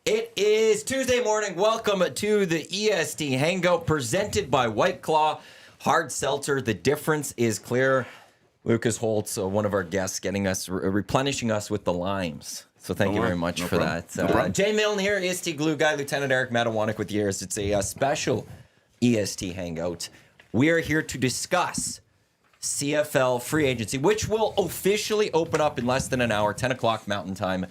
It is Tuesday morning. Welcome to the EST Hangout presented by White Claw Hard Seltzer. The difference is clear. Lucas Holt, one of our guests, getting us replenishing us with the limes. So thank you very much for that. Jay Milne here, EST Glue Guy, Lieutenant Eric Matt Iwanyk with you. It's a special EST Hangout. We are here to discuss CFL free agency, which will officially open up in less than an hour, 10 o'clock Mountain Time.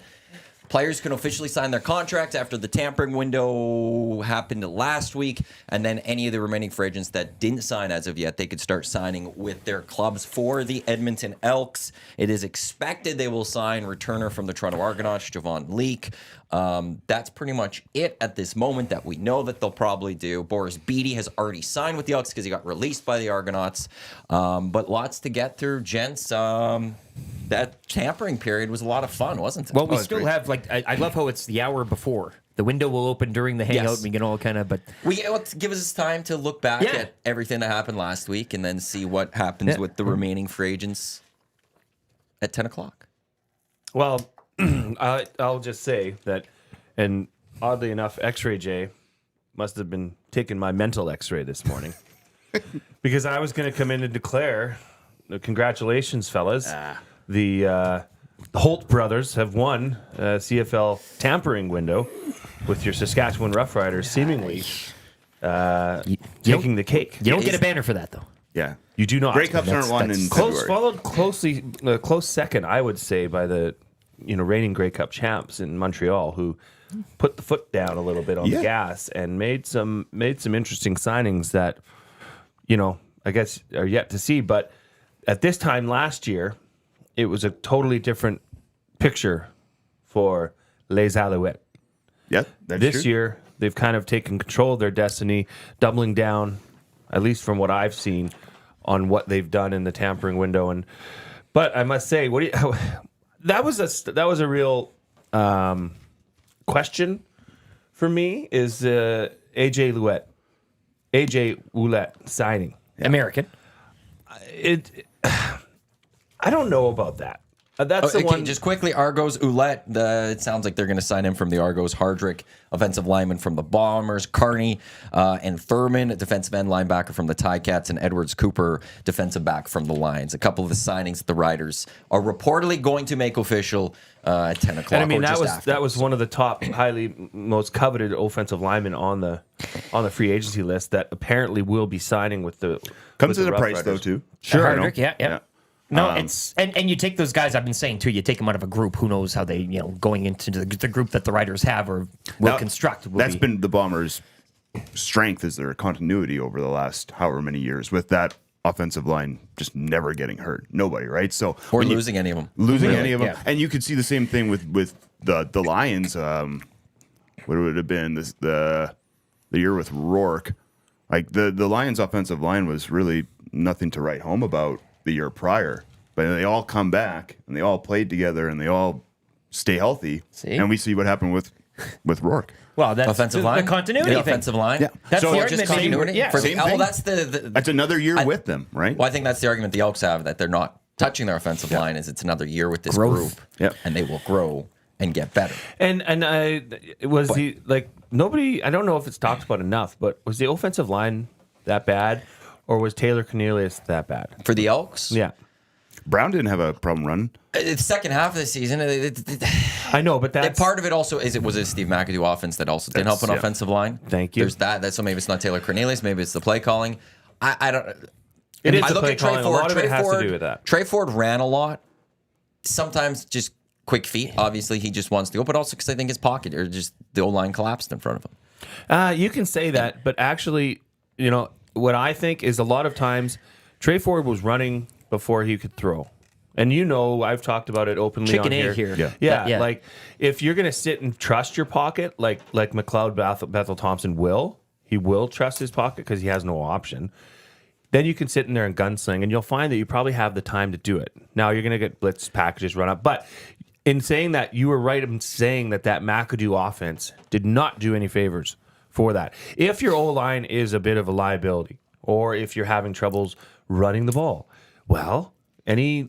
Players can officially sign their contracts after the tampering window happened last week, and then any of the remaining free agents that didn't sign as of yet, they could start signing with their clubs. For the Edmonton Elks, it is expected they will sign returner from the Toronto Argonauts, Javon Leake. That's pretty much it at this moment that we know that they'll probably do. Boris Beattie has already signed with the Elks because he got released by the Argonauts. But lots to get through, gents. That tampering period was a lot of fun, wasn't it? Well, we still have, I love how it's the hour before. The window will open during the hangout, and we can all kind of, give us time to look back at everything that happened last week and then see what happens with the remaining free agents at 10 o'clock. Well, I'll just say that, and oddly enough, X-Ray J must have been taking my mental X-ray this morning because I was going to come in and declare, congratulations, fellas. The Holt brothers have won CFL tampering window with your Saskatchewan Roughriders seemingly taking the cake. You don't get a banner for that, though. Yeah, You do not. Grey Cups aren't won in February. Followed close second, I would say, by the reigning Grey Cup champs in Montreal, who put the foot down a little bit on the gas and made some interesting signings that I guess are yet to see. But at this time last year, it was a totally different picture for Les Alouettes. Yeah, that's This true. year, they've kind of taken control of their destiny, doubling down, at least from what I've seen, on what they've done in the tampering window. But I must say, that was a real question for me. Is AJ Ouellette signing American. I don't know about that. That's the one. Just quickly, Argos, Ouellette. It sounds like they're going to sign him from the Argos. Hardrick, offensive lineman from the Bombers. Carney and Thurman, defensive end linebacker from the Ticats. And Edwards Cooper, defensive back from the Lions. A couple of the signings that the Riders are reportedly going to make official at 10 o'clock. And I mean, that was one of the top, most coveted offensive linemen on the free agency list that apparently will be signing with the Comes with at the a price, Rough though, Riders. too. Sure. I know. Hardrick, yeah. No, it's and you take those guys. I've been saying too. You take them out of a group. Who knows how they going into the group that the Riders have or will construct. That's been the Bombers' strength, is their continuity over the last however many years with that offensive line just never getting hurt. Nobody, right? So Or losing any of them. any of them, and you could see the same thing with the Lions. What would it have been the year with Rourke? Like the Lions' offensive line was really nothing to write home about the year prior, but they all come back and they all played together and they all stay healthy. And we see what happened with Rourke. Well, that's Offensive line? the continuity The thing. offensive line? Yeah. That's So the just argument. continuity? Yeah. Same Well, thing. that's That's another year with them, right? Well, I think that's the argument the Elks have, that they're not touching their offensive line, is it's another year with this Growth. group, Yep. and they will grow and get better. And nobody. I don't know if it's talked about enough, but was the offensive line that bad, or was Taylor Cornelius that bad? For the Elks, Yeah, Brown didn't have a problem running. it's second half of the season. I know, but that's Part of it also is it was a Steve McAdoo offense that also didn't help an offensive line. Thank you. There's that. So maybe it's not Taylor Cornelius. Maybe it's the play calling. I don't. It is I the look play at Trey calling. Ford. A lot of Trey it has Ford, to do with that. Trey Ford ran a lot. Sometimes just quick feet. Obviously, he just wants to go, but also because I think his pocket or just the O line collapsed in front of him. You can say that, but actually, what I think is a lot of times Trey Ford was running before he could throw. And I've talked about it openly Chicken on egg here. here. Yeah. Like if you're going to sit and trust your pocket, like McLeod Bethel Thompson he will trust his pocket because he has no option. Then you can sit in there and gunsling, and you'll find that you probably have the time to do it. Now you're going to get blitz packages run up, but in saying that, you were right in saying that McAdoo offense did not do any favors for that. If your O-line is a bit of a liability, or if you're having troubles running the ball, well, any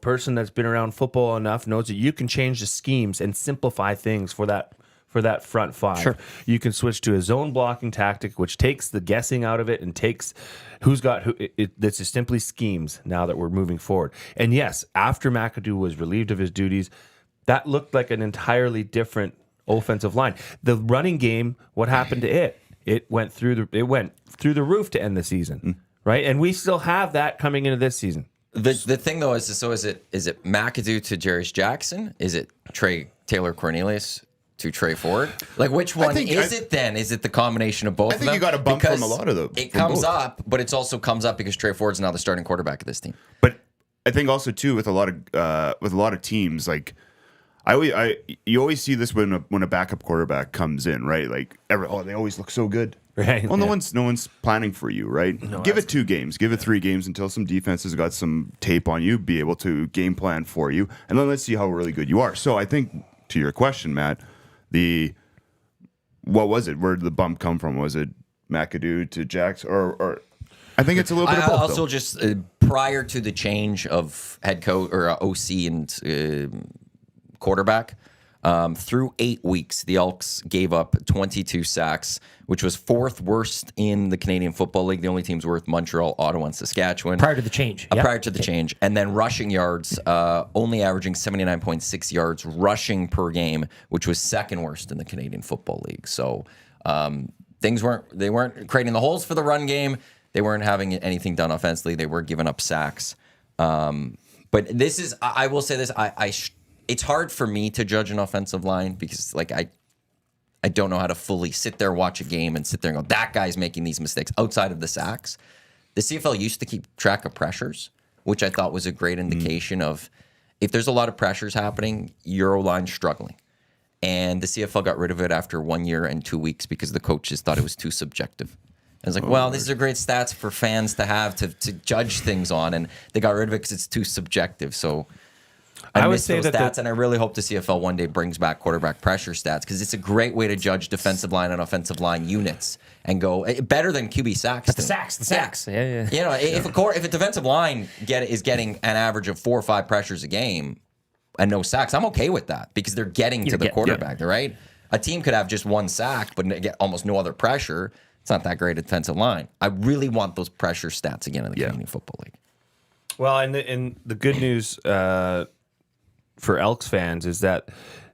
person that's been around football enough knows that you can change the schemes and simplify things for that for that front five. Sure. You can switch to a zone blocking tactic, which takes the guessing out of it and takes who's got who. This is simply schemes now that we're moving forward. And yes, after McAdoo was relieved of his duties, that looked like an entirely different offensive line. The running game, what happened to it? It went through the roof to end the season, right? And we still have that coming into this season. The thing though is it McAdoo to Jarius Jackson? Is it Taylor Cornelius to Trey Ford? Like which one is it then? Is it the combination of both of them? I think you got a bump from a lot of them. It comes up, but it's also comes up because Trey Ford's now the starting quarterback of this team. But I think also too with a lot of teams, like you always see this when a backup quarterback comes in, right? Like they always look so good. Right. Well, no one's planning for you, right? No, give it 2 games, give it 3 games until some defense has got some tape on you, be able to game plan for you, and then let's see how really good you are. So I think to your question, Matt, what was it? Where did the bump come from? Was it McAdoo to Jax, or I think it's a little bit of both. Also, just prior to the change of head coach or OC and quarterback. Through 8 weeks, the Elks gave up 22 sacks, which was 4th worst in the Canadian Football League. The only teams were Montreal, Ottawa, and Saskatchewan. Prior to the change. Prior to the change. And then rushing yards, only averaging 79.6 yards rushing per game, which was 2nd worst in the Canadian Football League. So things weren't creating the holes for the run game. They weren't having anything done offensively. They were giving up sacks. But this is, I will say this, it's hard for me to judge an offensive line because, like, I don't know how to fully sit there, watch a game, and sit there and go, that guy's making these mistakes outside of the sacks. The CFL used to keep track of pressures, which I thought was a great indication of if there's a lot of pressures happening, your O-line's struggling. And the CFL got rid of it after 1 year and 2 weeks because the coaches thought it was too subjective. I was like, well, these are great stats for fans to have to judge things on, and they got rid of it because it's too subjective. So I would say those stats, and I really hope the CFL one day brings back quarterback pressure stats because it's a great way to judge defensive line and offensive line units and go better than QB sacks. The sacks. Yeah. You know, if a defensive line is getting an average of 4 or 5 pressures a game and no sacks, I'm okay with that because they're getting to the quarterback, right? A team could have just 1 sack but get almost no other pressure. It's not that great a defensive line. I really want those pressure stats again in the Canadian Football League. Well, and the good news for Elks fans is that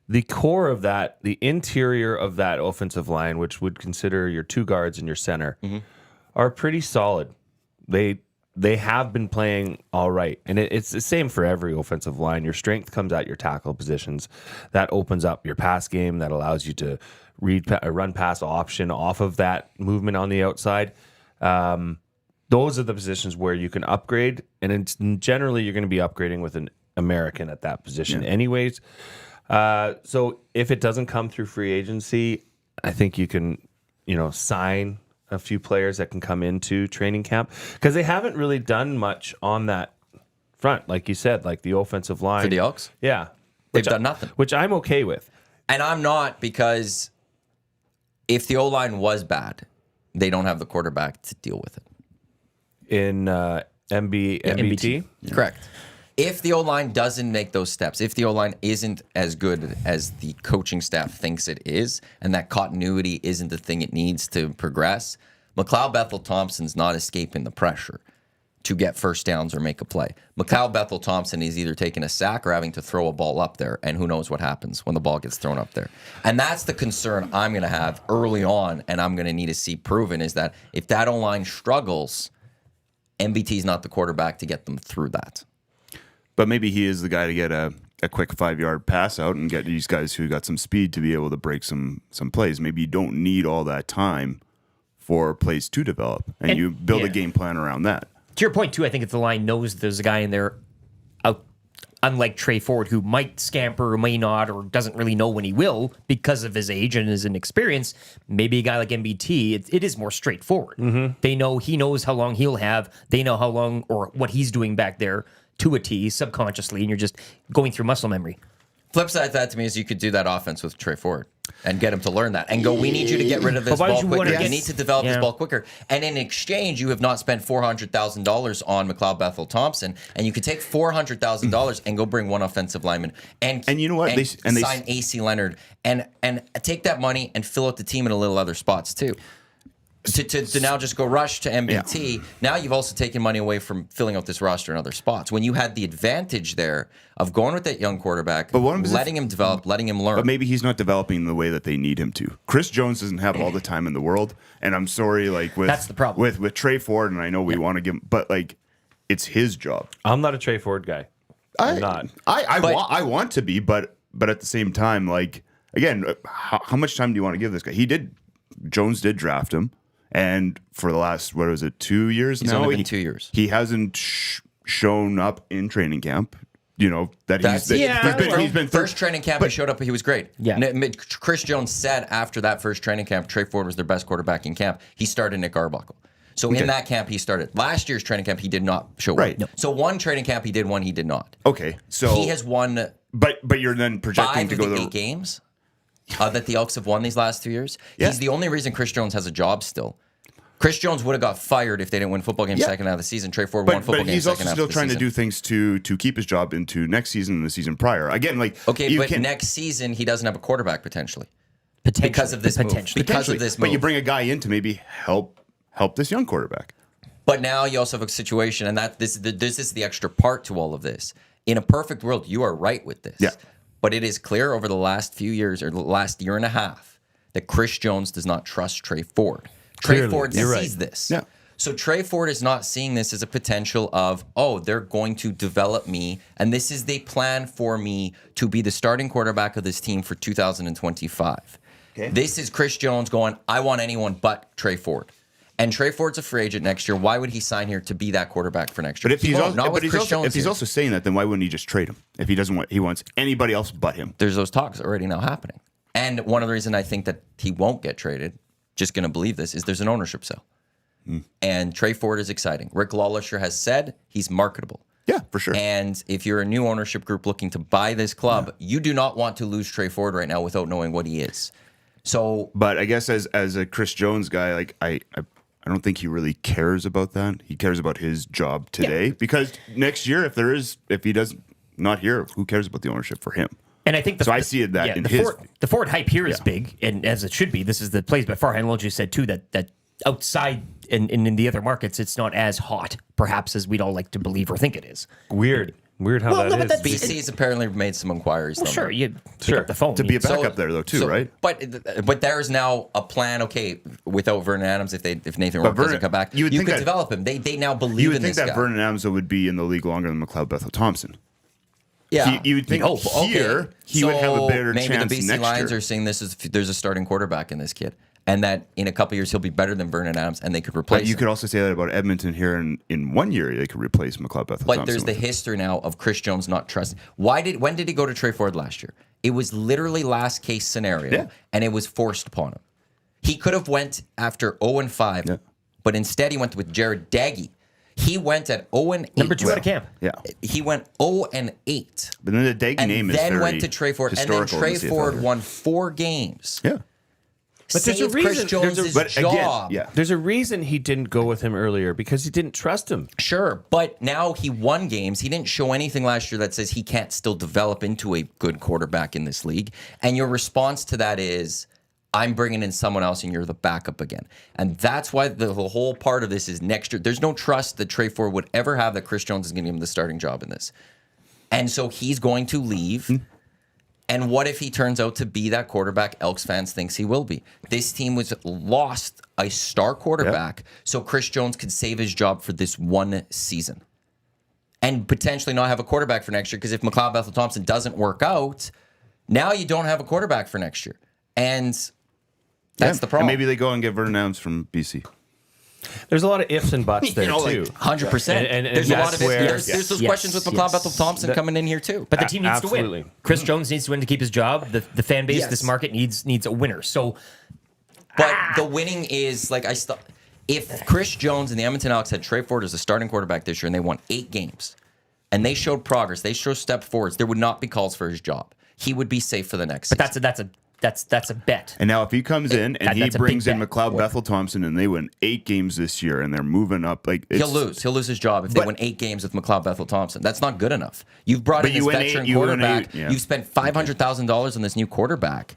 the core of that, the interior of that offensive line, which would consider your 2 guards and your center, are pretty solid. They have been playing all right. And it's the same for every offensive line. Your strength comes at your tackle positions. That opens up your pass game. That allows you to read a run pass option off of that movement on the outside. Those are the positions where you can upgrade. And generally, you're going to be upgrading with an American at that position anyways. So if it doesn't come through free agency, I think you can, sign a few players that can come into training camp because they haven't really done much on that front. Like you said, like the offensive line. For the Elks? Yeah. They've done nothing. Which I'm okay with. And I'm not because if the O-line was bad, they don't have the quarterback to deal with it. In MBT? Yeah. Correct. If the O-line doesn't make those steps, if the O-line isn't as good as the coaching staff thinks it is, and that continuity isn't the thing it needs to progress, McLeod Bethel-Thompson's not escaping the pressure to get first downs or make a play. McLeod Bethel-Thompson is either taking a sack or having to throw a ball up there, and who knows what happens when the ball gets thrown up there. And that's the concern I'm going to have early on, and I'm going to need to see proven, is that if that O-line struggles, MBT's not the quarterback to get them through that. But maybe he is the guy to get a quick 5-yard pass out and get these guys who got some speed to be able to break some plays. Maybe you don't need all that time for plays to develop, and you build a game plan around that. To your point, too, I think if the line knows there's a guy in there, unlike Trey Ford, who might scamper or may not, or doesn't really know when he will because of his age and his inexperience, maybe a guy like MBT, it is more straightforward. He knows how long he'll have. They know how long or what he's doing back there to a T subconsciously, and you're just going through muscle memory. Flip side of that to me is you could do that offense with Trey Ford and get him to learn that and go, we need you to get rid of this why would ball you wanna quicker. You get- need to develop this Yeah. ball quicker. And in exchange, you have not spent $400,000 on McLeod Bethel Thompson, and you could take $400,000 and go bring one offensive lineman and you know what? and They sign AC Leonard and take that money and fill out the team in a little other spots too. To now just go rush to MBT. Now you've also taken money away from filling out this roster in other spots. When you had the advantage there of going with that young quarterback, letting him develop, letting him learn. But maybe he's not developing the way that they need him to. Chris Jones doesn't have all the time in the world, and I'm sorry, like with That's the problem. with Trey Ford, and I know we want to give him, but like it's his job. I'm not a Trey Ford guy. I'm not. I want to be, but at the same time, like again, how much time do you want to give this guy? Jones did draft him. And for the last, 2 years He's now? only been 2 years. He hasn't shown up in training camp. You know, that That's he's been first training camp. He showed up. He was great. Yeah. Chris Jones said after that first training camp, Trey Ford was their best quarterback in camp. He started Nick Arbuckle. So in that camp, he started. Last year's training camp, he did not show Right. up. No. So one training camp he did, one he did not. Okay, so He has won but you're then projecting 5 to of go the to 8 games that the Elks have won these last 2 years. Yeah. He's the only reason Chris Jones has a job still. Chris Jones would have got fired if they didn't win football games second half of the season. Trey Ford won football but games he's second also half still of the trying to season. do things to keep his job into next season and the season prior. Again, like Okay, but next season he doesn't have a quarterback potentially. Potentially. Because of this move. Potentially. Because of this move. But you bring a guy in to maybe help this young quarterback. But now you also have a situation, and this is the extra part to all of this. In a perfect world, you are right with this. Yeah. But it is clear over the last few years, or the last year and a half, that Chris Jones does not trust Trey Ford. Trey Clearly, Ford you're sees right. this. Yeah. So Trey Ford is not seeing this as a potential of, oh, they're going to develop me, and this is the plan for me to be the starting quarterback of this team for 2025. Okay. This is Chris Jones going, I want anyone but Trey Ford. And Trey Ford's a free agent next year. Why would he sign here to be that quarterback for next year? But if he's, won't, not with Chris Jones if he's here. also saying that, then why wouldn't he just trade him? If he doesn't want, he wants anybody else but him. There's those talks already now happening. And one of the reasons I think that he won't get traded, just going to believe this, is there's an ownership sale. And Trey Ford is exciting. Rick Lawlisher has said he's marketable. Yeah, for sure. And if you're a new ownership group looking to buy this club, you do not want to lose Trey Ford right now without knowing what he is. So, But I guess as a Chris Jones guy, like I don't think he really cares about that. He cares about his job today because next year, if he does not here, who cares about the ownership for him? And I think So I see it that in the his- the Ford hype here is big, and as it should be. This is the plays beforehand. Lodge said too that outside in the other markets, it's not as hot, perhaps, as we'd all like to believe or think it is. Weird how Well, no, but that is. that's- BC's apparently made some inquiries. Well, though. sure, you pick up the phone. To be a backup there though too, right? But there's now a plan. Okay, without Vernon Adams, if Nathan Rourke Vernon- doesn't come back, you would think could that- develop him. They now believe You would in think this that guy. Vernon Adams would be in the league longer than McLeod Bethel Thompson. Yeah, You would think hope. here he would have a better maybe chance the BC next Lions year. are seeing this as there's a starting quarterback in this kid, and that in a couple years he'll be better than Vernon Adams, and they could replace But you him. could also say that about Edmonton here in 1 year they could replace McLeod Bethel But Thompson. there's the with him. history now of Chris Jones not trusting. When did he go to Trey Ford last year? It was literally last case scenario, Yeah. and it was forced upon him. He could have went after 0-5, Yeah. but instead he went with Jared Daggy. He went at 0-8. Number 2 out of camp. Yeah, He went 0-8. but then the Daggy And name is then very went to Trey Ford. And then historical in Trey the CFL Ford here. won 4 games. Yeah, But there's a Saved Chris reason- Jones' but again, job. yeah. There's a reason he didn't go with him earlier because he didn't trust him. Sure, but now he won games. He didn't show anything last year that says he can't still develop into a good quarterback in this league. And your response to that is, I'm bringing in someone else and you're the backup again. And that's why the whole part of this is next year. There's no trust that Trey Ford would ever have that Chris Jones is going to give him the starting job in this. And so he's going to leave. And what if he turns out to be that quarterback Elks fans thinks he will be? This team was lost a star quarterback so Chris Jones could save his job for this one season. And potentially not have a quarterback for next year, because if McLeod Bethel Thompson doesn't work out, now you don't have a quarterback for next year. And that's the problem. And maybe they go and get Vernon Adams from BC. There's a lot of ifs and buts there know, like, too. 100%. And there's a lot that's of where- there's those questions with McLeod Bethel Thompson coming in here too. But the team needs to Absolutely. win. Chris Jones needs to win to keep his job. The fan base, Yes. this market needs a winner. So But the winning is like if Chris Jones and the Edmonton Elks had Trey Ford as a starting quarterback this year and they won 8 games and they showed progress, they showed step forwards, there would not be calls for his job. he would be safe for the next But season. that's a bet. And now if he comes in and he that's a brings big in bet. McLeod Bethel Thompson and they win 8 games this year and they're moving up, like He'll lose. He'll lose his job if they But- win 8 games with McLeod Bethel Thompson. That's not good enough. You've brought But in you this win veteran 8, you win quarterback. 8, yeah. You've spent $500,000 on this new quarterback.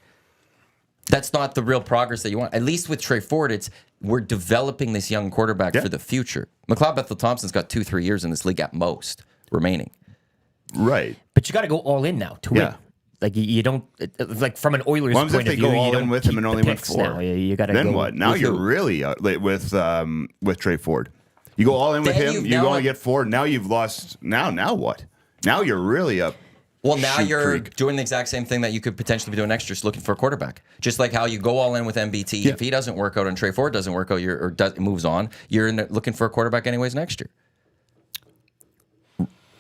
That's not the real progress that you want. At least with Trey Ford, we're developing this young quarterback for the future. McLeod Bethel Thompson's got 2-3 years in this league at most remaining. Right. But you got to go all in now to win. Yeah. Like you don't like from an Oilers Well, if point they of view. go You all don't in with keep him and the only win picks 4. Now. You got to Then go what? Now with you're who? really like with Trey Ford. You go all in with Then him. you've You now- only get 4. Now you've lost. Now what? Now you're really up. Well, now Shoot you're creek. doing the exact same thing that you could potentially be doing next year, just looking for a quarterback. Just like how you go all in with MBT. Yeah. If he doesn't work out and Trey Ford doesn't work out, moves on, you're looking for a quarterback anyways next year.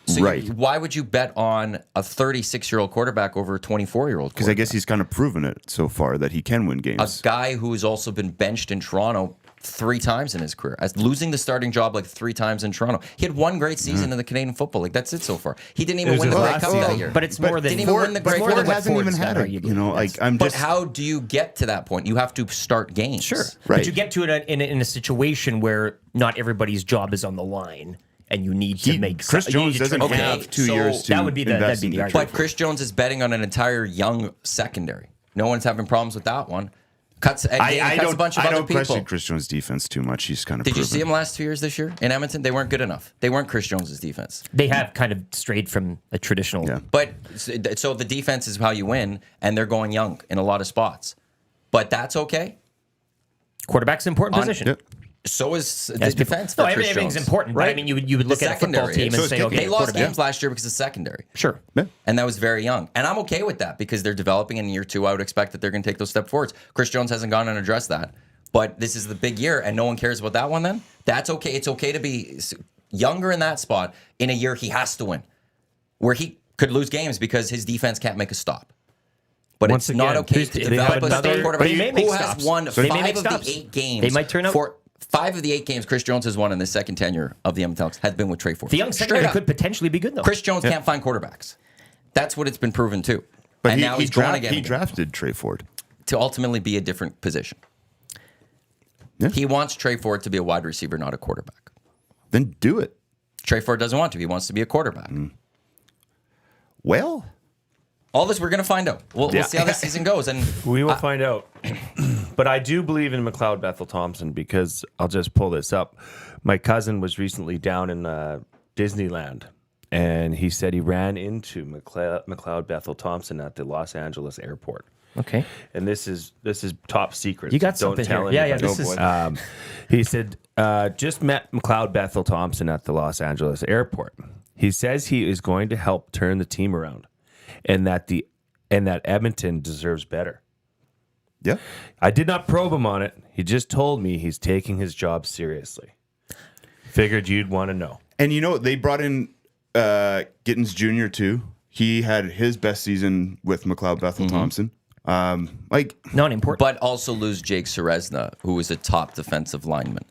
So Right. why would you bet on a 36-year-old quarterback over a 24-year-old? Because I guess he's kind of proven it so far that he can win a games. guy who's also been benched in Toronto 3 times in his career, as losing the starting job like 3 times in Toronto. He had 1 great season in the Canadian Football League. That's it so far. He didn't even was win the his Grey last Cup that season. year. But it's more than didn't even win the Grey more Cup. than what hasn't even Ford's had got, it. arguably. You know, like I'm But just. how do you get to that point? You have to start games. Sure. Right. But you get to it in a situation where not everybody's job is on the line, and you need to make. Chris you need Jones to doesn't turn it have around. 2 so years to that would be the- invest that'd be in the Trey argument. But Chris Jones is betting on an entire young secondary. No one's having problems with that one. Cuts a bunch of I other don't people. question Chris Jones' defense too much. He's kind of. Did you proven. see him last 2 years this year in Edmonton? They weren't good enough. They weren't Chris Jones's defense. They have kind of strayed from a traditional. Yeah. But so the defense is how you win, and they're going young in a lot of spots. But that's okay. Quarterback's an important On- position. Yep. So is the As people- defense for No, Chris everything's Jones. important. But I mean, you would look The at a football secondary team is. and So say, it's okay, They lost quarterback. games last year because of secondary. Sure. Yeah. And that was very young. And I'm okay with that because they're developing in year 2. I would expect that they're going to take those step forwards. Chris Jones hasn't gone and addressed that. But this is the big year, and no one cares about that one then? That's okay. It's okay to be younger in that spot in a year he has to win, where he could lose games because his defense can't make a stop. But Once it's not again, okay they to have develop a another- star quarterback But he may make who stops. has won So he may 5 make of the stops. 8 games. They might turn out- For 5 of the 8 games Chris Jones has won in the second tenure of the Edmonton Elks has been with Trey Ford. The young Straight secondary up. could potentially be good though. Chris Jones can't find quarterbacks. That's what it's been proven too. But and he, now he, he's going draft- again. he drafted Trey Ford. to ultimately be a different position. Yeah. He wants Trey Ford to be a wide receiver, not a quarterback. Then do it. Trey Ford doesn't want to. He wants to be a quarterback. Well, All this we're going to find out. We'll see how this season goes. And We will find out. But I do believe in McLeod Bethel Thompson because I'll just pull this up. My cousin was recently down in Disneyland, and he said he ran into McLeod Bethel Thompson at the Los Angeles airport. Okay. And this is top secret. You got so something don't tell here. Yeah, anybody. this is- He said, just met McLeod Bethel Thompson at the Los Angeles airport. He says he is going to help turn the team around, and that Edmonton deserves better. yeah. I did not probe him on it. He just told me he's taking his job seriously. Figured you'd want to know. And you know, they brought in Gittins Jr. too. He had his best season with McLeod Bethel Thompson. Like, Not important. but also lose Jake Serezna, who was a top defensive lineman.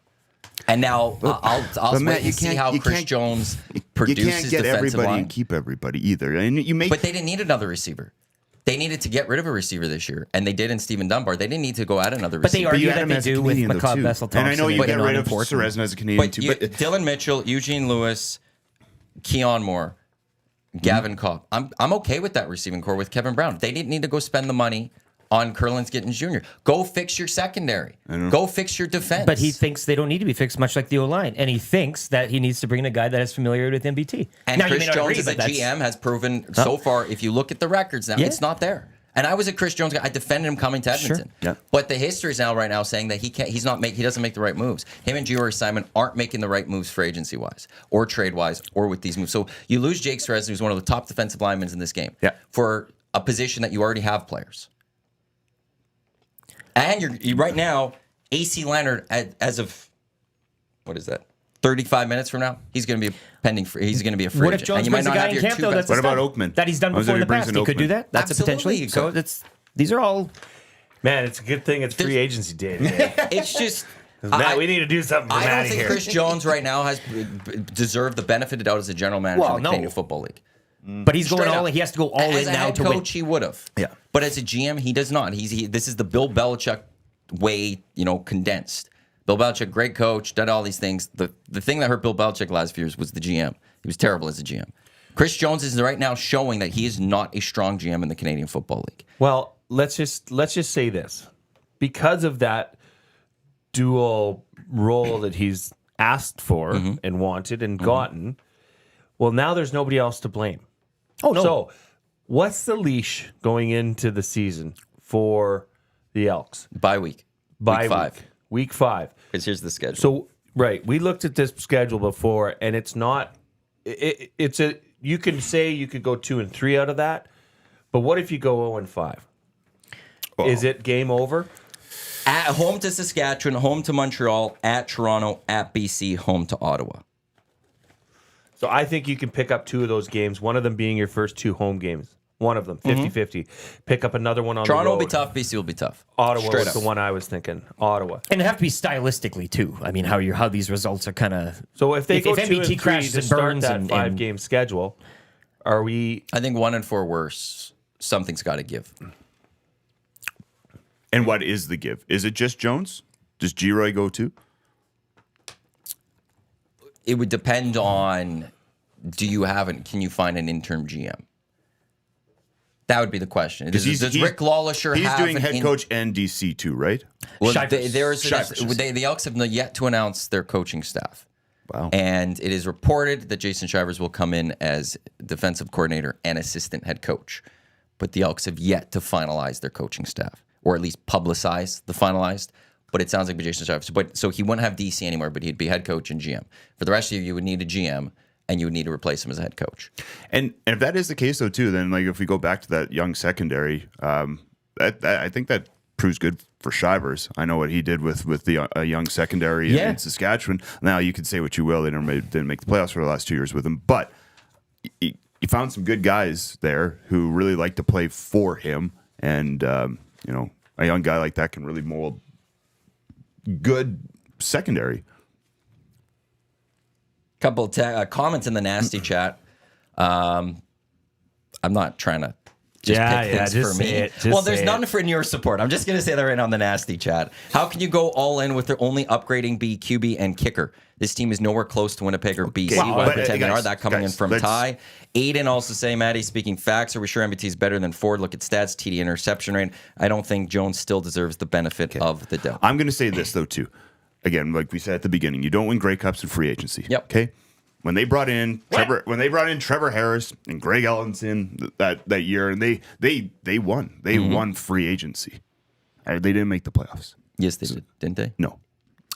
And now I'll but Matt, wait and see how you Chris can't- Jones you produces can't get defensive everybody line. and keep everybody either. And you make But they didn't need another receiver. They needed to get rid of a receiver this year, and they did in Stephen Dunbar. They didn't need to go add another But they receiver. argue you had that him they as a do with Canadian, though, McLeod too. Bethel And I know Thompson, you but get rid of non-important. Serezna as a Canadian too. But Dylan Mitchell, Eugene Lewis, Keon Moore, Gavin Cobb. I'm okay with that receiving core with Kevin Brown. They didn't need to go spend the money on Curlins Gittins Jr. Go fix your secondary. Go fix your defense. But he thinks they don't need to be fixed, much like the O-line. And he thinks that he needs to bring in a guy that is familiar with MBT. and now, you Chris may not Jones agree, as a but that's- GM has proven so far, if you look at the records now, Yeah. it's not there. And I was a Chris Jones guy. I defended him coming to Edmonton. Yeah. But the history is now right now saying that he doesn't make the right moves. Him and Giori Simon aren't making the right moves for agency wise or trade wise or with these moves. So you lose Jake Serezny, who's one of the top defensive linemen in this game, Yeah. for a position that you already have players. And you're right now, AC Leonard as of what is that? 35 minutes from now, he's going to be he's going to be a free What if agent. Jones And you might brings a not guy have in your camp, two though? best- That's a What about stud Oakman? that he's done What before in the if he brings past. in He could do Oakman? that. That's Absolutely, a potentially. you So could. these are all. Man, it's a good thing it's free agency day today. It's just Matt, we need to do something I don't dramatic think here. Chris Jones right now has deserved the benefit of the doubt as a general manager Well, in the no. Canadian Football League. But he's going Straight all up. in. He has to go all As in a now head to win. coach, he would have. Yeah. But as a GM, he does not. This is the Bill Belichick way, condensed. Bill Belichick, great coach, did all these things. The thing that hurt Bill Belichick last few years was the GM. He was terrible as a GM. Chris Jones is right now showing that he is not a strong GM in the Canadian Football League. Well, let's just say this. Because of that dual role that he's asked for and wanted and gotten, well, now there's nobody else to blame. Oh, no. So, what's the leash going into the season for the Elks? Bye week. Bye week 5. Week 5. Because here's the schedule. So, right, we looked at this schedule before, and it's not. It's a. You can say you could go 2-3 out of that, but what if you go 0-5? Is it game over? At home to Saskatchewan, home to Montreal, at Toronto, at BC, home to Ottawa. So I think you can pick up 2 of those games, one of them being your first 2 home games. One of them, 50-50. Pick up another one on Toronto the road. will be tough. BC will be tough. Ottawa Straight was up. the one I was thinking. Ottawa. And it have to be stylistically too. I mean, how these results are kind of. So if they go if 2-3 MBT crashes to and start burns that and 5-game schedule, are we? I think 1-4 worse. Something's got to give. And what is the give? Is it just Jones? Does G-Roy go too? It would depend on can you find an interim GM? That would be the question. Does Rick Lawlisher he's have doing an head coach and DC too, right? Well, Shivers. the Elks have yet to announce their coaching staff. Wow. And it is reported that Jason Shivers will come in as defensive coordinator and assistant head coach. But the Elks have yet to finalize their coaching staff, or at least publicize the finalized. But it sounds like Jason Shivers. So he wouldn't have DC anymore, but he'd be head coach and GM. For the rest of you would need a GM, and you would need to replace him as a head coach. And if that is the case, though, too, then if we go back to that young secondary, I think that proves good for Shivers. I know what he did with the young secondary in Saskatchewan. Now, you could say what you will. They didn't make the playoffs for the last 2 years with him. But he found some good guys there who really like to play for him. And, a young guy like that can really mold good secondary. Couple of comments in the nasty chat. I'm not trying to pick things for me. There's none for in your support. I'm just going to say that right now in the nasty chat. How can you go all in with their only upgrading be QB and kicker? This team is nowhere close to Winnipeg or BC. Wow, Why but, pretend they guys, are? That coming in from let's- Ty. Aiden also saying, Maddie, speaking facts, are we sure MBT is better than Ford? Look at stats, TD interception rate. I don't think Jones still deserves the benefit of the doubt. I'm going to say this, though, too. Again, like we said at the beginning, you don't win Grey Cups in free agency. Yep. Okay. When they brought in Trevor Harris and Greg Ellenson that year, and they won. They won free agency. They didn't make the playoffs. Yes, they did, didn't they? No,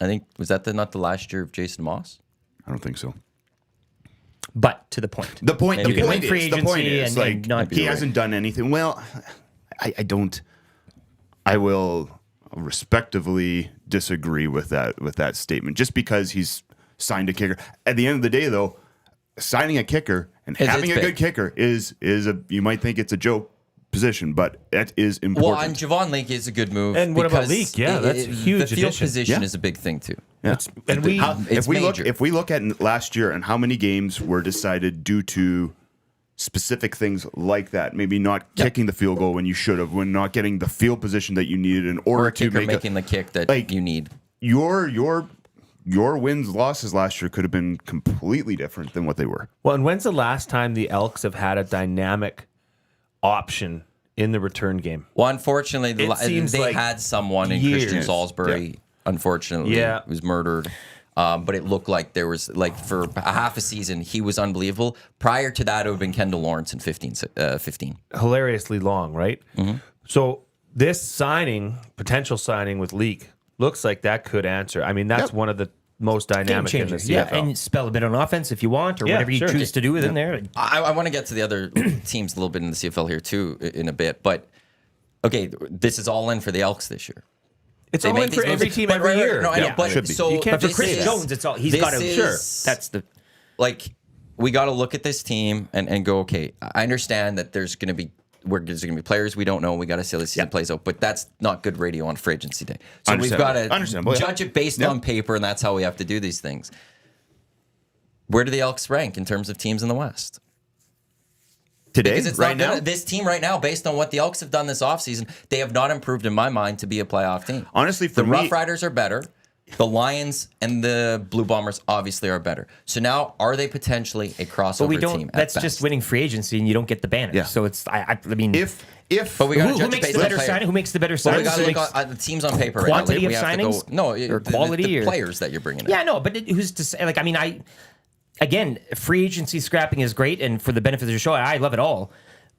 I think, was that not the last year of Jason Moss? I don't think so. But to the point. The point You can win free agency and like not be he right. hasn't done anything. Well, I don't. I will respectively disagree with that statement. Just because he's signed a kicker. At the end of the day, though, signing a kicker and having a big. good kicker is you might think it's a joke position, but that is important. Well, and Javon Leake is a good move. And what about because Leake? Yeah, that's a huge The field addition. position Yeah. is a big thing too. Yeah. And we It's major. if we look at last year and how many games were decided due to specific things like that, maybe not kicking the field goal when you should have, when not getting the field position that you needed in order Or a to kicker make making the kick that like, you need. your wins losses last year could have been completely different than what they were. Well, and when's the last time the Elks have had a dynamic option in the return game? Well, unfortunately, It seems they like had someone in years. Christian Salisbury. Unfortunately, Yeah. was murdered. But it looked like there was, like, for a half a season, he was unbelievable. Prior to that, it would have been Kendall Lawrence in 15. Hilariously long, right? Mm-hmm. So this potential signing with Leak, looks like that could answer. I mean, that's one of the most Game dynamic in the changer. Yeah, CFL. and spell a bit on offense if you want, or Yeah, whatever you sure. choose to do within there. I want to get to the other teams a little bit in the CFL here, too, in a bit. But, okay, this is all in for the Elks this year. It's They all make in these for every moves. team But every year. No, I know, Yeah, but should be. so You can't But for this Chris is- Jones, he's this got to. is- That's the. Like, we got to look at this team and go, okay, I understand that there's going to be players we don't know. We got to see how this season plays out, but that's not good radio on free agency day. So we've got to Understandable, yeah. judge it based on paper, and that's how we have to do these things. Where do the Elks rank in terms of teams in the West? Today, Because it's right not now, gonna, this team right now, based on what the Elks have done this offseason, they have not improved in my mind to be a playoff team. honestly, for The me, Rough Riders are better. The Lions and the Blue Bombers obviously are better. So now, are they potentially a crossover But we don't. team? That's at just best? winning free agency, and you don't get the banner. Yeah. So it's. I mean, if But we gotta who judge makes based the on better player. signing? Who makes the better Well, we signings? got Who to look makes- at the teams on paper. Quantity right now. of We have signings? to go. No, Or the quality or- players that you're bringing in. Yeah, no, but who's to say? Like, I mean, again, free agency scrapping is great, and for the benefit of the show, I love it all.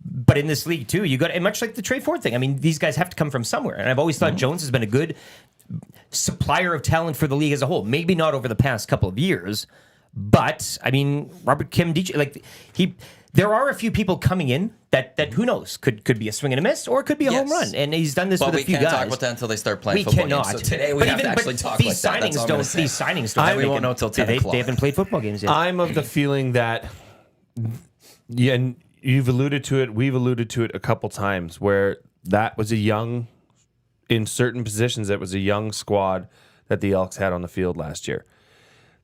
But in this league too, you got, and much like the Trey Ford thing. I mean, these guys have to come from somewhere, and I've always thought Jones has been a good supplier of talent for the league as a whole. Maybe not over the past couple of years, but I mean, Robert Kim, DJ, like there are a few people coming in that who knows could be a swing and a miss, or it could be a home Yes. run, and he's done this But with we a few can't guys. talk about that until they start playing We football cannot. games. So today we But have to actually talk these like that. That's signings all I'm don't. gonna say. These signings don't. And we make won't it- know till 10 they o'clock. haven't played football games yet. I'm of the feeling that, yeah, and you've alluded to it. We've alluded to it a couple times where that was a young, in certain positions, that was a young squad that the Elks had on the field last year.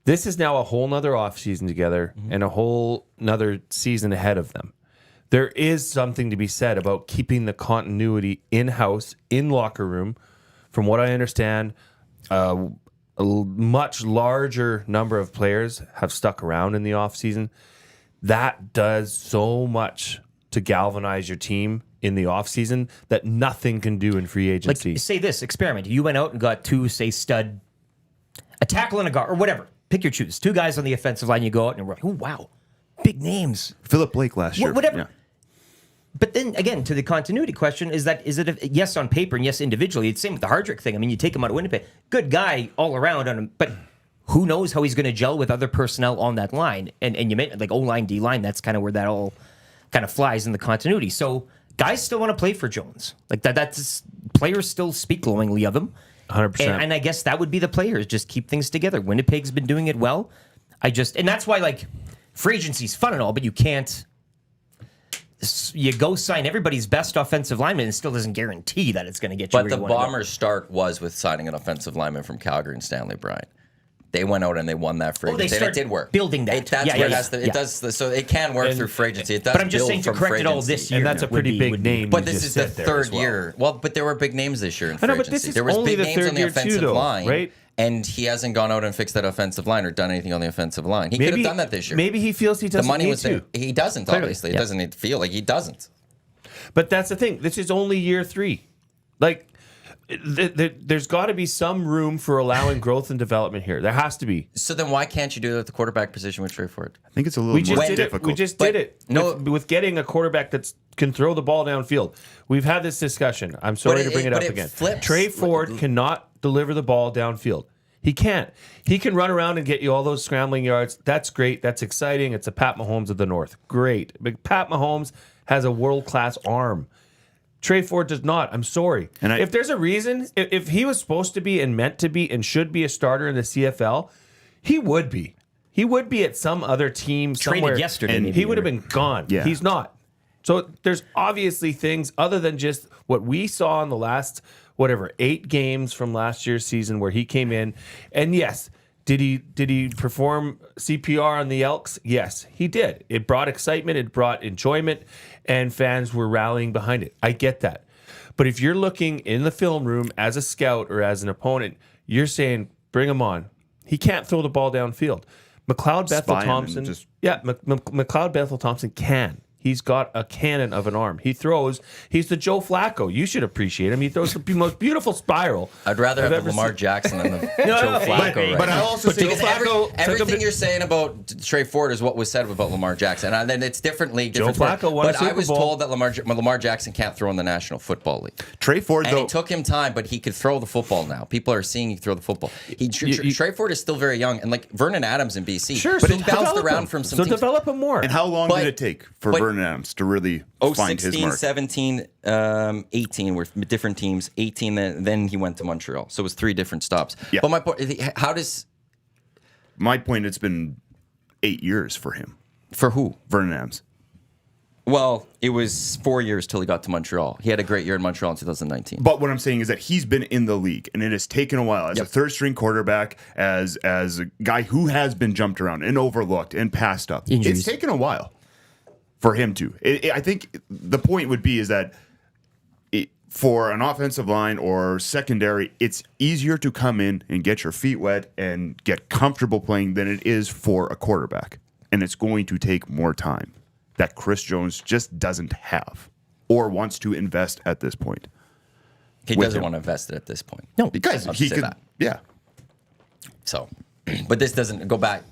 This is now a whole nother offseason together and a whole nother season ahead of them. There is something to be said about keeping the continuity in-house, in locker room. From what I understand, much larger number of players have stuck around in the offseason. That does so much to galvanize your team in the offseason that nothing can do in free agency. Like, say this experiment. You went out and got two, say, stud, a tackle and a guard, or whatever. Pick your choose. Two guys on the offensive line. You go out and you're like, oh wow, big names. Philip Blake last year, Whatever. Yeah. But then again, to the continuity question, is it yes on paper and yes individually? It's the same with the Hardrick thing. I mean, you take him out of Winnipeg, good guy all around on him, but who knows how he's going to gel with other personnel on that line? And you meant like O line, D line. That's kind of where that all kind of flies in the continuity. So guys still want to play for Jones. Like that's players still speak glowingly of him. 100%. And I guess that would be the players. Just keep things together. Winnipeg's been doing it well. And that's why like free agency's fun and all, but you can't. You go sign everybody's best offensive lineman and still doesn't guarantee that it's going to get you. But where the you wanna go. Bombers' start was with signing an offensive lineman from Calgary and Stanley Bryant. They went out and they won that free Oh, they agency. And start it did work. building that. That's Yeah, where yeah, it has to. yeah. It does. So it can work through free agency. It does. But I'm just build saying to from correct free it all agency. this year. and that's a pretty big name. But you this just is the said there as third well. year. Well, but there were big names this year in free know, but agency. this is There was only big the names third on the year too, offensive though, line, right? and he hasn't gone out and fixed that offensive line or done anything on the offensive line. He could have done that this year. Maybe he feels he the doesn't money need was there. to. He doesn't. Clearly, Obviously, yeah. it doesn't feel like he doesn't. But that's the thing. This is only year 3. Like, there's got to be some room for allowing growth and development here. There has to be. So then, why can't you do that at the quarterback position with Trey Ford? I think it's a little We more just did difficult. it. We just But did it. no- with getting a quarterback that can throw the ball downfield. We've had this discussion. I'm sorry to bring it up again. flips. Trey Ford cannot deliver the ball downfield. He can't. He can run around and get you all those scrambling yards. That's great. That's exciting. It's a Pat Mahomes of the North. Great. But Pat Mahomes has a world-class arm. Trey Ford does not. I'm sorry. And if there's a reason, if he was supposed to be and meant to be and should be a starter in the CFL, he would be. He would be at some other team Traded somewhere. yesterday, and maybe, he would have or- been gone. Yeah. He's not. So there's obviously things other than just what we saw in the last 8 games from last year's season where he came in. And yes, did he perform CPR on the Elks? Yes, he did. It brought excitement, it brought enjoyment, and fans were rallying behind it. I get that. But if you're looking in the film room as a scout or as an opponent, you're saying, bring him on. He can't throw the ball downfield. McLeod Bethel Spy him and Thompson. just- Yeah, McLeod Bethel Thompson can. He's got a cannon of an arm. He throws. He's the Joe Flacco. You should appreciate him. He throws the most beautiful spiral. I'd rather I've have ever Lamar seen. Jackson than the Joe Flacco. right but I now. also say Because Flacco took everything him to- you're saying about Trey Ford is what was said about Lamar Jackson, and then it's differently. Different Flacco won a but I Super was Bowl. told that Lamar Jackson can't throw in the National Football League. Trey Ford, And though, it took him time, but he could throw the football now. People are seeing he throw the football. Trey Ford is still very young, and like Vernon Adams in BC, Sure, but so he bounced develop around him. from some So teams. develop him more. and how long But- did it take for but- Vernon Adams to really find his 16, mark? 17, 18 were different teams. 18, then he went to Montreal. So it was 3 different stops. Yeah. But my point, how does, My point, it's been 8 years for him, for who? Vernon Adams. Well, it was 4 years till he got to Montreal. He had a great year in Montreal in 2019. But what I'm saying is that he's been in the league, and it has taken a while as a third string quarterback, as a guy who has been jumped around and overlooked and passed up. Injuries. It's taken a while. for him to. I think the point would be is that for an offensive line or secondary, it's easier to come in and get your feet wet and get comfortable playing than it is for a quarterback. And it's going to take more time that Chris Jones just doesn't have or wants to invest at this point. He doesn't want to invest it at this point. No, Because I'll he say could, that. yeah. So, but this doesn't go back.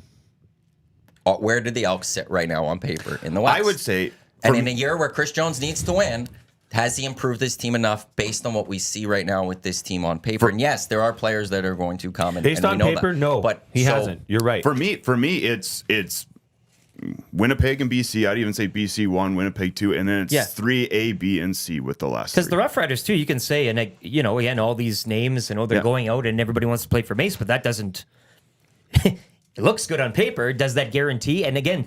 Where did the Elks sit right now on paper in the West? I would say, and in a year where Chris Jones needs to win, has he improved his team enough based on what we see right now with this team on paper? And yes, there are players that are going to come. Based and on we know paper, that. no, But he hasn't. You're right. for me, it's Winnipeg and BC. I'd even say BC 1, Winnipeg 2, and then it's Yeah. 3A, B, and C with the last Because three. the Rough Riders too, you can say, and again, all these names, they're Yeah. going out, and everybody wants to play for Mace, but that doesn't. It looks good on paper. Does that guarantee? And again,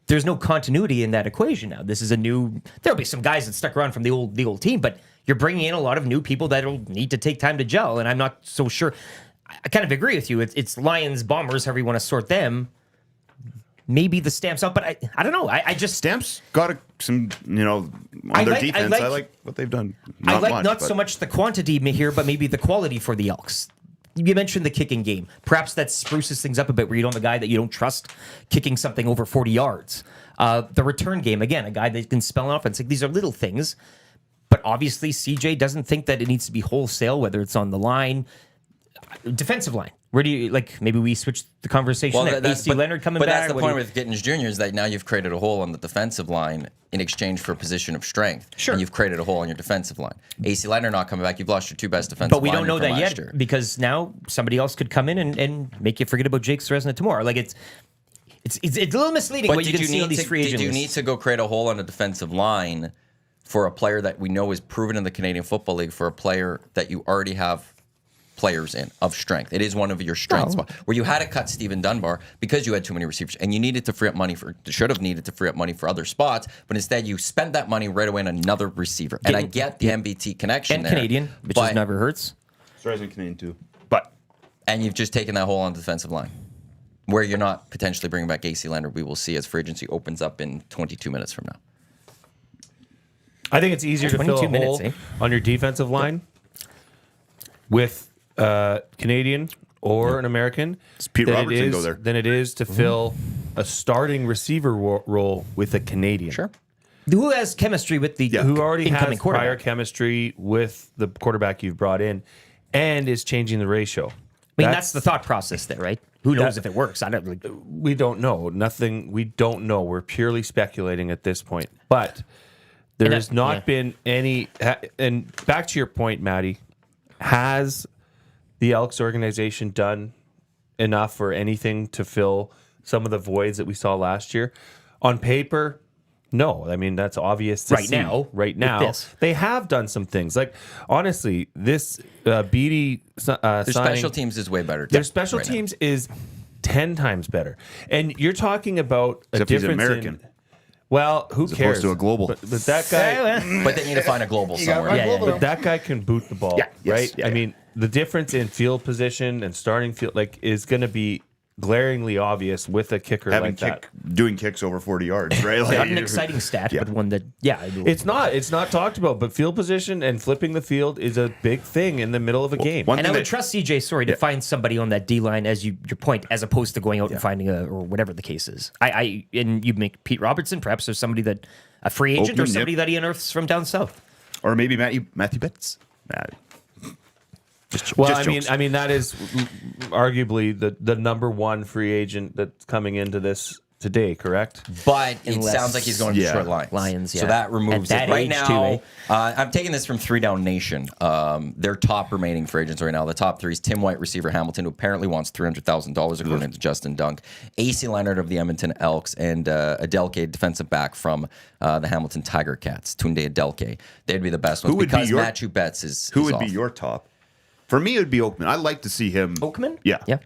there's no continuity in that equation now. This is a new. There'll be some guys that stuck around from the old team, but you're bringing in a lot of new people that'll need to take time to gel. And I'm not so sure. I kind of agree with you. It's Lions, Bombers, however you want to sort them. Maybe the Stamps out, but I don't know. I just Stamps got some, on I their like- I defense. like- I like what they've done. I like much, not but- so much the quantity here, but maybe the quality for the Elks. You mentioned the kicking game. Perhaps that spruces things up a bit where you don't have a guy that you don't trust kicking something over 40 yards. The return game, again, a guy that can spell an offense. Like, these are little things, but obviously CJ doesn't think that it needs to be wholesale, whether it's on the line, defensive line. Where do you, maybe we switch the conversation there. AC Leonard coming but back. that's the what do point you- with Gittins Jr. is that now you've created a hole on the defensive line in exchange for a position of strength. Sure. And you've created a hole on your defensive line. AC Leonard not coming back. You've lost your two best defensive But we don't linemen know from that last yet year. because now somebody else could come in and make you forget about Jake Ceresna tomorrow. Like it's a little misleading But what you can see on these free did agent you lists. need to go create a hole on a defensive line for a player that we know is proven in the Canadian Football League for a player that you already have players in of strength? It is one of your strengths. Where you had to cut Stephen Dunbar because you had too many receivers and you needed to free up money should have needed to free up money for other spots, but instead you spent that money right away on another receiver. And I get the MBT connection and there, Canadian, which but- never hurts. Surprising Canadian too. But and you've just taken that hole on the defensive line where you're not potentially bringing back AC Leonard. We will see as free agency opens up in 22 minutes from now. I think it's easier to fill 22 a minutes, hole eh? on your defensive line with Canadian or an American Pete than Robertson it is, go there. than it is to fill a starting receiver role with a Canadian. Sure. Who has chemistry with the Who already incoming has prior quarterback? chemistry with the quarterback you've brought in and is changing the ratio. I mean, that's the thought process there, right? Who knows if it works? I don't really. We don't know. Nothing. We don't know. We're purely speculating at this point. But there And has that- not yeah. been any. And back to your point, Maddie, has the Elks organization done enough or anything to fill some of the voids that we saw last year? On paper, no. I mean, that's obvious to Right see. now, Right with now, this. they have done some things. Like, honestly, this Beatty Their signing, special teams is way better. their special right now. teams is 10 times better. And you're talking about a Except he's difference American. in. Well, who As cares? opposed to a global. But that guy, But they need to find a global somewhere. Yeah, but that guy can boot the ball, Yeah, yes, right? yeah, I yeah. mean, the difference in field position and starting field is going to be glaringly obvious with a kicker having like that. doing kicks over 40 yards, right? Like, Not an exciting stat, Yeah. but one that, I do. It's not talked about, but field position and flipping the field is a big thing in the middle of a game. one And I thing would trust CJ Sorry to find somebody on that D line as your point, as opposed to going out and finding or whatever the case is. And you make Pete Robertson, perhaps there's somebody that a free agent or Open, somebody yep. that he unearths from down south. or maybe Matthew Betts. Well, Just jokes. I mean that is arguably the number one free agent that's coming into this today, correct? But it Unless- sounds like he's going to Yeah. Detroit Lions. Lions, So yeah. that removes At that it. Right age, now, too, eh? I'm taking this from 3 Down Nation. Their top remaining free agents right now. The top 3 is Tim White, receiver Hamilton, who apparently wants $300,000 according to Justin Dunk. AC Leonard of the Edmonton Elks and Adelke, defensive back from the Hamilton Tiger Cats. Tunde Adelke. They'd be the best ones Who would be because your- Matthew Betts is Who is would off. be your top? For me, it would be Oakman. I'd like to see him. Oakman? Yeah. Yeah.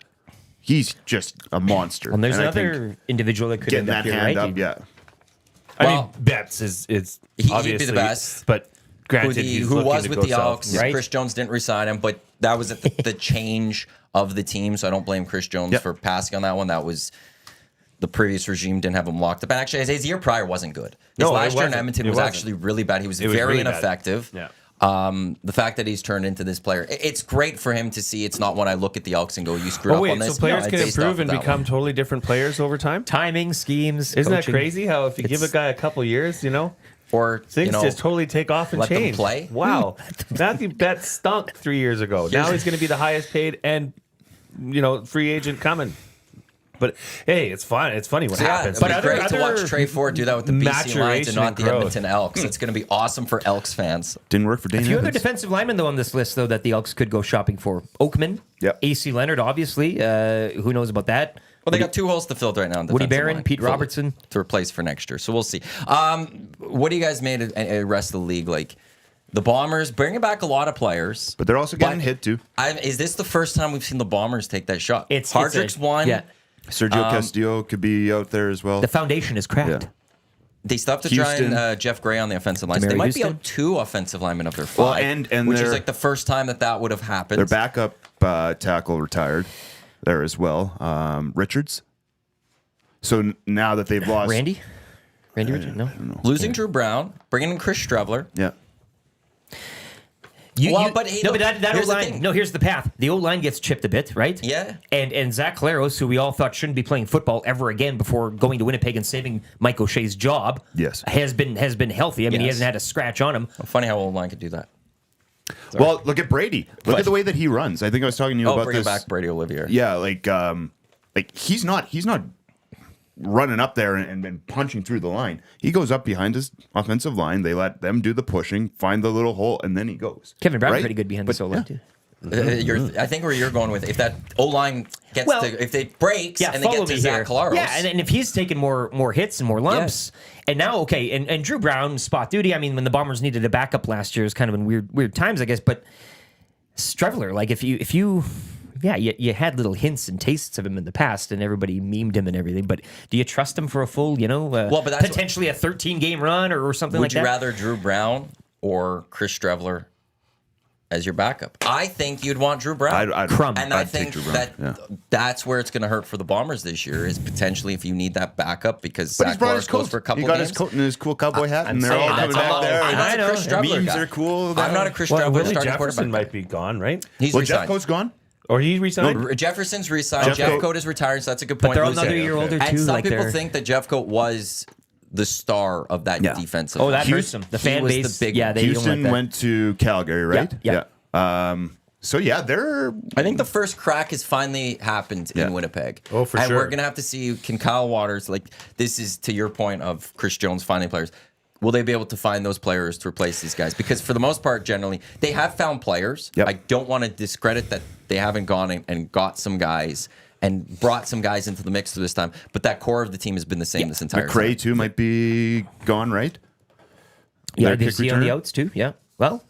He's just a monster. And there's I think another individual that could getting end up that here, hand right? up, yeah. I Well- mean, Betts is He'd be the obviously best. but granted, who was with the Elks. Right. Chris Jones didn't resign him, but that was at the change of the team, so I don't blame Chris Jones Yep. for passing on that one. That was the previous regime didn't have him locked up. And actually, his year prior wasn't good. His No, it last year in wasn't. Edmonton It was wasn't. actually really bad. He was was very really bad. ineffective. Yeah. The fact that he's turned into this player, it's great for him to see. It's not when I look at the Elks and go, "You screwed Oh up wait, on this." so players No, can it's based improve off and of that become one. totally different players over time? Timing, schemes. Isn't that coaching. crazy how if you give a guy a couple years, or things just totally take off and let them change. play. Wow. Matthew Betts stunk 3 years ago. Now he's going to be the highest paid and, free agent coming. But hey, it's fun. It's funny what happens. But But it'd be other- great to watch other Trey Ford do that with the BC Lions maturation and not and the growth. Edmonton Elks. It's going to be awesome for Elks fans. Didn't work for Dane A few other Evans. defensive linemen, though, on this list, though, that the Elks could go shopping for. Oakman, Yep. AC Leonard, obviously. Who knows about that? Well, they got 2 holes to fill right now. On Woody defensive Barron, line, Pete fully, Robertson. to replace for next year. So we'll see. What do you guys made a rest of the league? Like the Bombers bringing back a lot of players. But they're also getting But- hit too. Is this the first time we've seen the Bombers take that shot? It's Hardrick's one. Yeah. Sergio Castillo could be out there as well. The foundation is cracked. Yeah. They still have to try Houston. and Jeff Gray on the offensive line. So they Demary might be Houston. out 2 offensive linemen of their 5. Well, and which is they're- like the first time that would have happened. Their backup tackle retired there as well, Richards. So now that they've lost, Randy Richard? No. Losing Drew Brown, bringing in Chris Strevler. yeah, But hey, no, look, but that here's the O-line. thing. No, here's the path. The O-line gets chipped a bit, right? Yeah. And Zach Claros, who we all thought shouldn't be playing football ever again before going to Winnipeg and saving Mike O'Shea's job, Yes. has been healthy. I mean, he Yes. hasn't had a scratch on him. Funny how old line could do that. Well, look at Brady. Look What? at the way that he runs. I think I was talking to you Oh, about bringing this. back Brady Olivier. Yeah, like he's not running up there and punching through the line. He goes up behind his offensive line. They let them do the pushing, find the little hole, and then he goes. Kevin Brown Right? pretty good behind the solo line, too. I think where you're going with if that O line gets Well, if they breaks Yeah, and they follow get to me Zach here. Claros. Yeah, and if he's taking more hits and more lumps, and now and Drew Brown spot duty. I mean, when the Bombers needed a backup last year, it was kind of in weird times, I guess. But Strevler, like if you had little hints and tastes of him in the past, and everybody memed him and everything. But do you trust him for a full, but that's potentially a 13-game run or something would like you that? rather Drew Brown or Chris Strevler as your backup? I think you'd want Drew Brown. I'd Crumb. And I I'd think take Drew Brown, that yeah. that's where it's going to hurt for the Bombers this year is potentially if you need that backup because But he's Zach brought Claros his goes coat. for a couple He got games. his coat and his cool cowboy hat, and they're saying, all that's coming all- back there. I I'm not a know. Chris Strevler Memes guy. are cool. I'm not a Chris Well, Strevler Willie starting Jefferson quarterback. might be gone, right? He's Well, resigned. Jeff Coat's gone. Or he resigned? Jefferson's resigned. Jeff Jeff Coat- Coat is retired, so that's a good point. they're Losing- another year older, And too, some like people they're- think that Jeff Coat was the star of that Yeah. defensive. Oh, that line. hurts him. The He fan was base, the big yeah, one. they don't like Houston that. went to Calgary, right? Yeah. So yeah, they're I think the first crack has finally happened Yeah. in Winnipeg. Oh, for and sure. we're gonna have to see can Kyle Waters this is to your point of Chris Jones finding players. Will they be able to find those players to replace these guys? Because for the most part, generally, they have found players. Yep. I don't want to discredit that they haven't gone and got some guys and brought some guys into the mix for this time. But that core of the team has been the same this entire time. McRae too might be gone, right? Yeah, Their they kick see on the returner? outs, too. Yeah. Well,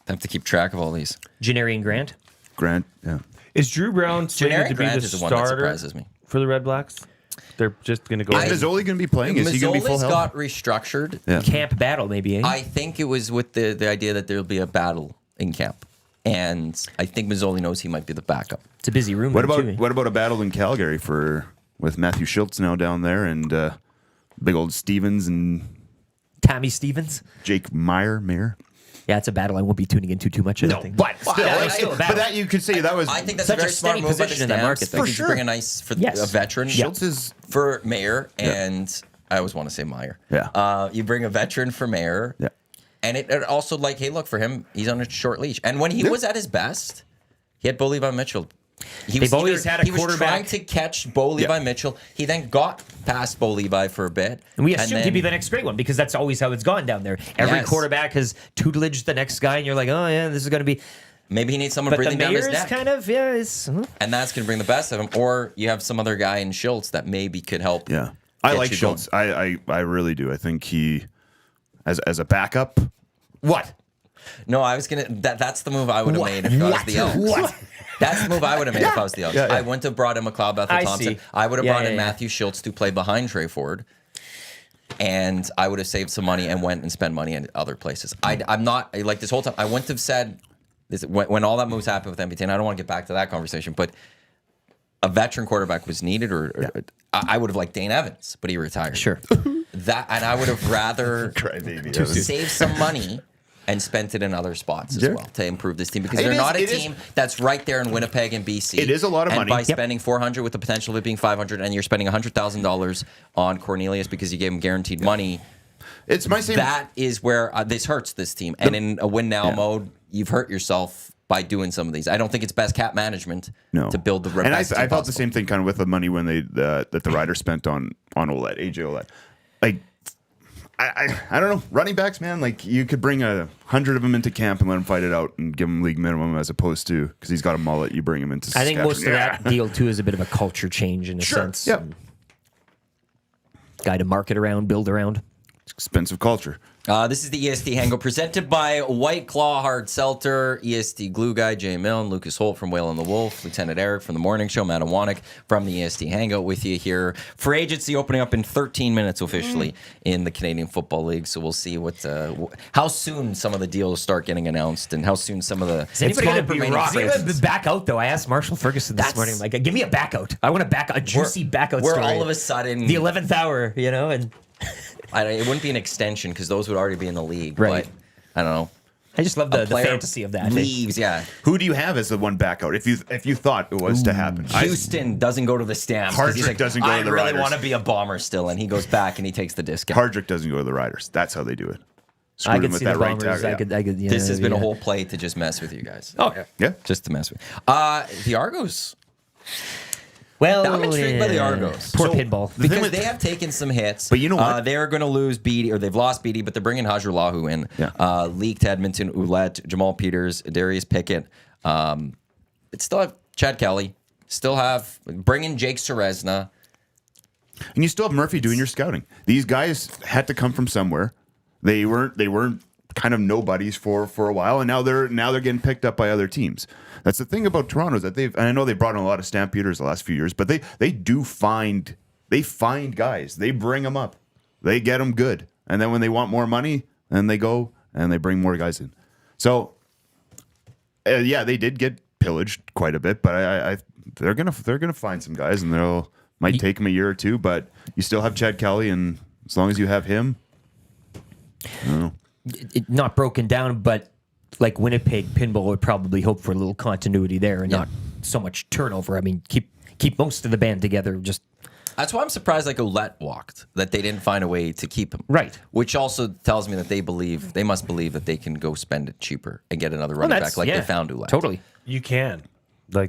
I have to keep track of all these. Janarian Grant. Grant, yeah. Is Drew Brown slated Janarian to be Grant the is the one that starter surprises me. for the Red Blacks? They're just going to go. Is Mazzoli going to be playing? Is he going to be full Mazzoli's health? got restructured. Yeah. Camp battle, maybe, eh? I think it was with the idea that there'll be a battle in camp. And I think Mazzoli knows he might be the backup. It's a busy room. What there, about too, eh? what about a battle in Calgary with Matthew Schultz now down there and big old Stevens and Tommy Stevens? Jake Mayer? Yeah, it's a battle I won't be tuning into too much, I don't think. but Yeah, it's still a battle. But that you could say that was I think that's Such a very a smart steady move by the position in that Stamps. market, though. For For sure. Bring a nice for Yes. a veteran. Schultz is For Mayer, and I always want to say Meyer. Yeah. You bring a veteran for Mayer. Yeah. And it also hey, look for him. He's on a short leash. And when he was at his best, he had Bo Levi Mitchell. They've always had a he was quarterback- trying to catch Bo Levi Mitchell. He then got past Bo Levi for a bit. And we assumed he'd be then- the next great one because that's always how it's gone down there. Every Yes. quarterback has tutelaged the next guy, and you're like, oh, yeah, this is going to be. Maybe he needs someone But the breathing down his mayor's neck. kind of, it's. And that's going to bring the best of him. Or you have some other guy in Schultz that maybe could help. Yeah. I get like you Schultz. I really do. I think he as a backup. What? No, I was gonna. That's the move I would have made if I was the Elks. What? That's the move I would have made if I was the Elks. Yeah, yeah. I wouldn't have brought in McLeod Bethel I Thompson. see. I would have Yeah, brought yeah, in yeah. Matthew Schultz to play behind Trey Ford, and I would have saved some money and went and spent money in other places. I'm not like this whole time. I wouldn't have said this when all that moves happened with MBT. And I don't want to get back to that conversation, but a veteran quarterback was needed, or I would have liked Dane Evans, but he retired. Sure. And I would have rather Crybaby Evans. saved some money and spent it in other spots as Yeah. well to improve this team, because It they're is- not a it is- team that's right there in Winnipeg and BC. It is a lot of and money. By Yep. spending $400 with the potential of it being $500, and you're spending $100,000 on Cornelius because you gave him guaranteed money. It's my same. That is where this hurts this team. And in a win now mode, you've hurt yourself by doing some of these. I don't think it's best cap management to build the And I best team felt the possible. same thing kind of with the money when that the Riders spent on Ouellette, AJ Ouellette. Like, I don't know. Running backs, man, like you could bring 100 of them into camp and let them fight it out and give them league minimum, as opposed to, because he's got a mullet, you bring him into I think Saskatchewan. most of that deal too is a bit of a culture change in a sense. Yep. Guy to market around, build around. It's expensive culture. This is the EST Hangout presented by White Claw Hard Seltzer, EST Glue Guy, Jay Milne, Lucas Holt from Whale and the Wolf, Lieutenant Eric from The Morning Show, Matt Iwanyk from the EST Hangout with you here. Free agency opening up in 13 minutes officially in the Canadian Football League, so we'll see how soon some of the deals start getting announced and how soon some of the It's going to be remaining rough. free agents. Back out though. I asked Marshall Ferguson this morning, like, give me a back out. I want a juicy back out Where story. all of a sudden the 11th hour, and it wouldn't be an extension because those would already be in the league, Right. but I don't know. I just love the Player fantasy of that. leaves, yeah. Who do you have as the one back out if you thought it was to happen? Houston doesn't go to the Stamps. 'cause he's Hardrick doesn't go to I the really Riders." want to be a Bomber still, and he goes back and he takes the discount. Hardrick doesn't go to the Riders. That's how they do it. Screw I him could with see that the right Bombers. tackle. I could. Yeah, This has been a yeah. whole play to just mess with you guys. Oh yeah. Yeah. Just to mess with you. The Argos. Well, I'm intrigued by the Argos. Poor So, Pinball. the thing Because with- they have taken some hits. But you know what? They're going to lose Beatty, or they've lost Beatty, but they're bringing Hajulahu in. Yeah. Leaked Edmonton, Ouellette, Jamal Peters, Darius Pickett. But still have Chad Kelly. Still have bringing Jake Serezna. And you still have Murphy doing your scouting. These guys had to come from somewhere. They weren't kind of nobodies for a while, and now they're getting picked up by other teams. That's the thing about Toronto, is that and I know they brought in a lot of stampeders the last few years, but they find guys. They bring them up. They get them good. And then when they want more money, then they go and they bring more guys in. So yeah, they did get pillaged quite a bit, but they're gonna find some guys, and might take them a year or two, but you still have Chad Kelly, and as long as you have him, I don't know. Not broken down, but like Winnipeg, Pinball would probably hope for a little continuity there and not so much turnover. I mean, keep most of the band together. Just That's why I'm surprised like Ouellette walked, that they didn't find a way to keep him. Right. Which also tells me that they must believe that they can go spend it cheaper and get another running back like they found Ouellette. Totally. You can.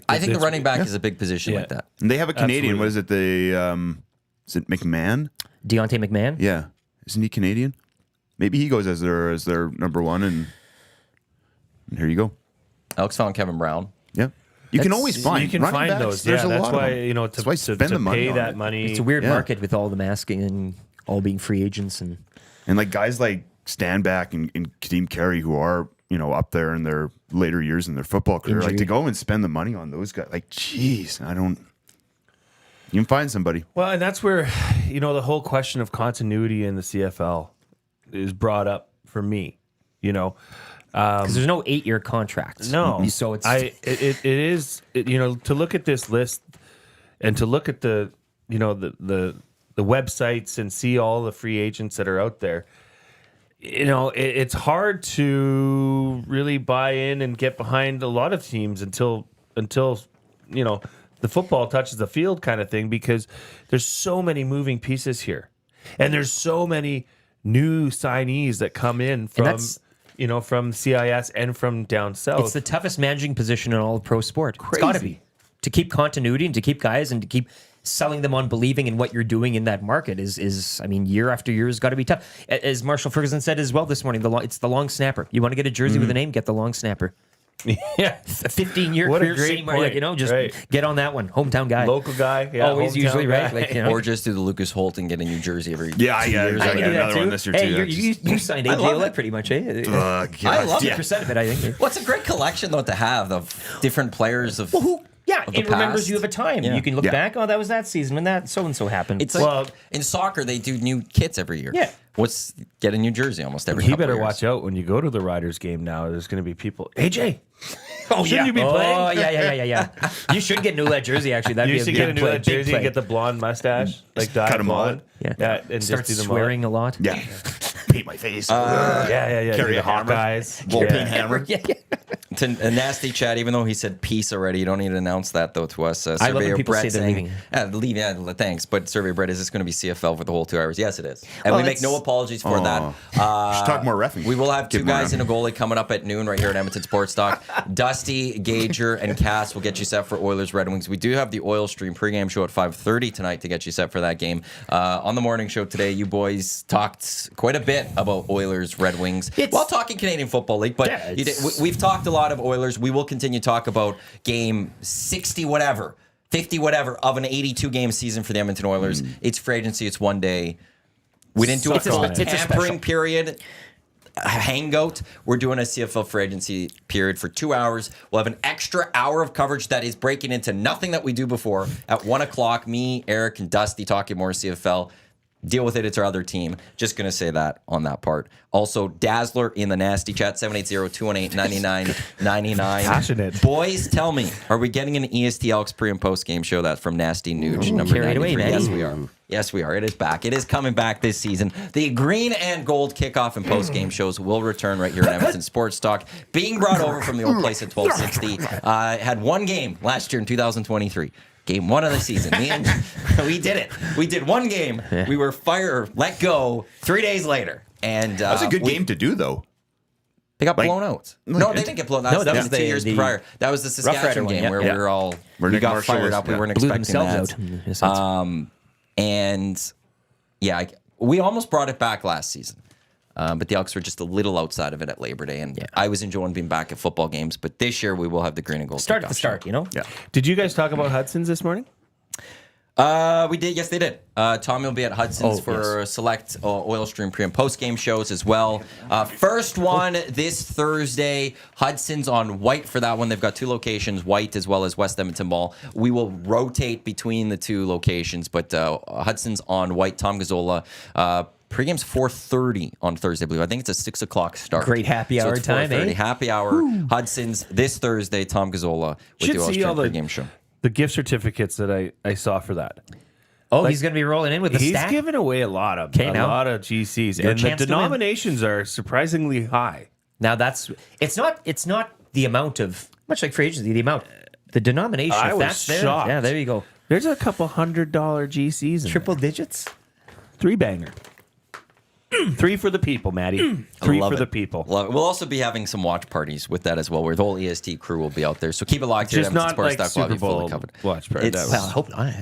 I think the running back is a big position like that. And they have a Canadian. Absolutely. What is it? McMahon? Deontay McMahon. Yeah, isn't he Canadian? Maybe he goes as their number one, and here you go. Alex found Kevin Brown. Yeah, you can always find. You can running find backs, those. There's Yeah, a that's lot of why them. to That's why spend the money pay on that it. money. It's a weird Yeah. market with all the masking and all being free agents and And like guys like Stanback and Kadeem Carey, who are up there in their later years in their football career, like to Injury. go and spend the money on those guys, like, geez, I don't. You can find somebody. Well, and that's where, the whole question of continuity in the CFL is brought up for me. because there's no 8-year contracts. No, so it's it is to look at this list and to look at the websites and see all the free agents that are out there. It's hard to really buy in and get behind a lot of teams until the football touches the field kind of thing, because there's so many moving pieces here, and there's so many new signees that come in from that's- from CIS and from down south. It's the toughest managing position in all of pro sport. It's got to be to keep continuity and to keep guys and to keep selling them on believing in what you're doing in that market is I mean, year after year has got to be tough. As Marshall Ferguson said as well this morning, it's the long snapper. You want to get a jersey with a name, get the long snapper. yeah, A 15-year What a career, great same, point. just Right. get on that one. Hometown guy. local guy. Yeah, Always hometown usually guy. right. Like, Or just do the Lucas Holt and get a new jersey every Yeah, 2 yeah, years. I I can can do do another that one too. this year, Hey, too. you signed I AJ love Ouellette it. pretty much, eh? I love it. 50% of it, I think. What's a great collection though to have of different players of. Yeah, of the it remembers past. you of a time. Yeah. You can look Yeah. back. Oh, that was that season when that so and so happened. It's like Well- in soccer they do new kits every year. Yeah. Get a new jersey almost every. He couple better years. watch out when you go to the Riders game now. There's going to be people. AJ, Oh, Shouldn't you be playing? Oh, yeah. You should get a new LED jersey, actually. That'd You be a should big get a new play, LED big jersey play. and get the blonde mustache, like dye Cut 'em blonde. Yeah. And Start just do the swearing a lot. Yeah. Paint my face. Yeah. Carry Do a the hammer. Hawkeyes. Wall Yeah. paint hammer. Yeah. It's a nasty chat, even though he said peace already. You don't need to announce that, though, to us. I love when Surveyor people Brett say they're saying, leaving. thanks. But Surveyor Brett, is this going to be CFL for the whole 2 hours? Yes, it is. And Well, we make it's- no apologies for that. Should talk more reffing. We will have Get two more guys reffing. in a goalie coming up at noon right here at Edmonton Sports Talk. Dusty, Gager, and Cass will get you set for Oilers Red Wings. We do have the Oil Stream pregame show at 5:30 tonight to get you set for that game. On the morning show today, you boys talked quite a bit about Oilers Red Wings while talking Canadian Football League. But Yeah, we've talked a lot of Oilers. We will continue to talk about game 60 whatever, 50 whatever of an 82 game season for the Edmonton Oilers. It's free agency. It's one day. We didn't do a It's a full spe- it's a tampering special. period. Hangout. We're doing a CFL free agency period for 2 hours. We'll have an extra hour of coverage that is breaking into nothing that we do before. At 1 o'clock, me, Eric, and Dusty talking more CFL. Deal with it. It's our other team. Just going to say that on that part. Also, Dazzler in the nasty chat, 780-218-9999. Passionate. Boys, tell me, are we getting an EST Elks pre- and post-game show? That's from Nasty Nuge, number carry it 93. away, man. Yes, we are. Yes, we are. It is back. It is coming back this season. The green and gold kickoff and post-game shows will return right here at Edmonton Sports Talk. Being brought over from the old place at 1260. Had one game last year in 2023. Game 1 of the season. We did it. We did one game. We were let go 3 days later. And That was a good game to do, though. They got Like- blown out. like No, it- they didn't get blown out. No, that that was was 2 the- years the prior. That was the Rough Saskatchewan Rider one, game yeah. where Yeah. we were all Where we Nick got Marshall fired was- up. We yeah. weren't Blew expecting themselves that. out. In a sense. And yeah, we almost brought it back last season. But the Elks were just a little outside of it at Labor Day. And I was enjoying being back at football games. But this year we will have the green and gold. Start at the kickoff start, you know? Yeah. Did you guys talk about Hudson's this morning? We did. Yes, they did. Tommy will be at Hudson's for select Oil Stream pre- and post-game shows as well. First one this Thursday. Hudson's on White for that one. They've got 2 locations, White as well as West Edmonton Mall. We will rotate between the 2 locations, but Hudson's on White. Tom Gazzola. Pregame's 4:30 on Thursday, I believe. I think it's a 6 o'clock start. Great happy So hour it's time, 4:30. eh? Happy hour. Hudson's this Thursday. Tom Gazzola with Should the Oil see Stream all the pregame show. the gift certificates that I saw for that. Oh, he's going to be rolling in with the He's stack? giving away a lot of now. GCs, Your and the chance to win. denominations are surprisingly high. Now, it's not the amount of, much like free agency, the amount, the denomination. I if was that's there, shocked. yeah, there you go. There's a couple $100 GCs in Triple digits? there. 3 banger. 3 for the people, Maddie. 3 Love for it. the people. We'll also be having some watch parties with that as well, where the whole EST crew will be out there. So keep it locked here. Just at Edmonton not Sports like Talk. We'll Super be fully Bowl covered. watch party. It's- That Well, I hope not.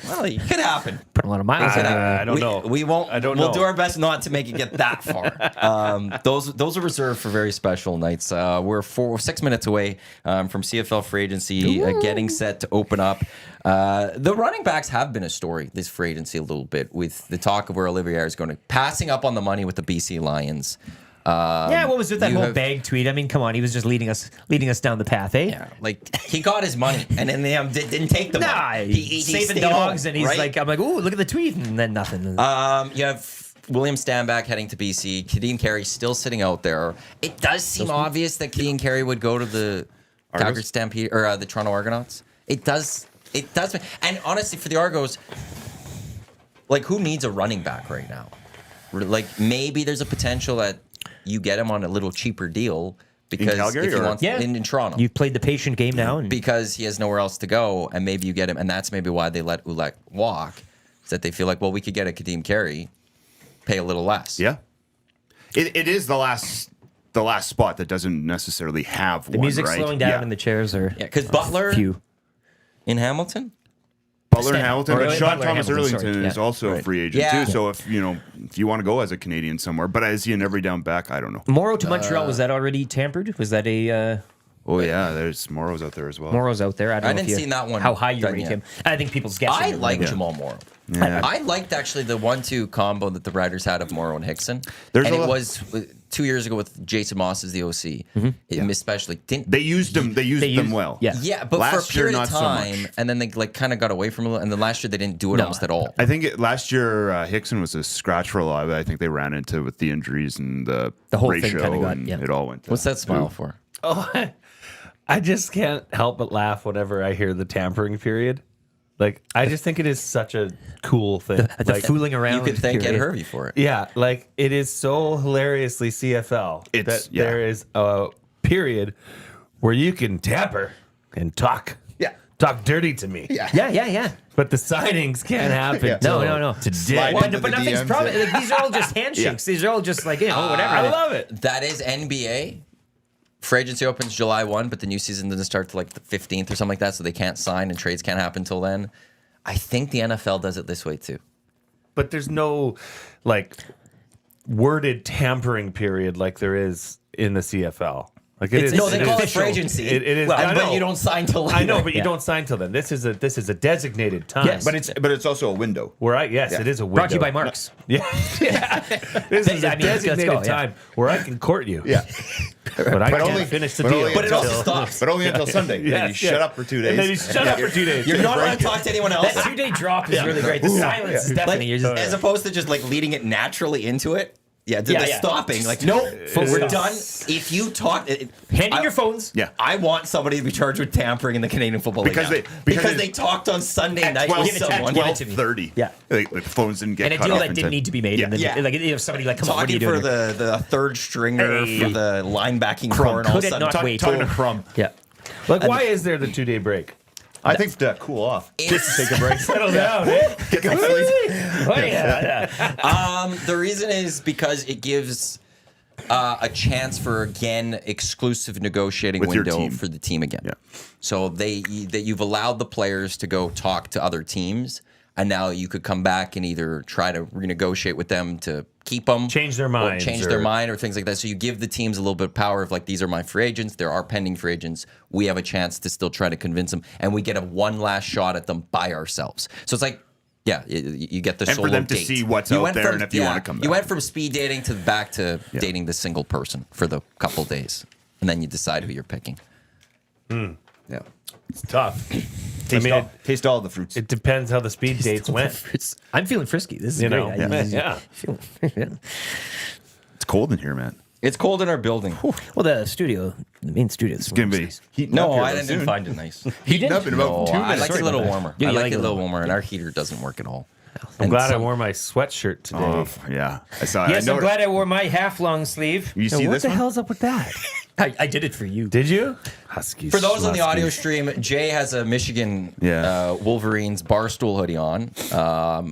Well, it could happen. Put a lot of miles in it. I don't know. We won't. I don't We'll know. do our best not to make it get that far. Those are reserved for very special nights. We're 6 minutes away from CFL free agency getting set to open up. The running backs have been a story this free agency a little bit, with the talk of where Olivier is going to passing up on the money with the BC Lions. Yeah, what was with that you whole have- bag tweet? I mean, come on, he was just leading us down the path, eh? Yeah, like he got his money and then they didn't take the Nah, money. he's saving stayed dogs, home, and he's right? like, I'm like, ooh, look at the tweet, and then nothing. You have William Stanback heading to BC. Kadeem Carey still sitting out there. It does seem obvious that Kadeem Carey would go to the Calgary Stampede or the Toronto Argonauts. It does. And honestly, for the Argos, like, who needs a running back right now? Like, maybe there's a potential that you get him on a little cheaper deal because Calgary if he or- wants in Toronto. You've played the patient game now, and Because he has nowhere else to go, and maybe you get him, and that's maybe why they let Ulek walk, is that they feel like, well, we could get a Kadeem Carey, pay a little less. Yeah. It is the last spot that doesn't necessarily have the one, music's right? slowing down, Yeah. and the chairs are Yeah, because Butler few. in Hamilton. Butler and Hamilton, but Butler Sean and Thomas Hamilton, Erlington sorry. is Yeah. also a free agent Yeah. too. So if you want to go as a Canadian somewhere, but is he an every down back? I don't know. Morrow to Montreal, was that already tampered? Was that a Oh yeah, there's Morrow's out there as well. Morrow's out there? I don't know didn't if you, see that one how high you done rate yet. him. I think people's guessing. I him. like Jamal Morrow. Yeah. I liked actually the 1-2 combo that the Riders had of Morrow and Hickson. There's and a it lot- was 2 years ago with Jason Moss as the OC. Especially didn't They used them. They used them well. Yeah. yeah, but Last for a year, period not of so time, much. and then they like kind of got away from it. And then last year they didn't do it No. almost at all. I think last year Hickson was a scratch for a lot. But I think they ran into with the injuries and the whole thing ratio, kinda got- and yeah. it all went. What's that smile for? I just can't help but laugh whenever I hear the tampering period. Like, I just think it is such a cool thing. The Like, fooling around. You could thank Ed period. Hervey for it. yeah, like it is so hilariously CFL It's- that yeah. there is a period where you can tamper and talk. Yeah. Talk dirty to me. Yeah. But the signings can't happen. Yeah. till No. Today. Slide into But the nothing's DMs, probably. yeah. Like, these are all just handshakes. These are all just like, whatever. I love it. That is NBA. Free agency opens July 1, but the new season doesn't start till like the 15th or something like that, so they can't sign and trades can't happen till then. I think the NFL does it this way too. But there's no like worded tampering period like there is in the CFL. Like it is. No, they it call is it free agency. It is. Well, I but know. you don't sign till later. I know, but you Yeah. don't sign till then. This is a designated time. Yes. But it's also a window. where it is a window. Brought to you by Marks. Yeah. This is a I mean, let's designated go, yeah. time where I can court you. Yeah. But I can't only- finish the but deal. only But it also until- stops. But only until Sunday. Then you Yes, shut yeah. up for 2 days. And then you shut up for 2 days. You're not allowed break to talk to anyone else. That 2-day drop is really great. The silence is deafening. You're just, As opposed to just like leading it naturally into it. Yeah, the Yeah. stopping. Like, nope, we're stop. done. If you talk, handing your phones. Yeah. I want somebody to be charged with tampering in the Canadian Football League Because now. they- because they talked on Sunday night Well, with someone. give it to me. 12:30. Yeah. Like, the phones didn't get And a cut deal off that in didn't time. need to be made. Yeah. And then, Yeah. like, if somebody like, come on, what are you Talking doing? for the third stringer Hey. for the linebacking core and all of Could a it sudden not wait? talking to Crumb. Yeah. Like, why is there the 2-day break? I think to cool off. It's- Take a break. Settle down, eh? Get some sleep. Oh, yeah. The reason is because it gives a chance for again exclusive negotiating With your window team. for the team again. Yeah. So that you've allowed the players to go talk to other teams, and now you could come back and either try to renegotiate with them to keep them, Change their or minds, change or- their mind, or things like that. So you give the teams a little bit of power of like, these are my free agents. There are pending free agents. We have a chance to still try to convince them, and we get a one last shot at them by ourselves. So it's like. Yeah, you get the And solo for them to date. see what's You out went there and if you wanna come You back. went from speed dating to back to dating the single person for the couple days, and then you decide who you're picking. Yeah. It's tough. Taste all the fruits. It depends how the speed dates went. I'm feeling frisky. This is You great. know, yeah. It's cold in here, man. It's cold in our building. Well, the main studio. It's gonna be heating No, up here I real didn't soon. find it nice. Heating up in about No, 2 I minutes. like it a little warmer. Yeah, I you like like it a it little warmer, and our heater doesn't work at all. I'm glad I wore my sweatshirt today. Oh, yeah. I saw. Yes, I I'm know. glad I wore my half-long sleeve. You see what this the one? hell's up with that? I did it for you. Did you? Huskies. For those on the audio Huskies. stream, Jay has a Michigan Yeah. Wolverines barstool hoodie on.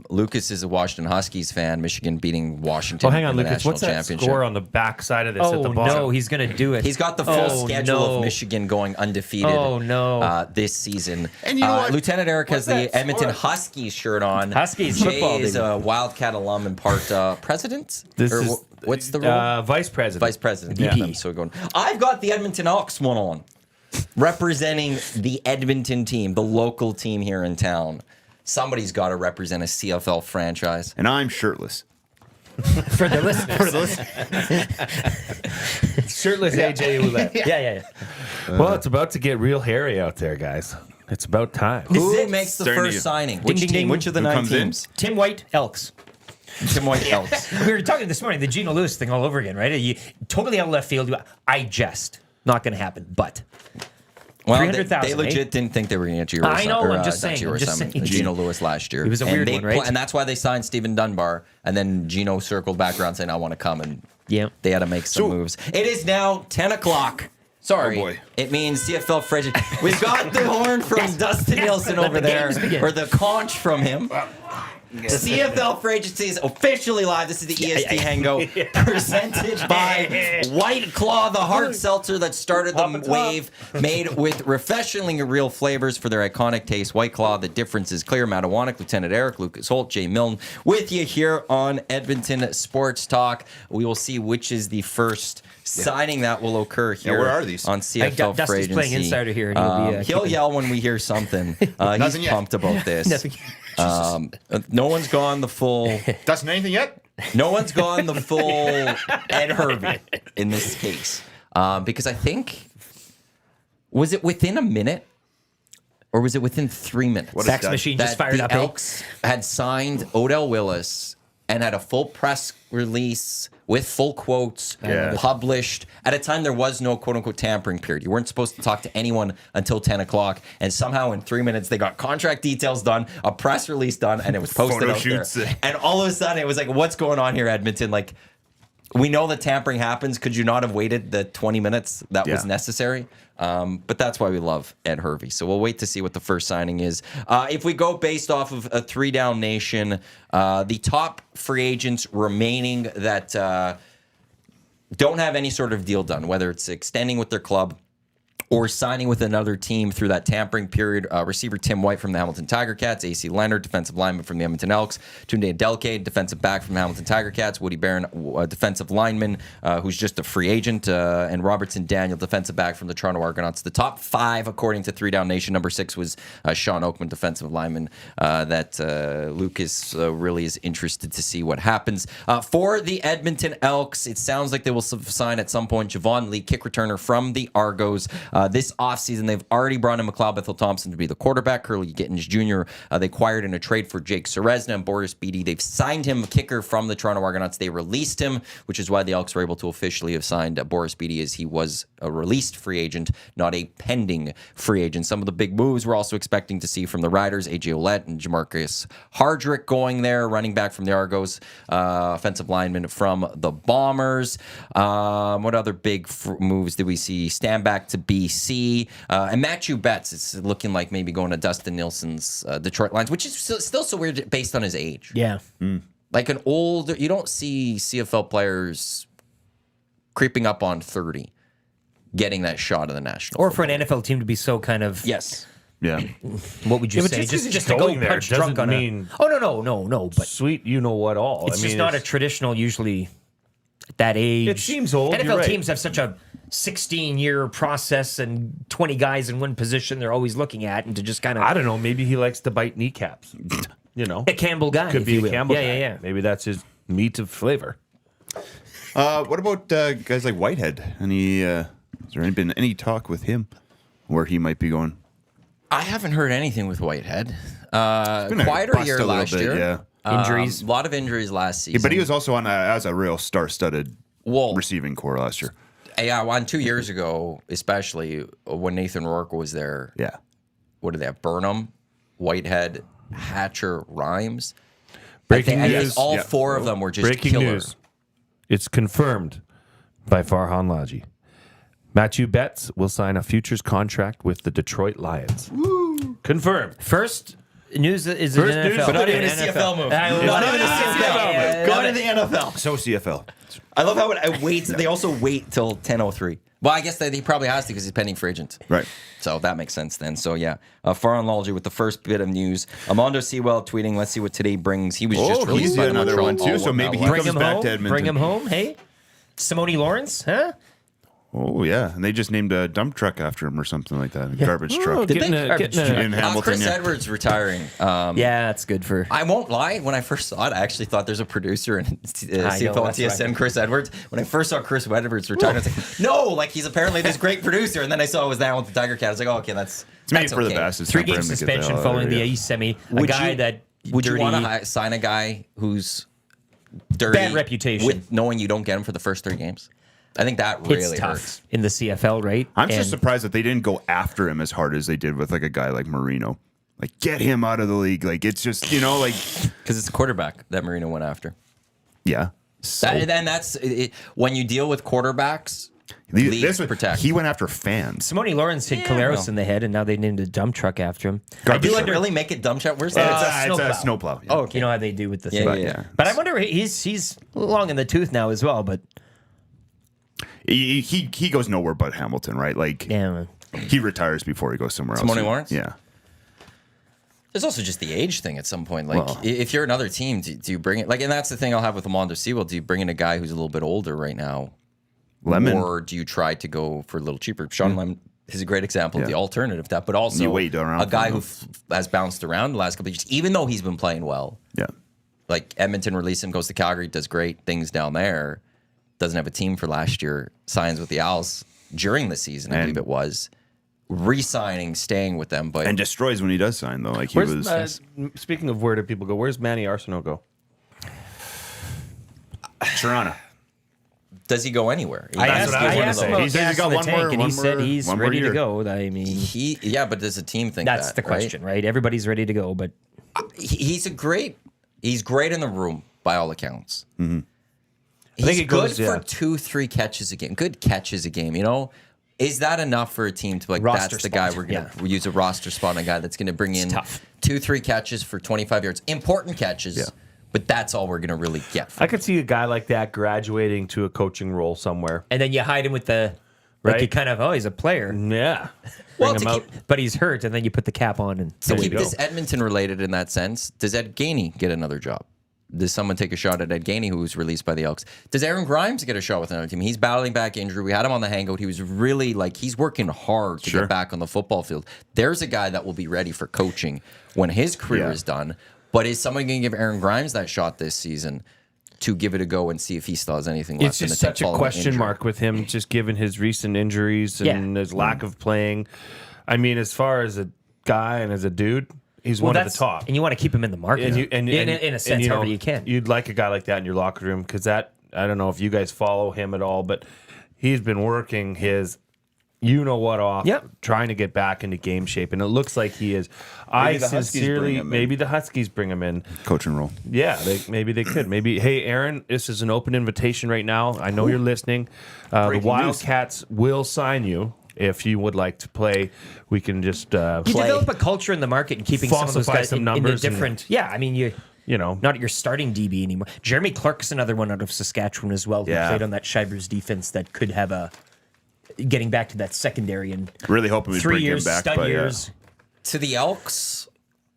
Lucas is a Washington Huskies fan. Michigan beating Washington. Oh, hang on, in the Lucas. national What's that championship. score on the back side of this at the Oh bottom? no, he's gonna do it. He's got the full Oh, schedule no. of Michigan going undefeated. Oh, no. This season. And you know what? Lieutenant Eric has What's the that Edmonton score? Huskies shirt on. Huskies Jay football, is baby. a Wildcat alum and part president. This Or is what's the role? vice president. Vice president. VP. Yeah, I'm so going. I've got the Edmonton Elks one on, representing the Edmonton team, the local team here in town. Somebody's got to represent a CFL franchise. And I'm shirtless. for the listeners. Shirtless AJ Ouellette. Yeah. Well, it's about to get real hairy out there, guys. It's about time. Who it. makes the Starting first to- signing? Ding, Which ding, team? ding. Which of the Who 9 comes in? teams? Tim White, Elks. Tim White Elks. We were talking this morning, the Geno Lewis thing all over again, right? You, totally out of left field. I jest. Not going to happen, but. Well, 300,000, they legit didn't think they were going to get Giro. I know, or, I'm just not saying, Giro I'm just Simon, saying. Geno Lewis last year. It was a And weird they one, right? And that's why they signed Stephen Dunbar, and then Geno circled back around saying, "I want to come," and Yeah. they had to make some moves. It is now 10 o'clock. Sorry. Oh, boy. It means CFL Frederick. We've got the horn from Dustin Nielsen Let over the there, games begin. or the conch from him. CFL Free Agency is officially live. This is the EST Hangout presented by White Claw, the hard seltzer that started the wave, made with refreshingly real flavors for their iconic taste. White Claw, the difference is clear. Matt Iwanyk, Lieutenant Eric, Lucas Holt, Jay Milne with you here on Edmonton Sports Talk. We will see which is the first signing that will occur here where are these? on CFL Free Dusty's playing Agency. insider here, and he'll be, He'll keeping- yell when we hear something. He's Nothing yet. pumped about this. Nothing. No one's gone the full. Dustin, anything yet? No one's gone the full Ed Hervey in this case, because I think was it within a minute, or was it within 3 minutes? What is Fax that? machine just that fired the up. Elks had signed Odell Willis and had a full press release with full quotes, published. At a time, there was no quote-unquote tampering period. You weren't supposed to talk to anyone until 10 o'clock. And somehow in 3 minutes, they got contract details done, a press release done, and it was posted Photo out shoots. there. And all of a sudden, it was like, what's going on here, Edmonton? Like, we know that tampering happens. Could you not have waited the 20 minutes that was necessary? But that's why we love Ed Hervey. So we'll wait to see what the first signing is. If we go based off of a 3-down nation, the top free agents remaining that don't have any sort of deal done, whether it's extending with their club or signing with another team through that tampering period. Receiver Tim White from the Hamilton Tiger Cats, AC Leonard, defensive lineman from the Edmonton Elks, Tunde Adelke, defensive back from the Hamilton Tiger Cats, Woody Barron, defensive lineman who's just a free agent, and Robertson Daniel, defensive back from the Toronto Argonauts. The top 5, according to 3 Down Nation, number 6 was Sean Oakman, defensive lineman, that Lucas really is interested to see what happens. For the Edmonton Elks, it sounds like they will sign at some point Javon Lee, kick returner from the Argos. This offseason, they've already brought in McLeod Bethel-Thompson to be the quarterback. Curly Gittins Jr. They acquired in a trade for Jake Serezna and Boris Beatty. They've signed him, a kicker from the Toronto Argonauts. They released him, which is why the Elks were able to officially have signed Boris Beatty, as he was a released free agent, not a pending free agent. Some of the big moves we're also expecting to see from the Riders, AJ Ouellette and Jamarcus Hardrick going there, running back from the Argos, offensive lineman from the Bombers. What other big moves did we see? Stand back to BC. And Matthew Betts is looking like maybe going to Dustin Nilsson's Detroit Lions, which is still so weird based on his age. Yeah. Like an old, you don't see CFL players creeping up on 30 getting that shot of the national. Or for an NFL team to be so kind of... Yes. Yeah. What would you but say? just Just to going go there punch doesn't drunk on mean- a... Oh, no. But Sweet, you know what all. it's just not a traditional, usually, at that age. It seems old, NFL you're right. teams have such a 16-year process and 20 guys in one position they're always looking at, and to just kind of... I don't know. Maybe he likes to bite kneecaps. You know, A Campbell guy, could if be you a will. Campbell. Yeah, guy. yeah. Maybe that's his meat of flavor. What about guys like Whitehead? Has there been any talk with him where he might be going? I haven't heard anything with Whitehead. been a Quieter bust year a little last bit, year. yeah. Injuries. A lot of injuries last season. Yeah, but he was also on as a real star-studded receiving core last year. Yeah, well, 2 years ago, especially when Nathan Rourke was there. Yeah. What did they have? Burnham, Whitehead, Hatcher, Rhymes. Breaking I think news. all Yeah. 4 of them were just Breaking killer. news. It's confirmed by Farhan Laji. Matthew Betts will sign a futures contract with the Detroit Lions. Woo. Confirmed. First news is First an news, NFL. but not even a NFL. CFL move. Not even a CFL move. Go to the NFL. So CFL. I love how it waits. They also wait till 10:03. Well, I guess that he probably has to because he's pending free agent. Right. So that makes sense then. So yeah, Farhan Lalji with the first bit of news. Amondo Sewell tweeting, let's see what today brings. He was just released he's by another Montreal. one too. Oh, So what maybe that he was. comes back to Edmonton. Bring him home. Hey, Simone Lawrence, huh? Oh yeah, and they just named a dump truck after him or something like that. A garbage truck. Getting they? a, getting a, In Hamilton, Chris yeah. Edwards retiring. Yeah, that's good for. I won't lie. When I first saw it, I actually thought there's a producer in CFL and that's TSN, right. Chris Edwards. When I first saw Chris Edwards retiring, I was like, no, like he's apparently this great producer. And then I saw it was now with the Tiger Cat. I was like, oh, okay, that's It's made that's for the okay. best. It's time for 3-game him to get the suspension hell out following of the here. East semi. A Would guy you- that Would you dirty, want to sign a guy who's dirty, Bad reputation. with knowing you don't get him for the first 3 games? I think that really it's tough hurts. in the CFL, right? I'm just And surprised that they didn't go after him as hard as they did with like a guy like Marino. Like get him out of the league. Like it's just like Because it's a quarterback that Marino went after. yeah. So And that's it, when you deal with quarterbacks. this Leagues protect. he went after fans. Simone Lawrence hit Caleros in the head, and now they named a dump truck after him. Garbage Do truck. they really make it dumb shot? Where's It's that? a snowplow. Yeah. Oh, okay. You know how they do with the Yeah, thing. yeah. But I wonder, he's long in the tooth now as well. But He goes nowhere but Hamilton, right? Like yeah, he retires before he goes somewhere else. Simone Lawrence? Yeah. There's also just the age thing at some point. Like, Well- if you're another team, do you bring it? Like, and that's the thing I'll have with Amondo Sewell. Do you bring in a guy who's a little bit older right now? Lemon. Or do you try to go for a little cheaper? Sean Lemon is a great example of Yeah. the alternative to that, but also You wait around a guy for who him. has bounced around the last couple of years, even though he's been playing well. Yeah. Like, Edmonton released him, goes to Calgary, does great things down there. Doesn't have a team for last year. Signs with the Owls during the season, I And- believe it was. Re-signing, staying with them, but And destroys when he does sign though. Like he where's, was speaking of where do people go, where's Manny Arsenault go? Toronto. does he go anywhere? That's what I was gonna say. about He said he's gas got in the one tank, more- and one he said more- he's one more ready to year. go. I mean, But does the team think that's that, the question, right? Everybody's ready to go, but He's great in the room by all accounts. I He's think it good goes- for yeah. 2-3 catches a game. Good catches a game, you know? Is that enough for a team to be like, Roster that's the guy spot, we're going to use a roster spot on a guy that's going to bring in tough. 2-3 catches for 25 yards? Important catches, but that's all we're going to really get from I could see a guy like that graduating to a coaching role somewhere. and then you hide him with the like Right. you kind of he's a player, Yeah. Well, Bring him to out. keep- but he's hurt, and then you put the cap on and To There you keep go. this Edmonton related in that sense, does Ed Gainey get another job? Does someone take a shot at Ed Gainey, who was released by the Elks? Does Aaron Grimes get a shot with another team? He's battling back injury. We had him on the Hangout. He was really he's working hard to get back on the football field. There's a guy that will be ready for coaching when his career is done. But is someone going to give Aaron Grimes that shot this season to give it a go and see if he still has anything left It's in the just tank such a following question injury? mark with him, just given his recent injuries and his lack of playing. I mean, as far as a guy and as a dude, he's one of the top. and you want to keep him in the market, And you, and, in and- a sense, and, however you can. You'd like a guy like that in your locker room because that, I don't know if you guys follow him at all, but he's been working his off, trying to get back into game shape, and it looks like he is. I the Huskies bring sincerely, him in. maybe the Huskies bring him in. Coaching role. Yeah, maybe they could. Maybe, hey, Aaron, this is an open invitation right now. I know you're listening. The Breaking Wildcats will sign you if you would like to play. We can just You play. develop a culture in the market and keeping some of those Falsify guys some in the numbers and- different. I mean, You know, not your starting DB anymore. Jeremy Clark's another one out of Saskatchewan as well, who Yeah. played on that Shivers defense that could have a getting back to that secondary in Really hoping we'd 3 bring years, him back. stud But years. To the Elks,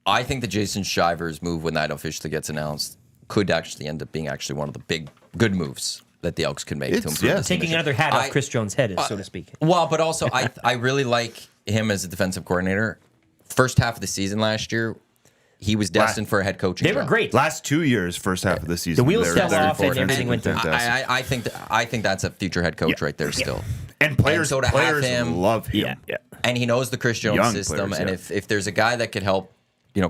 I think the Jason Shivers move, when that officially gets announced, could actually end up being one of the big good moves that the Elks can make to It's- improve yeah. this Taking division. another hat off Chris Jones' head, so to speak. Well, but also I really like him as a defensive coordinator. First half of the season last year, he was destined for a head coaching They were job. great. last 2 years, first half of the season, wheels they're fell off and fantastic. everything went down. Fantastic. I think that's a future head coach right there still. And players, so to have players him- love him. And he knows the Chris Jones Young system. players, And yeah. if there's a guy that could help,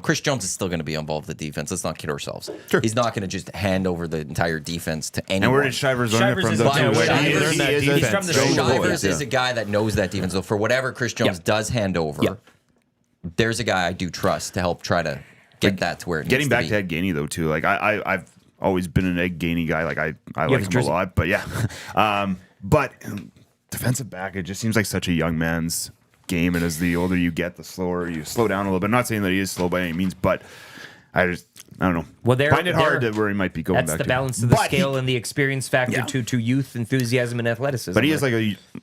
Chris Jones is still going to be involved with the defense. Let's not kid ourselves. Sure. He's not going to just hand over the entire defense to anyone. And where did Shivers learn it Shivers from? is though, like- too? where did he Shivers- learn that is a defense? He's from the Joe Shivers Boy, Shivers is a guy that knows that defense. So for whatever Chris Jones does hand over, there's a guy I do trust to help try to get that to where it Getting needs back to to be. Ed Gainey though too, like I've always been an Ed Gainey guy. Like I like his him jersey. a lot, but yeah. But defensive back, it just seems like such a young man's game, and as the older you get, the slower you slow down a little bit. Not saying that he is slow by any means, but I don't know. Well, find it hard that where he might be going That's back the to. balance of the But scale and the experience factor to youth, enthusiasm, and athleticism. But he is like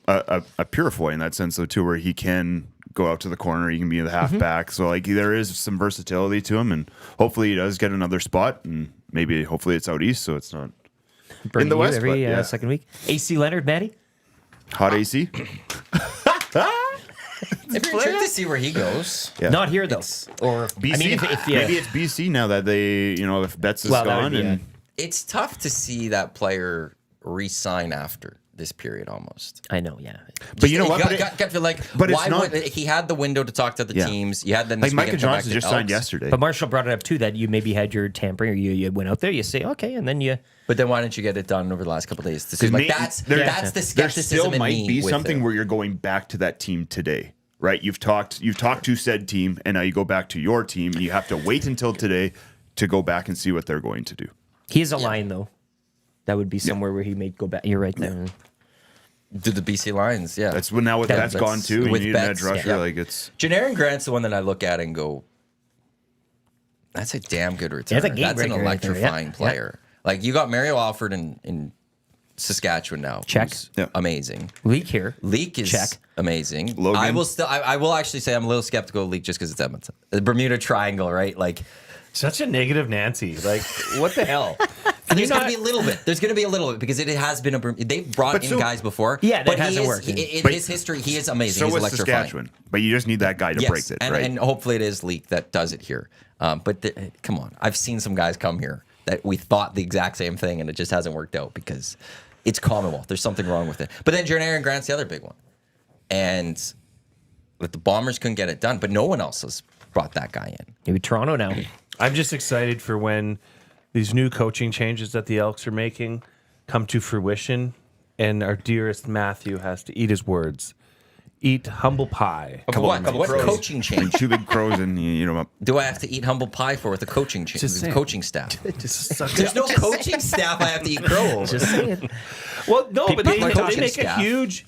a Purifoy in that sense, though, too, where he can go out to the corner, he can be the halfback. So, like, there is some versatility to him, and hopefully he does get another spot, and hopefully it's out east, so it's not Burning in the you west. every But, yeah. second week. AC Leonard, Matty. Hot AC. It'd be intriguing to see where he goes. Yeah. Not here though. Or BC. I mean, if Maybe it's BC now that they, if Betts is Well, that would gone, be and It's tough to see that player re-sign after this period almost. I know, yeah. but you know what? Got feel like, but it's why not- would he had the window to talk to the Yeah. teams? You had then like this Micah weekend come back Johnson to just signed Elks. yesterday. But Marshall brought it up too that you maybe had your tampering, or you went out there, you say okay, and then you. But then why didn't you get it done over the last couple of days? To see, like, that's the there skepticism still in might me be with something it. where you're going back to that team today, right? You've talked to said team, and now you go back to your team, and you have to wait until today to go back and see what they're going to do. He is a line though. That would be somewhere where he may go back. You're right there. To the BC Lions, yeah. That's when now with Yeah, that's gone too. You with need an Betts, edge rusher, yeah. like it's. Janarin Grant's the one that I look at and go, that's a damn good return. That's a game That's an breaker right there, yeah. electrifying Yeah. player. Like, you got Mario Alford in Saskatchewan now. Check. who's Yeah. Amazing. Leak here. Leak is Check. amazing. Logan. I will actually say I'm a little skeptical of Leak just because it's Edmonton. The Bermuda Triangle, right? Like, such a negative Nancy. Like, what the hell? there's going to be a little bit. There's going to be a little bit because it has been they've brought But in so- guys before. Yeah, that but hasn't he worked. In But- his history, he is amazing. So He's is electrifying. Saskatchewan, but you just need that guy to break it, and, right? and hopefully it is Leak that does it here. Come on, I've seen some guys come here that we thought the exact same thing, and it just hasn't worked out because it's Commonwealth. There's something wrong with it. But then Janarin Grant's the other big one, and the Bombers couldn't get it done, but no one else has brought that guy in. Maybe Toronto now. I'm just excited for when these new coaching changes that the Elks are making come to fruition and our dearest Matthew has to eat his words. Eat humble pie. Of what coaching change 2 big crows and you eat them up. do I have to eat humble pie for with the coaching saying. coaching staff? Just suck There's no coaching staff I have to eat crow over. Just saying. Well, no, but they like coaching make a staff. huge.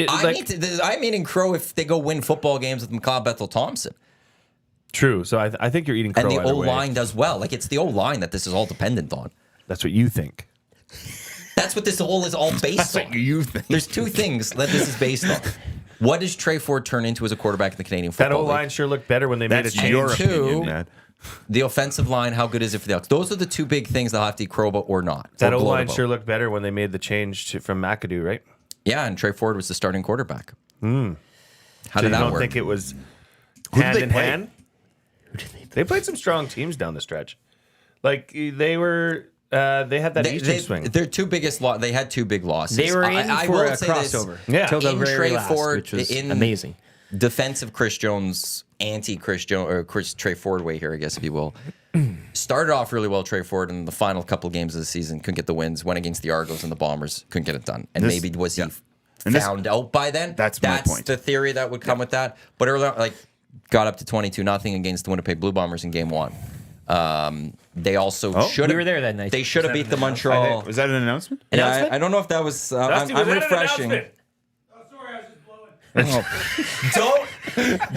I'm eating crow if they go win football games with McLeod Bethel Thompson. True. So I think you're eating crow And the either O way. line does well. Like it's the O line that this is all dependent on. That's what you think. That's what this whole is all based on. You think? There's 2 things that this is based on. What does Trey Ford turn into as a quarterback in the Canadian That Football O line League? sure looked better when they That's made a change. your Two. opinion, Matt. The offensive line, how good is it for the Elks? Those are the 2 big things they'll have to eat crow about or not. That or O gloat line about. sure looked better when they made the change from McAdoo, right? Yeah, and Trey Ford was the starting quarterback. How So did you that don't work? think it was did hand they in play? hand? They played some strong teams down the stretch. Like they were, they had that Eastern swing. Their 2 biggest they had 2 big losses. They were in I for will a say this. crossover. Yeah. Till the In very Trey last, Ford, which was in amazing. Defensive Chris Jones, anti-Chris Jones, or Trey Ford way here, I guess, if you will. Started off really well, Trey Ford, in the final couple of games of the season. Couldn't get the wins. Went against the Argos and the Bombers. Couldn't get it done. And This- maybe was he And this- found out by then? That's my point. the theory that would come with that. But early on, like, got up to 22-0 against the Winnipeg Blue Bombers in Game 1. They also should have. we were there that night. They should have beat the Montreal. Was that an announcement? Yeah, Announcement? I don't know if that was. Dusty, I'm was that an refreshing. announcement?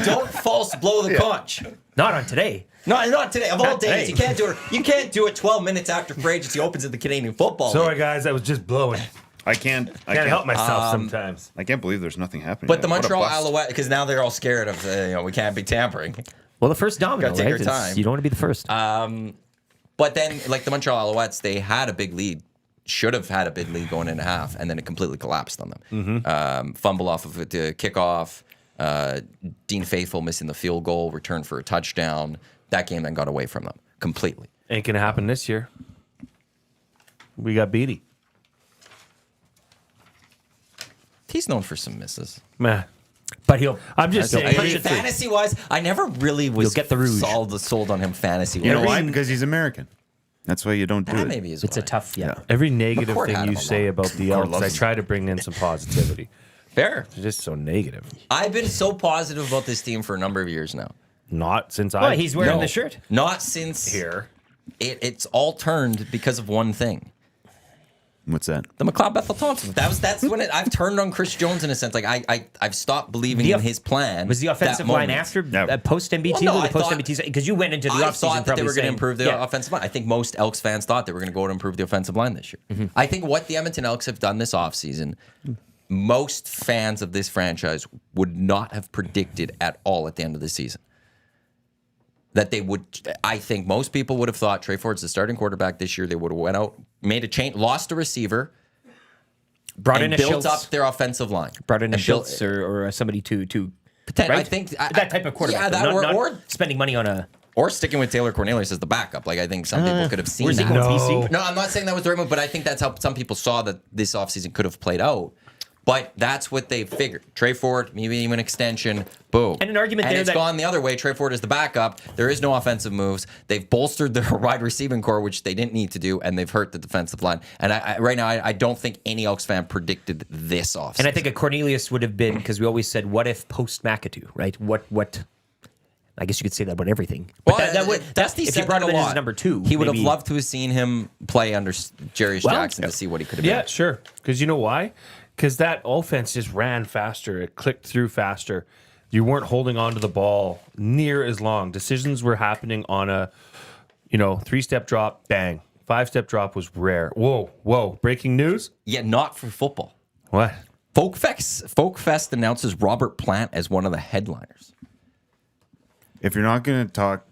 Don't false blow the conch. Not on today. No, not today. Of all Not days, today. you can't do it. You can't do it 12 minutes after free agency opens in the Canadian Football League. Sorry, guys, I was just blowing. I can't Help myself sometimes. I can't believe there's nothing happening. But the yet. What a Montreal bust. Alouettes, because now they're all scared of, we can't be tampering. Well, the first domino, Gotta take right? your time. You don't want to be the first. But then, like the Montreal Alouettes, they had a big lead. Should have had a big lead going into half, and then it completely collapsed on them. Fumble off of the kickoff. Dean Faithful missing the field goal, return for a touchdown. That game then got away from them completely. Ain't gonna happen this year. We got Beatty. He's known for some misses. Man, but he'll. I'm just saying. push it through. Fantasy wise, I never really was You'll get the rouge. sold on him fantasy wise. You know why? Because he's American. That's why you don't do That it. maybe is It's why. a tough, yeah. Every negative McCord had thing him you a say lot. about the McCord Elks, I loves try to bring in some positivity. Fair. It's just so negative. I've been so positive about this team for a number of years now. Not since Well, I. he's wearing No. the shirt. Not since here. It's all turned because of one thing. What's that? The McLeod Bethel Thompson. That's when I've turned on Chris Jones in a sense. Like I've stopped believing in his plan. Was the offensive that line moment. after No. post MBT Well, no, or the I post thought- MBT? Because you went into the I offseason thought that they probably were going to saying- improve the Yeah. offensive line. I think most Elks fans thought they were going to go out and improve the offensive line this year. Mm-hmm. I think what the Edmonton Elks have done this offseason, most fans of this franchise would not have predicted at all at the end of the season. That they would, I think most people would have thought Trey Ford's the starting quarterback this year. They would have went out, made a change, lost a receiver, Brought and in a built Schultz. up their offensive line. Brought in a And built- Schultz or somebody to I right? think that type of quarterback. Yeah, though, that not or spending money on a. or sticking with Taylor Cornelius as the backup. Like I think some people could have seen Where's he that. going? No. BC? No, I'm not saying that was the right move, but I think that's how some people saw that this offseason could have played out. But that's what they figured. Trey Ford, maybe even an extension, boom. And an argument and there it's that- gone the other way. Trey Ford is the backup. There is no offensive moves. They've bolstered their wide receiving core, which they didn't need to do, and they've hurt the defensive line. And right now, I don't think any Elks fan predicted this offseason. And I think a Cornelius would have been, because we always said, what if post McAdoo, right? What? I guess you could say that about everything. But Dusty if said you brought that him a in lot. as number 2, He would have maybe- loved to have seen him play under Jarius Jackson to see what he could have Yeah, been. sure. Because you know why? Because that offense just ran faster. It clicked through faster. You weren't holding on to the ball near as long. Decisions were happening on a, 3-step drop, bang. 5-step drop was rare. Whoa. Breaking news? Yet not for football. What? Folkfest announces Robert Plant as one of the headliners. If you're not going to talk,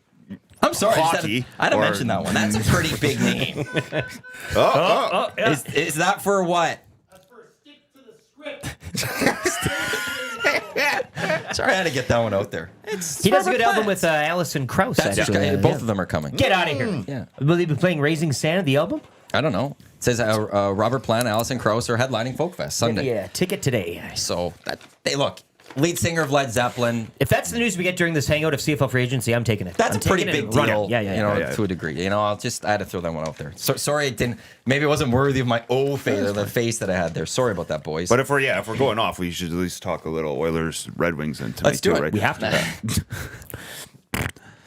I'm sorry, Hockey I didn't or- mention that one. That's a pretty big name. Yeah. Is that for what? That's for stick to the script. Sorry, I had to get that one out there. He does a good album with Alison Krauss, That's actually. both of them are coming. Get out of here. Yeah. Will they be playing Raising Santa, the album? I don't know. It says Robert Plant, Allison Krauss are headlining Folkfest Sunday. Yeah, ticket today. So they look. lead singer of Led Zeppelin. If that's the news we get during this hangout of CFL free agency, I'm taking it. That's I'm a pretty taking it big and running. deal. Yeah, yeah, You know, yeah. to a degree. You know, I had to throw that one out there. So, sorry, it didn't. Maybe it wasn't worthy of my the face that I had there. Sorry about that, boys. But if we're going off, we should at least talk a little Oilers Red Wings then tonight. Let's do too, it. Right? We have to.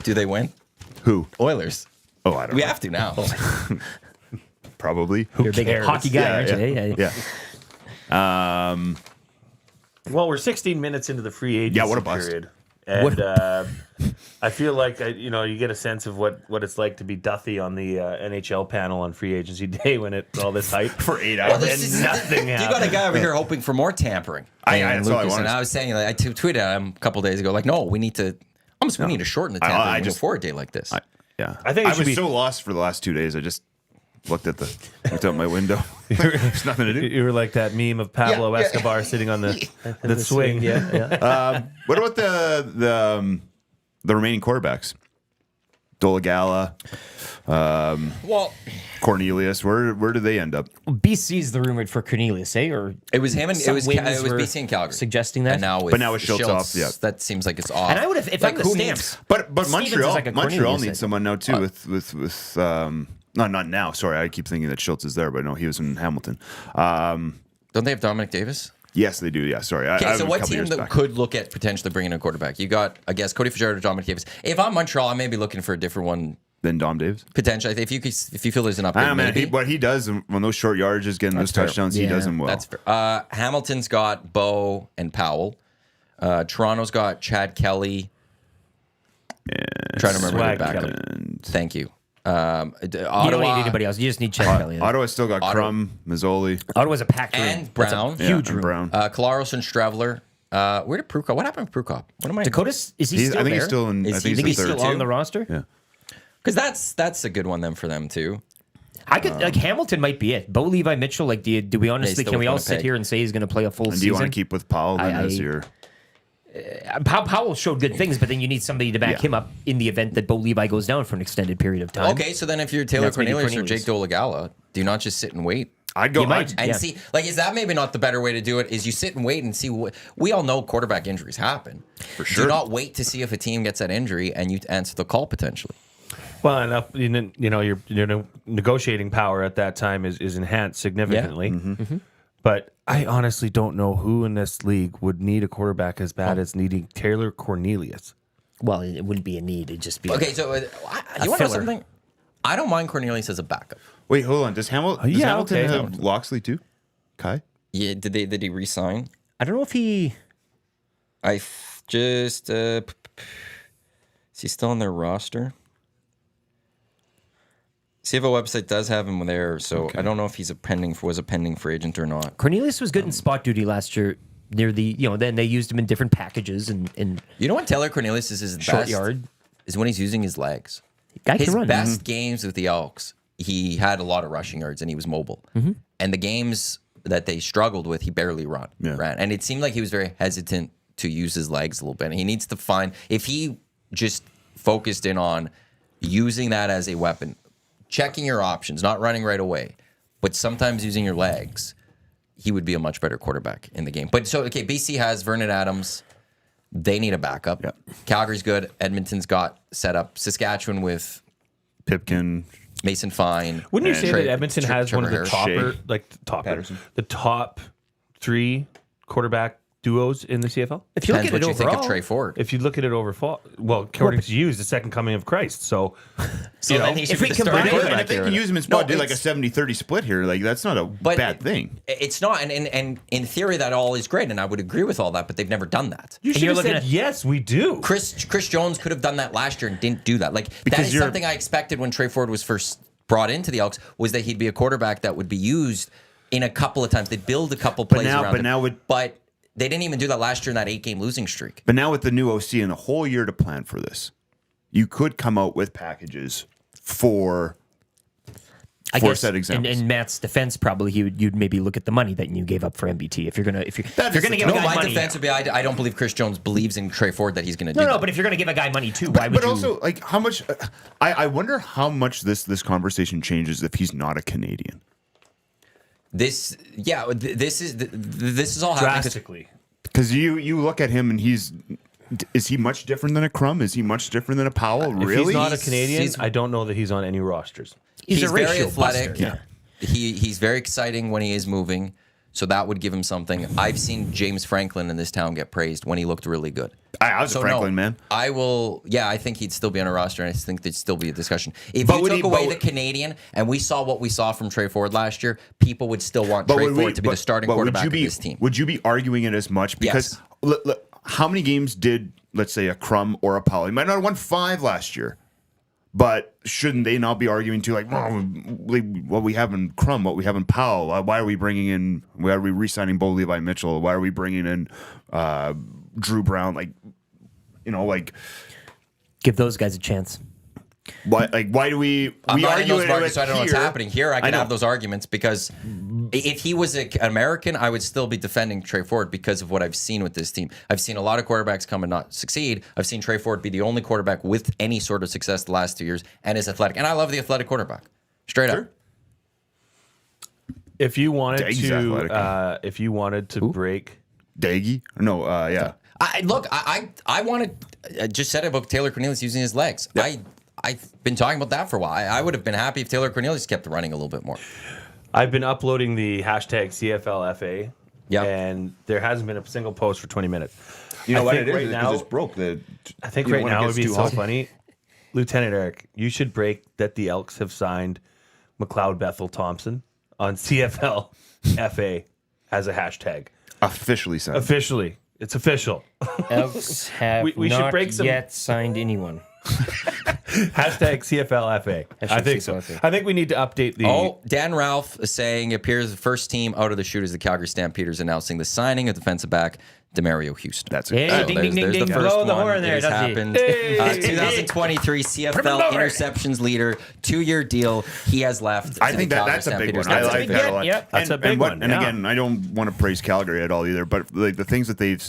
Do they win? Who? Oilers. Oh, I don't We know. have to now. Probably. You're a big cares? hockey guy, Yeah, aren't you? yeah. Yeah. Well, we're 16 minutes into the free agency Yeah, what a bust. period. And I feel like, you get a sense of what it's like to be Duffy on the NHL panel on free agency day when it's all this hype. For 8 Well, hours. this nothing You got a guy over here hoping for more tampering. That's all I wanted. And I was saying, like, I tweeted at him a couple days ago, like, no, we need to shorten the tampering window for a day like this. Yeah. I think it I should was be- so lost for the last 2 days. I just looked out my window. There's nothing to do. You were like that meme of Pablo Yeah, yeah. Escobar sitting on the swing. Yeah. What about the remaining quarterbacks? Dolagala, Well, Cornelius. Where do they end up? BC's the rumored for Cornelius, eh? Or it was him and Some it was wings BC were and Calgary suggesting that. And now with But now with Schultz off, yeah. that seems like it's off. And I would have, if I'm the who Stamps. But Stevens Montreal, is like a Montreal Cornelius needs thing. someone now too. With no, not now. Sorry, I keep thinking that Schultz is there, but no, he was in Hamilton. Don't they have Dominic Davis? Yes, they do. Yeah, sorry. I Okay, was so a what couple team years that back. could look at potentially bringing in a quarterback? You got, I guess, Cody Fajardo or Dominic Davis. If I'm Montreal, I may be looking for a different one. Then Dom Davis. Potentially, if you feel there's an upgrade, I don't know, man. maybe. What he does when those short yardages, getting those fair. touchdowns, he Yeah. does them well. That's fair. Hamilton's got Bo and Powell. Toronto's got Chad Kelly. Trying to remember Swag their backup. Kelly. Thank you. You don't need anybody else. You just need Chad Kelly. Ottawa's still got Crum, Mazzoli, Ottawa's a packed room. And That's a Brown. huge and room. Brown. Kalaros and Strevler. Where did Prukop? What happened to Prukop? What am I? Dakota's, is he I still think there? he's still in. Is I he- think You think he's he's in third still on too? the roster? Yeah. Because that's a good one then for them too. I could like Hamilton might be it. Bo Levi Mitchell. Like, do we honestly still can we with all sit Winnipeg. here and say he's going to play a full And do season? you want to keep with Powell then as I- your? Powell showed good things, but then you need somebody to back Yeah. him up in the event that Bo Levi goes down for an extended period of time. Okay, so then if you're Taylor That's maybe Cornelius or Cornelius. Jake Dolagala, do you not just sit and wait? I'd go. You might. And Yeah. see, like, is that maybe not the better way to do it? Is you sit and wait and see what we all know quarterback injuries happen. For sure. Do not wait to see if a team gets that injury and you answer the call potentially. Well, enough. Your negotiating power at that time is enhanced significantly. But I honestly don't know who in this league would need a quarterback as bad as needing Taylor Cornelius. Well, it wouldn't be a need. It'd just be Okay, so do you want to know filler. something? I don't mind Cornelius as a backup. Wait, hold on. Does Hamilton yeah, Hamilton okay. have Loxley too? Kai? Yeah, did he resign? I don't know if he. Is he still on their roster? CFL website does have him there, so I don't know if he's was a pending free agent or not. Cornelius was good in spot duty last year. Near the, then they used him in different packages and You know when Taylor Cornelius is his short best? yard. Is when he's using his legs. Guy His can run. best games with the Elks, he had a lot of rushing yards and he was mobile. And the games that they struggled with, he barely ran. And it seemed like he was very hesitant to use his legs a little bit. And he needs to find, if he just focused in on using that as a weapon, checking your options, not running right away, but sometimes using your legs, he would be a much better quarterback in the game. But so, okay, BC has Vernon Adams. They need a backup. Yeah. Calgary's good. Edmonton's got set up. Saskatchewan with Pipkin. Mason Fine. Wouldn't you and say that Edmonton has one of the Trevor top, the top 3 quarterback duos in the CFL? If you look Depends at what it you think overall, of Trey Ford. If you look at it overall, well, according to you, is the second coming of Christ. So, So then he should if be we the starting combine- quarterback And if they here. can use him in No, spot, do like a it's- 70-30 split here. Like that's not a But bad thing. It's not, and in theory that all is great, and I would agree with all that, but they've never done that. you should you're have looking said, at- yes, we do. Chris Jones could have done that last year and didn't do that. Like that Because is you're- something I expected when Trey Ford was first brought into the Elks, was that he'd be a quarterback that would be used in a couple of times. They'd build a couple plays now- around but him. now with- but they didn't even do that last year in that 8-game losing streak. But now with the new OC and the whole year to plan for this, you could come out with packages for I for guess, said examples. in Matt's defense, probably you'd maybe look at the money that you gave up for MBT. If you're gonna give No, a guy my money, defense would be I don't believe Chris Jones believes in Trey Ford that he's going to do no, that. but if you're gonna give a guy money too, why would but you? also, like, how much? I wonder how much this conversation changes if he's not a Canadian. this is all happening 'cause Drastically. Because you look at him and is he much different than a Crum? Is he much different than a Powell? If Really? he's not a Canadian, I don't know that he's on any rosters. He's a very ratio athletic. buster. Yeah. He's very exciting when he is moving, so that would give him something. I've seen James Franklin in this town get praised when he looked really good. I was a Franklin man. I will. Yeah, I think he'd still be on a roster, and I think there'd still be a discussion. If But you would took he- away but- the Canadian, and we saw what we saw from Trey Ford last year, people would still want Trey would Ford to be the starting would quarterback you of be, this team. Would you be arguing it as much? Because Yes. how many games did, let's say, a Crum or a Powell? He might not have won 5 last year, but shouldn't they not be arguing too? Like, what we have in Crum, what we have in Powell? Why are we bringing in? Why are we re-signing Bo Levi Mitchell? Why are we bringing in Drew Brown? Like. Give those guys a chance. Why do we? I'm we not in argue those it markets, so I don't know what's here. happening. Here, I can know. have those arguments because if he was an American, I would still be defending Trey Ford because of what I've seen with this team. I've seen a lot of quarterbacks come and not succeed. I've seen Trey Ford be the only quarterback with any sort of success the last 2 years and is athletic. And I love the athletic quarterback. Straight up. If you wanted Daggy's athletic. to break, Daggy? No, yeah. I want to just said about Taylor Cornelius using his legs. Yeah. I've been talking about that for a while. I would have been happy if Taylor Cornelius kept running a little bit more. I've been uploading the hashtag CFLFA, Yeah. and there hasn't been a single post for 20 minutes. You know I what think it is? right Because now- it's broke. I think You know, right when it now it gets would be too so hot. funny. Lieutenant Eric, you should break that the Elks have signed McLeod Bethel Thompson on CFL FA as a hashtag. Officially signed. Officially. It's official. Elks have We should not break some- yet signed anyone. Hashtag CFL FA. I think so. CFL. I think we need to update the. Oh, Dan Ralph is saying appears the first team out of the chute is the Calgary Stampeders announcing the signing of defensive back Demario Houston. That's Hey, it. ding, there's, ding, there's ding, the ding. first Blow the one. horn there, It has does he? happened. Hey. 2023 CFL Put him over. interceptions leader, 2-year deal. He has left. I to think the that's a Calgary big one. Stampeders. That's a I've big had a hit, lot. yep. That's a big one, And yeah. again, I don't want to praise Calgary at all either, but like the things that they've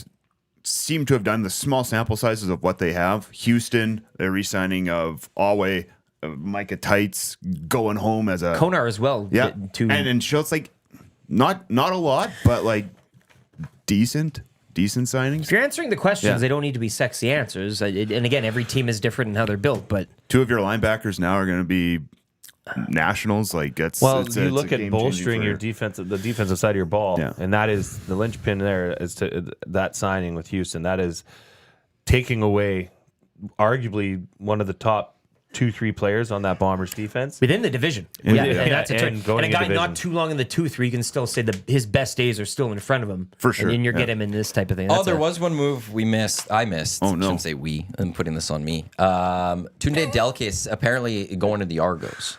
seem to have done, the small sample sizes of what they have. Houston, they're re-signing of Alway, Micah Tights going home as a Konar as well. yeah, and Schultz, like not a lot, but like decent signings. If you're answering the questions, Yeah. they don't need to be sexy answers. And again, every team is different in how they're built. But 2 of your linebackers now are going to be nationals. Like it's Well, it's you a look at game-changing bolstering for- your the defensive side of your ball, Yeah. and that is the linchpin there as to that signing with Houston. That is taking away arguably one of the top 2-3 players on that Bombers defense. within the division, Yeah, and that's a and trick. going And a in guy division. not too long in the tooth, where you can still say that his best days are still in front of him. For sure, And then you yeah. get him in this type of thing. Oh, That's there a- was one move we missed. I missed. Oh, no. Shouldn't say we. I'm putting this on me. Tunde Delkis apparently going to the Argos.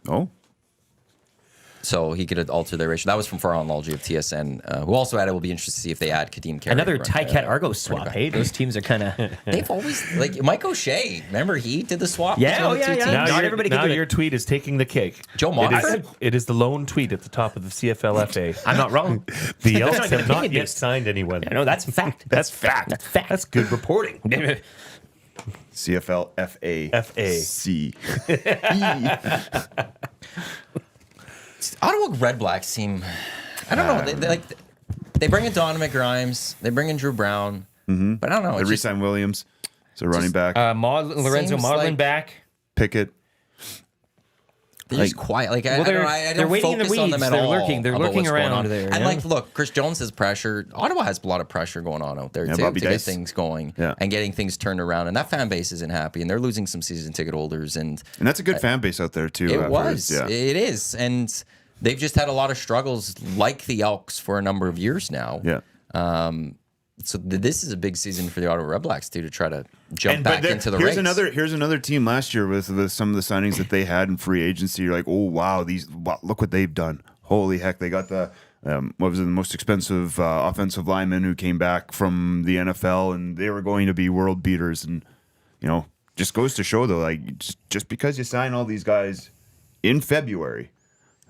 Oh, So he could alter their ratio. That was from Farhan Lalji of TSN, who also added, we'll be interested to see if they add Kadeem Carey. Another Tycat Argos swap. Hey, those teams are kind of. They've always, like, Mike O'Shea, remember he did the swap? Yeah, between the two teams? Not Now, everybody can now do it. your tweet is taking the cake. Joe It Montford? is the lone tweet at the top of the CFLFA. I'm not wrong. The Elks not have gonna not opinion yet based. signed anyone. No, that's fact. That's fact. That's fact. That's good reporting. CFL FA FA. C. Ottawa Red Blacks seem, I don't know, they bring in Donovan Grimes, they bring in Drew Brown, but I don't know. They It's just, re-signed Williams, so running back Lorenzo Seems Marlin like- back. Pickett. they're just quiet. Like, I Well, don't they're- know, I they're don't waiting in the focus on them weeds. at They're all. lurking. They're about lurking what's going around on. there, And yeah. like, look, Chris Jones has pressure. Ottawa has a lot of pressure going on out there Yeah, to Bobby get Dice. things going Yeah. and getting things turned around. And that fan base isn't happy, and they're losing some season ticket holders. And And that's a good fan base out there too. it afterwards. was. Yeah. It is. And they've just had a lot of struggles like the Elks for a number of years now. Yeah. So this is a big season for the Ottawa Red Blacks too, to try to jump And back but into the here's race. here's another team last year with some of the signings that they had in free agency. You're like, oh wow, look what they've done. Holy heck, they got the what was it, the most expensive offensive lineman who came back from the NFL, and they were going to be world beaters. And just goes to show though, like just because you sign all these guys in February,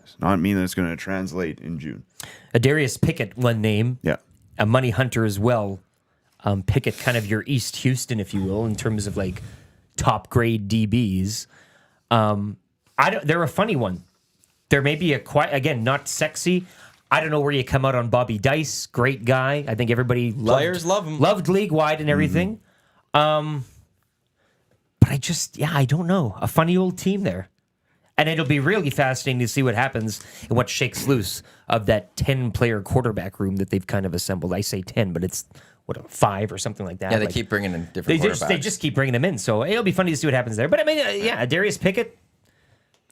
does not mean that it's going to translate in June. Darius Pickett, one name. Yeah. A money hunter as well. Pickett, kind of your East Houston, if you will, in terms of like top grade DBs. They're a funny one. There may be again, not sexy. I don't know where you come out on Bobby Dice. Great guy. I think everybody Players love him. Loved league wide and everything. But I don't know. A funny old team there. And it'll be really fascinating to see what happens and what shakes loose of that 10-player quarterback room that they've kind of assembled. I say 10, but it's, 5 or something like that. Yeah, they Like, keep bringing in different quarterbacks. they just keep bringing them in. So it'll be funny to see what happens there. But I mean, Darius Pickett,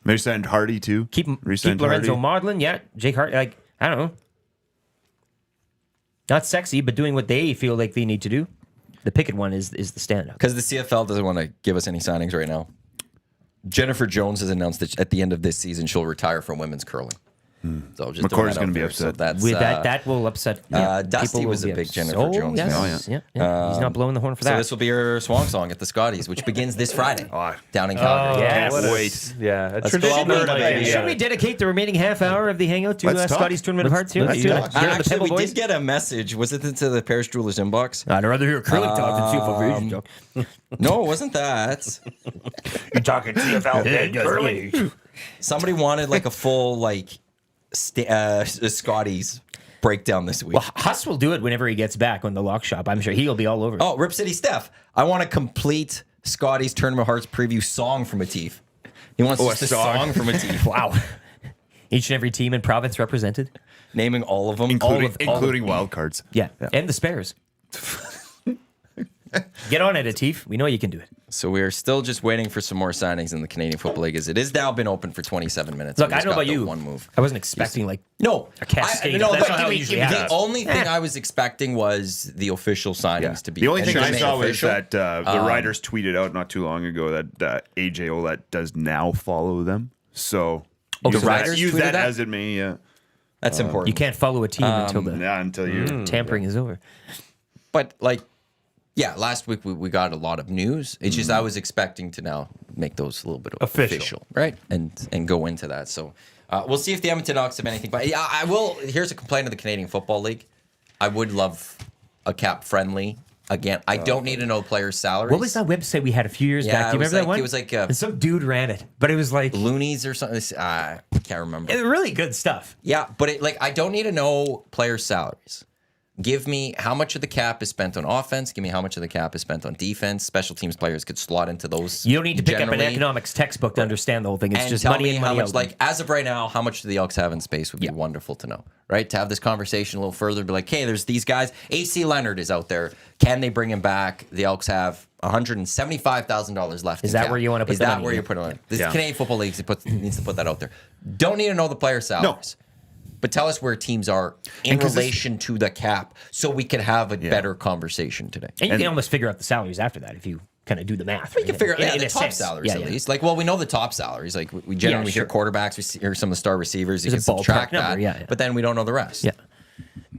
They signed Hardy too. keep Re-signed Lorenzo Hardy. Maudlin. Yeah, Jake Hart. Like, I don't know. Not sexy, but doing what they feel like they need to do. The Pickett one is the standout. Because the CFL doesn't want to give us any signings right now. Jennifer Jones has announced that at the end of this season she'll retire from women's curling. So just McCoy's going to be upset. So that's With that will upset. Dusty people was will a be big upset. Jennifer Jones fan. Yes. Yeah. He's not blowing the horn for So that. this will be her swan song at the Scotties, which begins this Friday down in Calgary. yes. What a- Wait. Yeah, a Let's go tradition. Alberta, baby. Should we dedicate the remaining half hour of the hangout to Let's talk. Scotty's Tournament of Hearts here? let's Do it. talk. Get on the Actually, Pebble we Boys. did get a message. Was it into the Paris Jewelers inbox? I'd rather hear curling talk than CFL Vision talk. No, it wasn't that. You're talking CFL curling. Somebody wanted like a full Scotties breakdown this week. Well, Huss will do it whenever he gets back on the lock shop. I'm sure he'll be all over it. Oh, Rip City Steph. I want a complete Scotties Tournament of Hearts preview song from Atif. He wants just a song from Atif. Wow. Each and every team and province represented. Naming all of them. Including wild cards. Yeah. And the spares. Get on it, Atif. We know you can do it. So we are still just waiting for some more signings in the Canadian Football League as it is now been open for 27 minutes. Look, We I just know got about the you. one move. I wasn't expecting like No, a cascade. No, That's but not how it usually happens. the only thing I was expecting was the official signings to be. The only and thing I made saw was official. that the writers tweeted out not too long ago that AJ Olette does now follow them. So the use that- writers use tweeted that that? as it may. Yeah, That's important. You can't follow a team until the yeah until you. tampering is over. But last week we got a lot of news. It's just I was expecting to now make those a little bit official, right? And go into that. So we'll see if the Edmonton Ducks have anything. But yeah, I will. Here's a complaint of the Canadian Football League. I would love a cap friendly. Again, I don't need to know players' salaries. What was that website we had a few years Yeah, back? Do you it was remember that like- one? it was like, And some dude ran it, but it was like Loonies or something? I can't remember. really good stuff. Yeah, but I don't need to know players' salaries. Give me how much of the cap is spent on offense. Give me how much of the cap is spent on defense. Special teams players could slot into those. You don't need to pick up an generally. economics textbook to understand the whole thing. It's And just tell money me in, how money much, out. like as of right now, how much do the Elks have in space would be wonderful to know, right? To have this conversation a little further, be like, hey, there's these guys. AC Leonard is out there. Can they bring him back? The Elks have $175,000 left. Is in that cap. where you wanna put Is the that money? where you put it on? This Yeah. Canadian Football League needs to put that out there. Don't need to know the player salaries. But tell us where teams are in And 'cause this- relation to the cap so we can have a better conversation today. and you can almost figure out the salaries after that if you kind of do the math. You can figure out in the a top sense. salaries Yeah, at yeah. least. We know the top salaries. Like we generally hear quarterbacks or some of the star receivers. You There's can a ballpark subtract number, that, yeah. but then we don't know the rest. Yeah.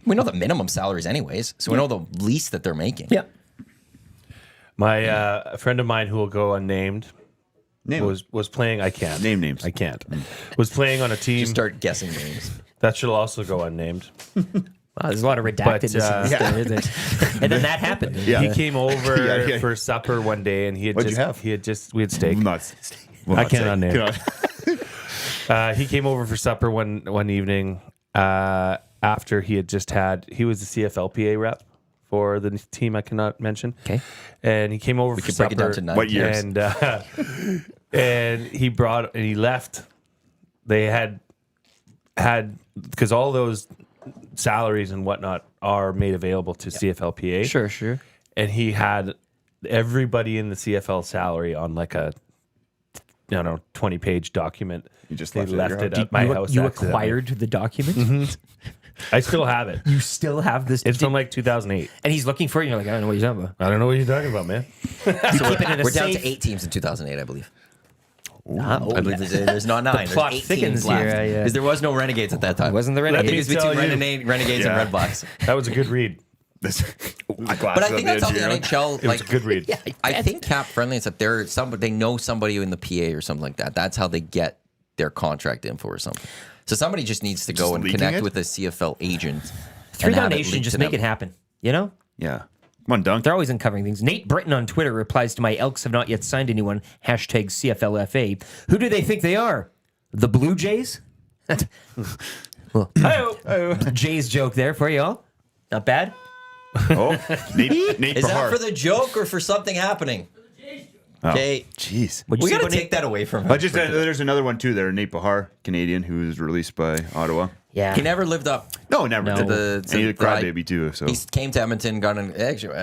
We know the minimum salaries anyways, so we know the least that they're making. Yeah. My a friend of mine who will go unnamed Name was playing. I can't Name names. I can't. Was playing on a team Just start guessing names. that should also go unnamed. Wow, there's a lot of redactedness in this yeah. there, isn't it? And then that happened. Yeah. He came over Yeah. for supper one day, and he had What'd you just we had steak. Not. I can't unnamed. He came over for supper one evening after he had just had. He was the CFLPA rep for the team I cannot mention. Okay. And he came over for could supper. break it down to 9 What years? And he left. They had because all those salaries and whatnot are made available to CFLPA. Sure. And he had everybody in the CFL salary on like a 20-page document. You just They left it at your left it house? at my house. You accidentally. acquired the document? I still have it. You still have this? It's from like 2008. And he's looking for it, and you're like, I don't know what you're talking about. I don't know what you're talking about, man. You keep it in a We're down safe. to 8 teams in 2008, I believe. Ah, I believe there's not 9. There's plot 8 thickens teams left. here, yeah. Because there was no Renegades at that time. Wasn't the I Renegades? think it was Let me between tell you. Renegades Yeah. and Redblacks. That was a good read. But I think that's how the NHL, It was a good read. I think cap friendly is that they know somebody in the PA or something like that. That's how they get their contract info or something. So somebody just needs to go Just and leaking connect it? with a CFL agent. Three and have Down it Nation, leaked just to make them. it happen. You know? Yeah. Come on, Dunk. They're always uncovering things. Nate Britton on Twitter replies to my Elks have not yet signed anyone. #CFLFA. Who do they think they are? The Blue Jays? Jay's joke there for you all. Not bad. Oh, Nate Is that Bahar. for the joke or for something happening? Oh, Okay. jeez. What'd you We say got to about Nate? take that away from him. There's another one too there. Nate Bahar, Canadian, who was released by Ottawa. Yeah. He never lived up. No, never No. did. The- And he's a the- crybaby too. So He came to Edmonton, got in. Actually,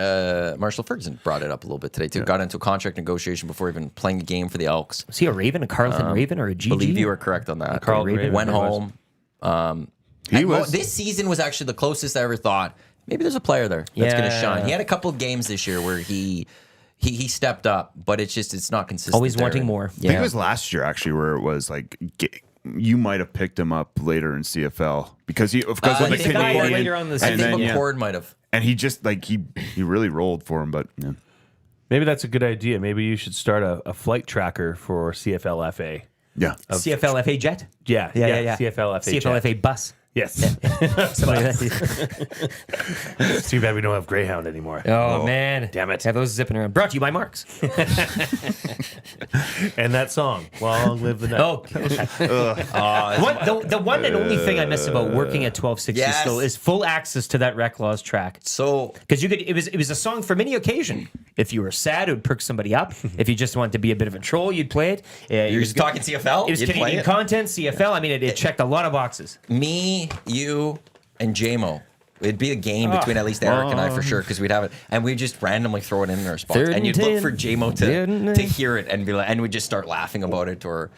Marshall Ferguson brought it up a little bit today too. Got into a contract negotiation before even playing a game for the Elks. Was he a Raven, a Carlton Raven, or a GG? Believe you were correct on that. Carlton Raven, went he was. home. he And was. this season was actually the closest I ever thought. Maybe there's a player there that's going to Yeah. shine. He had a couple of games this year where he stepped up, but it's not consistent. Always there. wanting more. I think it was last year actually where it was like you might have picked him up later in CFL because I of the think Canadian. later on the I season. think then, McCord might have. and he just like he really rolled for him, but yeah. Maybe that's a good idea. Maybe you should start a flight tracker for CFLFA. Yeah. CFLFA jet? Yeah. CFLFA. CFLFA bus. Yes. Something like that. It's too bad we don't have Greyhound anymore. Oh, man. damn it. Have those zipping around. Brought to you by Marks. And that song, Long Live the Night. The one and only thing I miss about working at 1260 Yes. still is full access to that Rec Laws track. So Because it was a song for any occasion. If you were sad, it would perk somebody up. If you just wanted to be a bit of a troll, you'd play it. you're just talking CFL. It was You'd play Canadian it? content, CFL. I mean, it checked a lot of boxes. Me, you, and JMO. It'd be a game between at least Eric and I for sure because we'd have it, and we'd just randomly throw it in our spots, Third and you'd and look 10. for JMO Third and to 9. hear it and be like, and we'd just start laughing about it, or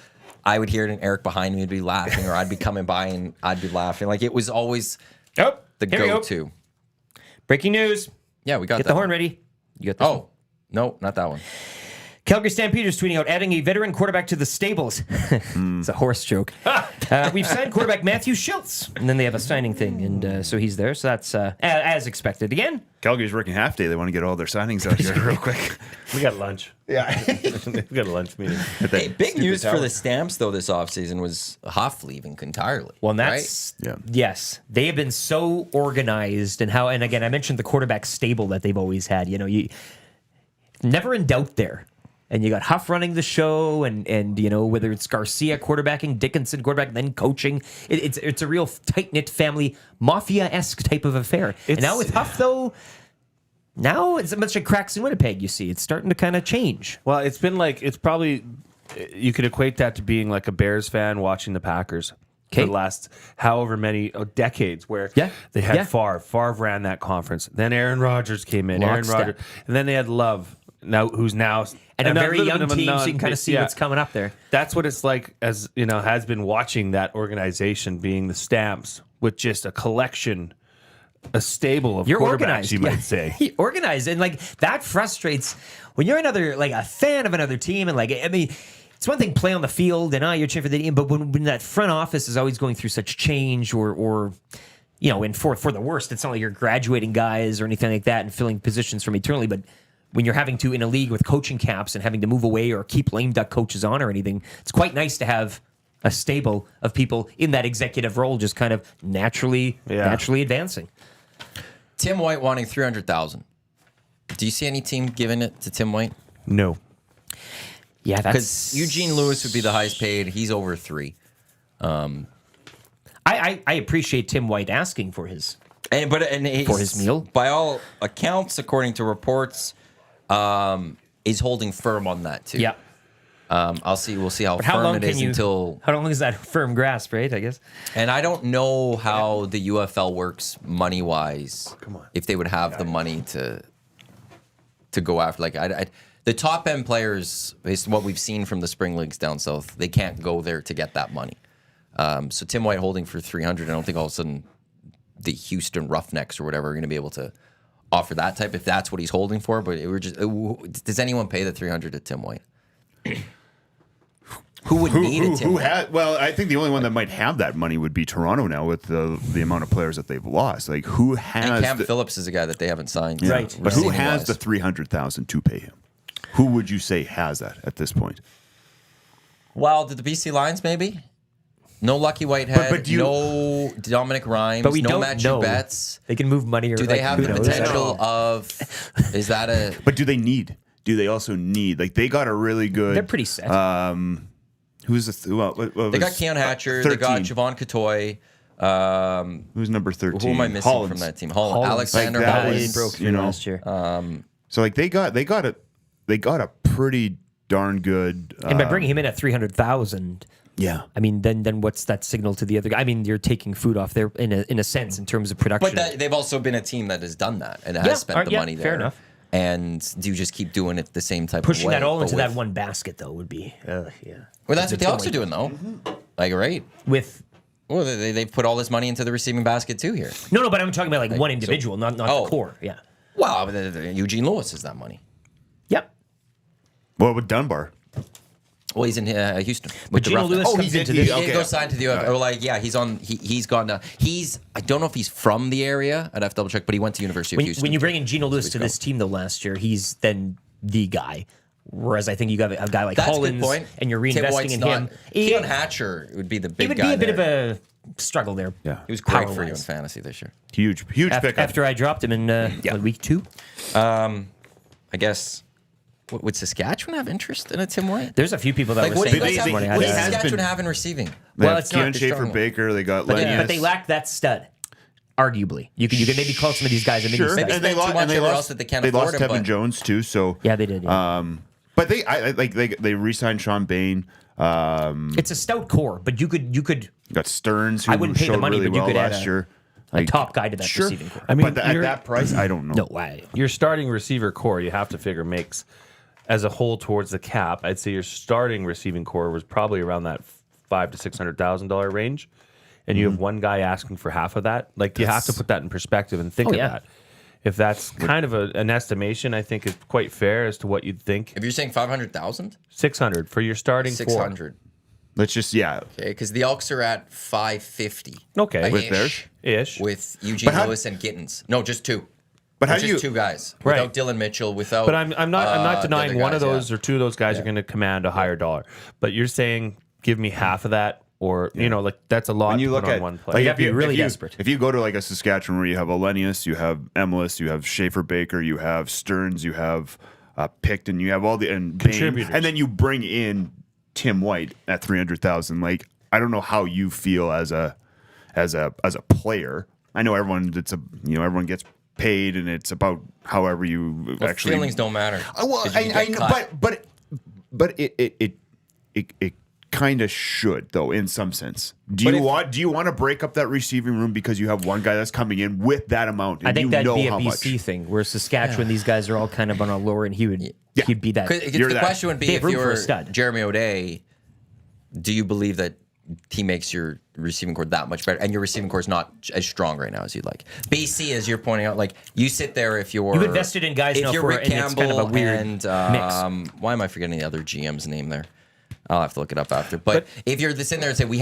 I would hear it and Eric behind me would be laughing, or I'd be coming by and I'd be laughing. Like it was always Oh, the here we go. go-to. Breaking news. Yeah, we got Get that the horn one. ready. You got this one. Oh, no, not that one. Calgary Stampeders tweeting out, adding a veteran quarterback to the stables. It's a horse joke. We've signed quarterback Matthew Schultz. And then they have a signing thing, and so he's there. So that's as expected. Again, Calgary's working half day. They want to get all their signings out here real quick. We got lunch. Yeah. We got a lunch meeting. Hey, big news for the Stamps, though, this offseason was Huff leaving entirely. well, and right? that's, Yeah. yes, they have been so organized and and again, I mentioned the quarterback stable that they've always had. You know, you never in doubt there. And you got Huff running the show, and you know, whether it's Garcia quarterbacking, Dickinson quarterbacking, then coaching. It's a real tight-knit family, mafia-esque type of affair. And now with Huff, though, now it's a bunch of cracks in Winnipeg, you see. It's starting to kind of change. Well, it's been like, it's probably, you could equate that to being like a Bears fan watching the Packers. Okay. For the last however many decades where Yeah. they had Yeah. Favre. Favre ran that conference. Then Aaron Rodgers came in. Lockstep. Aaron Rodgers. And then they had Love, who's now... And a very little young bit of a team, so you can kind of see yeah. what's coming up there. That's what it's like, as you know, has been watching that organization being the Stamps with just a collection, a stable of You're quarterbacks, organized, you might say. Organized, and like that frustrates when you're a fan of another team, and like I mean, it's one thing play on the field and you're cheering for the team, but when that front office is always going through such change or you know, and for the worst, it's not like you're graduating guys or anything like that and filling positions from eternally, but when you're having to in a league with coaching caps and having to move away or keep lame duck coaches on or anything, it's quite nice to have a stable of people in that executive role just kind of naturally advancing. Tim White wanting $300,000. Do you see any team giving it to Tim White? No. Yeah, Because Eugene Lewis would be the highest paid. He's over $3. I appreciate Tim White asking for his. And he's, For his meal? by all accounts, according to reports, is holding firm on that too. Yeah. We'll see how How firm long it can is you? until. How long is that firm grasp, right? I guess. And I don't know how the UFL works money wise. Come on, if they would have the money to go after the top end players, based on what we've seen from the spring leagues down south, they can't go there to get that money. So Tim White holding for $300. I don't think all of a sudden the Houston Roughnecks or whatever are going to be able to offer that type if that's what he's holding for. But does anyone pay the $300 to Tim White? Who would need a Tim White? Well, I think the only one that might have that money would be Toronto now with the amount of players that they've lost. Like who has And Cam Phillips is a guy that they haven't signed. Yeah. Right. But who receiving-wise. has the $300,000 to pay him? Who would you say has that at this point? Well, did the BC Lions maybe? No Lucky Whitehead, But do you- no Dominic Rhymes, But we no don't Matthew know. Betts. They can move money, or Do they have the potential of? Is that a? But do they need? Do they also need? Like they got a really good. They're pretty set. Who's the? What They got Keon Hatcher. They got Javon Katoy. Who's number 13? Who am I missing Hollins. from that team? Holland. Hollins. Alexander Like that Hollins. was- broke you know, last year. So like they got a pretty darn good. And by bringing him in at 300,000, Yeah. I mean, then what's that signal to the other guy? I mean, you're taking food off there in a sense in terms of production. But they've also been a team that has done that and has spent the money there. fair enough. And do you just keep doing it the same type Pushing of way? that all but into with- that one basket, though, would be, yeah. Well, that's what the Elks are doing, though. Like, right? With Well, they've put all this money into the receiving basket, too, here. no, but I'm talking about like one individual, not Oh. the core. Yeah. Wow, Eugene Lewis is that money. Yep. Well, with Dunbar. Well, he's in Houston. But With the Gino Roughnecks. Lewis Oh, he comes did- into he- this. He okay. did go sign to the UFL. Or like, yeah, he's on. He's gone. I don't know if he's from the area. I'd have to double check. But he went to University of Houston. When you bring in Gino Lewis to this team, though, last year, he's then the guy. Whereas I think you got a guy like that's a Hollins, good point. and you're Tim reinvesting White's in not, him. Keon Hatcher would be the big It would guy be a bit there. of a struggle there. Yeah. He was great for you in power-wise. fantasy this year. Huge pickup. After I dropped him in week 2. I guess. Would Saskatchewan have interest in a Tim White? There's a few people that Like, were what do saying you guys this have? morning. What I does had- Saskatchewan have in receiving? They Well, have it's not Keon the Schaefer strong one. Baker. They got but Lennius. they lack that stud. Arguably, you could maybe call some of these guys a mini Sure, stud. Maybe and they spend too lost. much And they everywhere lost. else that they can't They afford lost him, Tevin but- Jones too. So Yeah, they did. Yeah. but they re-signed Sean Bain. It's a stout core, but you could Got Stearns, who I wouldn't pay the showed money, really but you well could add last a- year. a top guy to that Sure. receiving core. I mean, But at you're- that price, I don't know. No way. Your starting receiver core, you have to figure, makes as a whole towards the cap. I'd say your starting receiving core was probably around that $500,000 to $600,000 range, and you have one guy asking for half of that. Like you have to put that in perspective and think Oh, of yeah. that. If that's kind of an estimation, I think is quite fair as to what you'd think. If you're saying 500,000, 600 for your starting 600. Let's just Okay, because the Elks are at 550. Okay. With theirs? ish. With Eugene But how- Lewis and Gittins. No, just two. But how Just do you? two guys Right. without Dylan Mitchell, without. But I'm not the denying other one of guys, those yeah. or two of those guys are going to command a higher dollar. But you're saying give me half of that, or like that's a lot. When you to look put on at one player. like You have to be really desperate. If you go to like a Saskatchewan where you have Elenius, you have Emilus, you have Schaefer Baker, you have Stearns, you have Picton, you have all the and Bain, Contributors. and then you bring in Tim White at 300,000. Like I don't know how you feel as a player. I know everyone everyone gets paid and it's about however you Well, actually feelings don't matter. Well, 'cause you can I get know, cut. but it kind of should though in some sense. Do But you if- want to break up that receiving room because you have one guy that's coming in with that amount? And I think you that'd know be a how BC much. thing, where Saskatchewan, these guys are all kind of on a lower, and he'd be that. You're The that. question would be They have if room you for a were stud. Jeremy O'Day, do you believe that he makes your receiving core that much better? And your receiving core is not as strong right now as you'd like. BC, as you're pointing out, like you sit there if you're. You've invested in guys if now you're for- Rick and it's kind of a Campbell weird and, mix. why am I forgetting the other GM's name there? I'll have to look it up after. But if you're sitting there and say we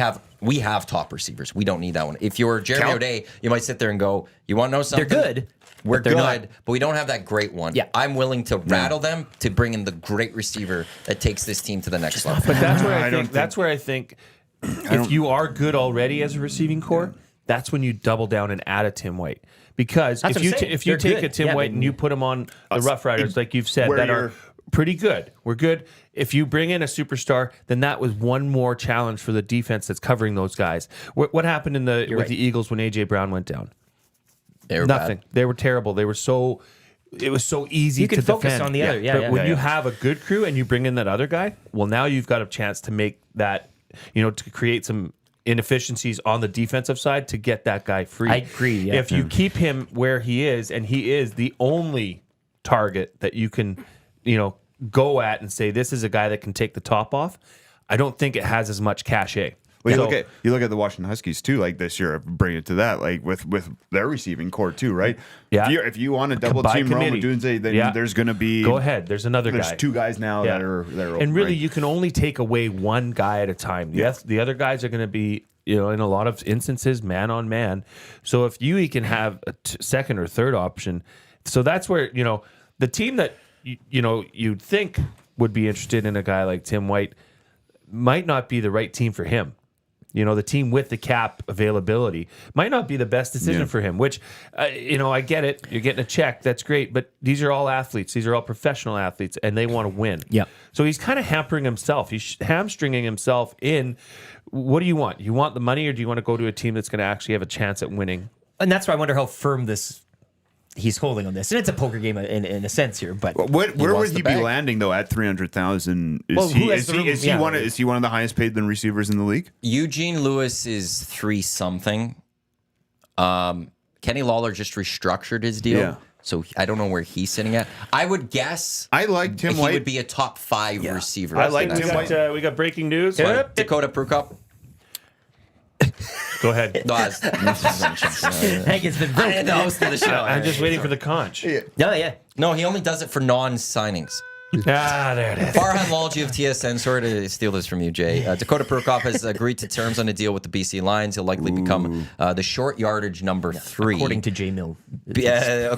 have top receivers, we don't need that one. If you're Jeremy Cal- O'Day, you might sit there and go, you want to know something? They're good. We're but they're good, not- but we don't have that great one. Yeah. I'm willing to rattle them to bring in the great receiver that takes this team to the next level. But that's where I I don't think that's where I think if you are good already as a receiving core, that's when you double down and add a Tim White. Because That's if what you I'm saying. if you They're take good. a Tim Yeah, White and you put him on the Rough Riders, like you've said, where that you're- are pretty good. We're good. If you bring in a superstar, then that was one more challenge for the defense that's covering those guys. What happened with right. the Eagles when AJ Brown went down? They were Nothing. bad. They were terrible. They were so. It was so easy You can to focus defend. on the other. Yeah, but yeah. when Yeah, you yeah. have a good crew and you bring in that other guy, well, now you've got a chance to make that, to create some inefficiencies on the defensive side to get that guy free. I agree, yeah. If you keep him where he is, and he is the only target that you can, go at and say this is a guy that can take the top off, I don't think it has as much cachet. Well, So- you look at the Washington Huskies too. Like this year, bring it to that. Like with their receiving core too, right? Yeah. If you want to double By team Rome committee. Odunze, then Yeah. there's going to be Go ahead. There's another There's guy. two guys now Yeah. that are and really, right? you can only take away one guy at a time. Yes, the other guys are going to be, in a lot of instances, man on man. So if you can have a second or third option, so that's where the team that you'd think would be interested in a guy like Tim White might not be the right team for him. the team with the cap availability might not be the best decision for him, which, I get it. You're getting a check. That's great. But these are all athletes. These are all professional athletes, and they want to win. Yeah. So he's kind of hampering himself. He's hamstringing himself in, what do you want? You want the money, or do you want to go to a team that's going to actually have a chance at winning? And that's why I wonder how firm he's holding on this. And it's a poker game in a sense here, but Where would wants he the be bag. landing though at 300,000? Well, who has the room? Is he Yeah. one of the highest paid than receivers in the league? Eugene Lewis is 3 something. Kenny Lawler just restructured his deal. Yeah. So I don't know where he's sitting at. I would guess I like Tim he White. would be a top 5 receiver. I like That's Tim fine. White. We got breaking news. Dakota Prukop. Go ahead. No, I Hank has been very the host of the show. I'm just waiting for the conch. yeah. No, he only does it for non-signings. There it is. Farhan Lalji of TSN. Sorry to steal this from you, Jay. Dakota Prukop has agreed to terms on a deal with the BC Lions. He'll likely become the short yardage number 3. According to Jay Milne.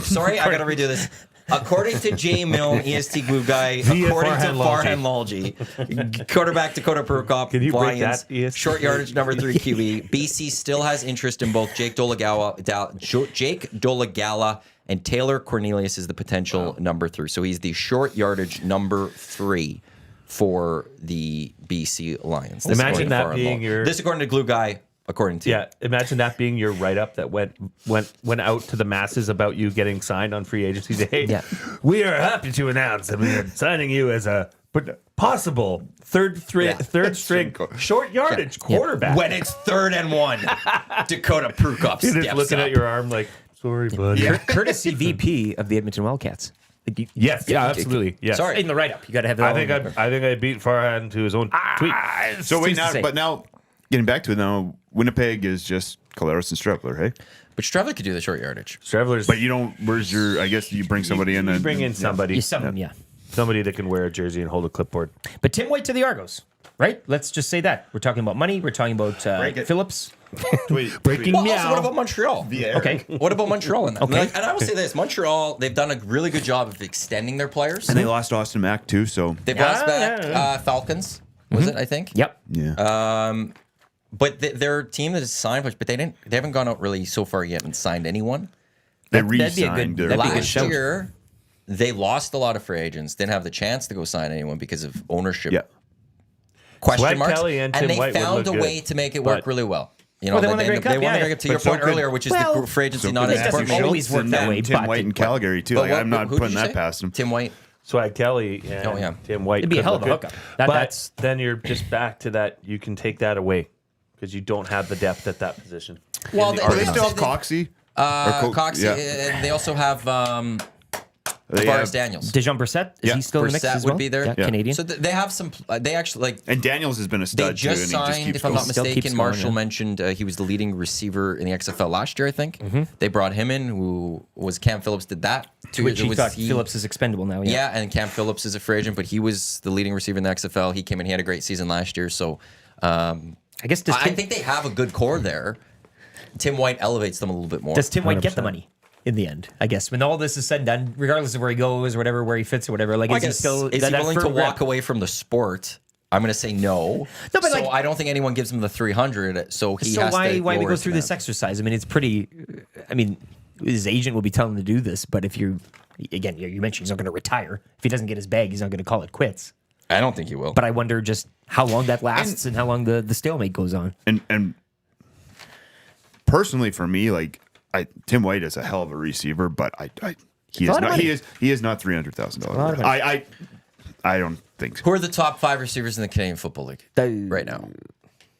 Sorry, I got to redo this. According to Jay Milne, EST glue guy, according to Farhan Farhan Lalji, quarterback Dakota Prukop, Can you break Lions, that, EST? short yardage number 3 QB. BC still has interest in both Jake Dolagala and Taylor Cornelius is the potential number 3. So he's the short yardage number 3 for the BC Lions. This Imagine according to that Farhan being Lalji. your- This according to glue guy. According to Yeah, imagine that being your write-up that went out to the masses about you getting signed on free agency day. Yeah. We are happy to announce that we are signing you as a possible third string short yardage quarterback. when it's 3rd and 1, Dakota Prukop You're steps just looking up. at your arm like, sorry, bud. Courtesy VP of the Edmonton Wildcats. Yes, yeah, absolutely. Yes. Sorry. In the write-up, you got to have it all I think in there. I beat Farhan to his own tweet. So wait Who's to now, say? but now getting back to it now, Winnipeg is just Collaros and Strepler, hey? But Strevler could do the short yardage. Travelers, But you don't. Where's your? I guess you bring somebody in. You and bring in somebody, Yeah. somebody that can wear a jersey and hold a clipboard. But Tim White to the Argos, right? Let's just say that. We're talking about money. We're talking about Break it. Phillips. Breaking Well, meow. also, what about Montreal? Okay. What about Montreal? And Okay. and I will say this: Montreal, they've done a really good job of extending their players. And they lost Austin Mack too. So They've lost back yeah. Falcons, was it? I think. Yep. yeah. But they're a team that has signed, but they haven't gone out really so far yet and signed anyone. They that'd be a re-signed. good- their- that'd be a good Last shout. year, they lost a lot of free agents. Didn't have the chance to go sign anyone because of ownership Yeah. question Swag marks. Kelly and Tim they White would found a look way good. to make it work But- really well. You know, Well, they won the Grey Cup, They won the yeah. Grey Cup. To your But so point could- earlier, which is well, the free agency So not could as Matthew important. Schultz issue. always worked that way, Tim but White in Calgary too. But Like, what- I'm not who did putting you that say? past him. Tim White. Swag Kelly and Oh, yeah. Tim White. It'd be a could hell of look a good. hookup. But That's- then you're just back to that. You can take that away because you don't have the depth at that position. Well, Are they still have Coxie? Or Cox. yeah. And they also have They Boris have- Daniels. Dejon Brissett, is Yeah. he still in the mix Brissett as would well? be there. Yeah, Yeah. Canadian. So they have some. They actually like. And Daniels has been a They stud too. just And he just signed, keeps if I'm going. not Still keeps mistaken, going, Marshall yeah. mentioned he was the leading receiver in the XFL last year, I think. They brought him in, who was Cam Phillips, did that. To which he Was thought Phillips is expendable now. Yeah, and Cam Phillips is a free agent, but he was the leading receiver in the XFL. He came in, he had a great season last year. So I guess does I Tim, think they have a good core there. Tim White elevates them a little bit more. does Tim White get the money in the end? I guess when all this is said and done, regardless of where he goes or whatever, where he fits or whatever, like I is he guess, still is that he willing to firm walk grip? away from the sport? I'm going to say no. No, but so like- I don't think anyone gives him the 300. So he So has why to we lower go it through to this that. exercise? I mean, it's pretty. I mean, his agent will be telling him to do this, but if you again, you mentioned he's not going to retire. If he doesn't get his bag, he's not going to call it quits. I don't think he will. But I wonder just how long that lasts and how long the stalemate goes on. And personally for me, like Tim White is a hell of a receiver, but he is lot of not. money. He is not $300,000. lot of money. I don't think so. Who are the top 5 receivers in the Canadian Football League right now?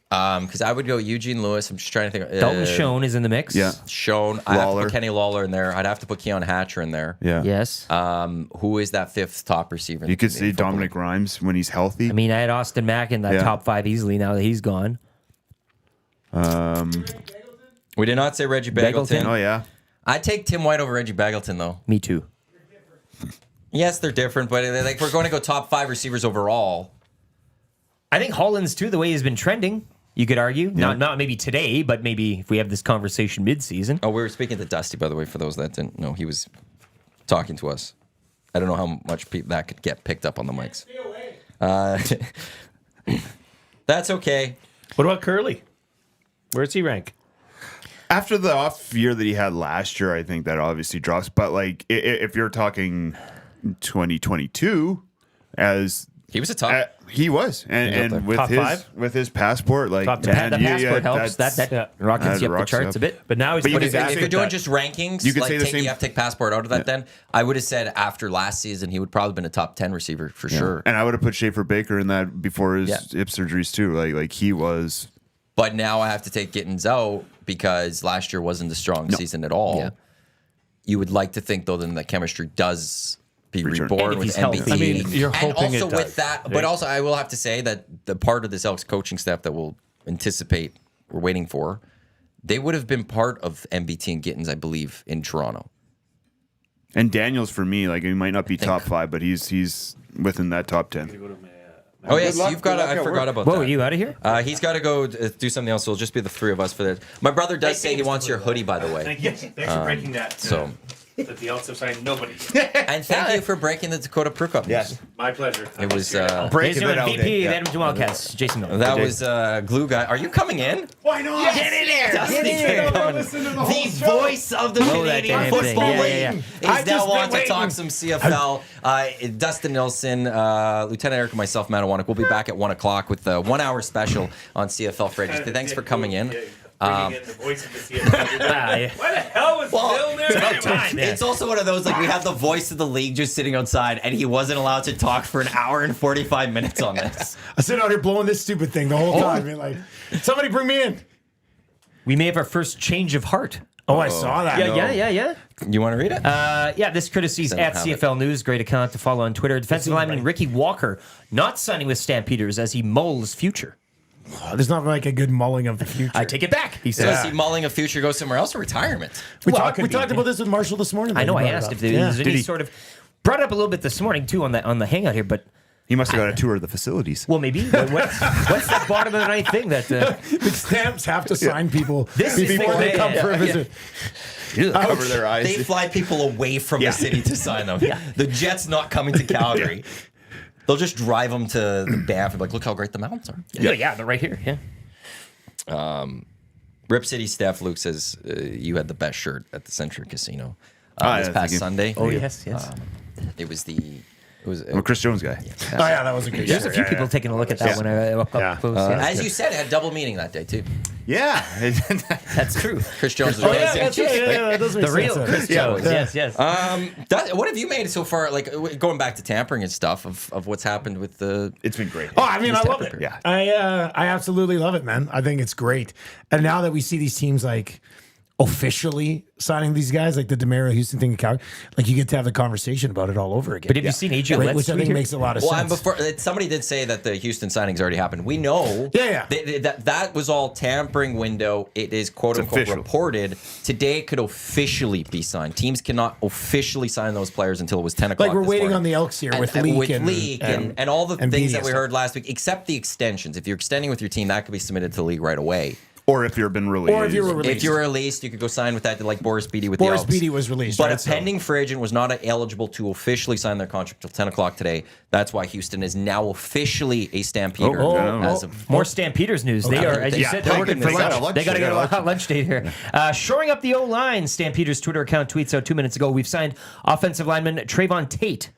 Because I would go Eugene Lewis. I'm just trying to think. Dalton Schoen is in the mix. Yeah. Schoen. I have to Lawler. put Kenny Lawler in there. I'd have to put Keon Hatcher in there. Yeah. Yes. Who is that 5th top receiver? in You the could Canadian see Football Dominic Rhymes when he's healthy. I mean, I had Austin Mack in that Yeah. top 5 easily now that he's gone. League? We did not say Reggie Bagleton. Oh yeah. I'd take Tim White over Reggie Bagleton, though. Me too. Yes, they're different, but like we're going to go top 5 receivers overall. I think Holland's too, the way he's been trending, you could argue. Not maybe today, but maybe if we have this conversation mid-season. Oh, we were speaking to Dusty, by the way, for those that didn't know. He was talking to us. I don't know how much that could get picked up on the mics. Stay away. That's okay. What about Curly? Where's he rank? After the off year that he had last year, I think that obviously drops. But like, if you're talking 2022, as He was a top. he was, and with Top his five? with his passport, like Top man, The passport helps. that's- That rockets you up the rocks charts up. a bit. But now he's But you putting can say- If you're doing just rankings, You could like say the take, same- you have to take passport out of that. Then I would have said after last season he would probably been a top 10 receiver for sure. And I would have put Schaefer Baker in that before his Yeah. hip surgeries too. Like he was. But now I have to take Gittins out because last year wasn't a strong season at all. Yeah. You would like to think though then the chemistry does be Return. reborn And if with he's healthy. MBT. I mean, you're and hoping also it with does. that, but also I will have to say that the part of this Elks coaching staff that we'll anticipate we're waiting for, they would have been part of MBT and Gittins, I believe, in Toronto. And Daniels for me, like he might not be top 5, but he's within that top 10. Oh yes, luck- you've got. good luck I at forgot work. about Whoa, that. are you out of here? He's got to go do something else. So it'll just be the three of us for this. My brother does say he wants your hoodie, by the way. Thank you. Thanks for breaking that. So, That the Elks have signed nobody. and thank you for breaking the Dakota Crew Cup. Yes. My pleasure. It was. Ladies and gentlemen, VP of the Edmonton Wildcats, Jason Milne. That was glue guy. Are you coming in? Why not? Get in there! Dusty I'll coming. listen to the The whole show. voice of the Blow that Canadian damn thing. Football Yeah, League yeah, is now just on been to talk waiting. some CFL. Dustin Nilsson, Lieutenant Eric, and myself, Matt Iwanyk. We'll be back at 1 o'clock with the 1 hour special on CFL Fridges. Thanks for coming in. Bringing in the voice of the CFL. Yeah. Why the hell was Bill there? it's about anyway? time. It's also one of those like we have the voice of the league just sitting outside, and he wasn't allowed to talk for an hour and 45 minutes on this. I sit out here blowing this stupid thing the whole time. Being like, somebody bring me in. We may have our first change of heart. Oh, I saw that. Yeah. You want to read it? Yeah, this courtesy is Don't at have it. CFL News. Great account to follow on Twitter. Defensive lineman Ricky Walker not signing with Stampeders as he mulls future. There's not like a good mulling of the future. I take it back, he So says. is he mulling a future go somewhere else or retirement? we Well, talked, it we could be. talked about this with Marshall this morning. I know He I brought it asked up. if there's any sort of... Brought it up a little bit this morning, too, on the Hangout here, but... He must have got a tour of the facilities. Well, maybe. What's the bottom of the ninth thing that... The Stamps have to sign people This is before the they way- come for a yeah. visit. Cover their eyes. They fly people away from the city to sign them. The Jets not coming to Calgary. They'll just drive them to the Banff and be like, look how great the mountains are. Yeah, they're right here. Yeah. Rip City Steph Luke says you had the best shirt at the Century Casino this yeah, past thank you. Sunday. Oh, yes. It was I'm a Chris Jones guy. Oh, yeah, that was a good There's a shirt. few Yeah, people yeah. taking a look at that when I up close. Yeah. as you said, it had double meaning that day too. Yeah. That's true. Chris Jones was Oh, really yeah, saying, that's right. Yeah, that does make The real sense. Chris Yeah. Jones. Yes. what have you made so far? Like going back to tampering and stuff of what's happened with the. It's been great. Oh, I mean, I love it. Temper. Yeah. I absolutely love it, man. I think it's great. And now that we see these teams like officially signing these guys, like the DeMario Houston thing in Calgary, like you get to have the conversation about it all over again. But have you seen AJ Right, Let's which I tweet think here? makes a lot of Well, and sense. before somebody did say that the Houston signings already happened. We know. Yeah. That was all tampering window. It is quote unquote official. reported today. It could officially be signed. Teams cannot officially sign those players until it was 10 o'clock. Like we're this waiting morning. on the Elks here And- with and Leak and all the and things Beanie that we and heard last week, except the extensions. If you're extending with your team, that could be submitted to the league right away. Or if you've been released. Or if you were released. If you were released, you could go sign with that, like Boris Beattie with Boris the Elks. Beattie was released, But right? a pending free agent was not eligible to officially sign their contract till 10 o'clock today. That's why Houston is now officially a Stampeder as of More Stampeders news. They are, as you said, they're working for lunch. They got to get a lunch date here. Shoring up the O-line, Stampeders Twitter account tweets out 2 minutes ago. We've signed offensive lineman Trayvon Tate,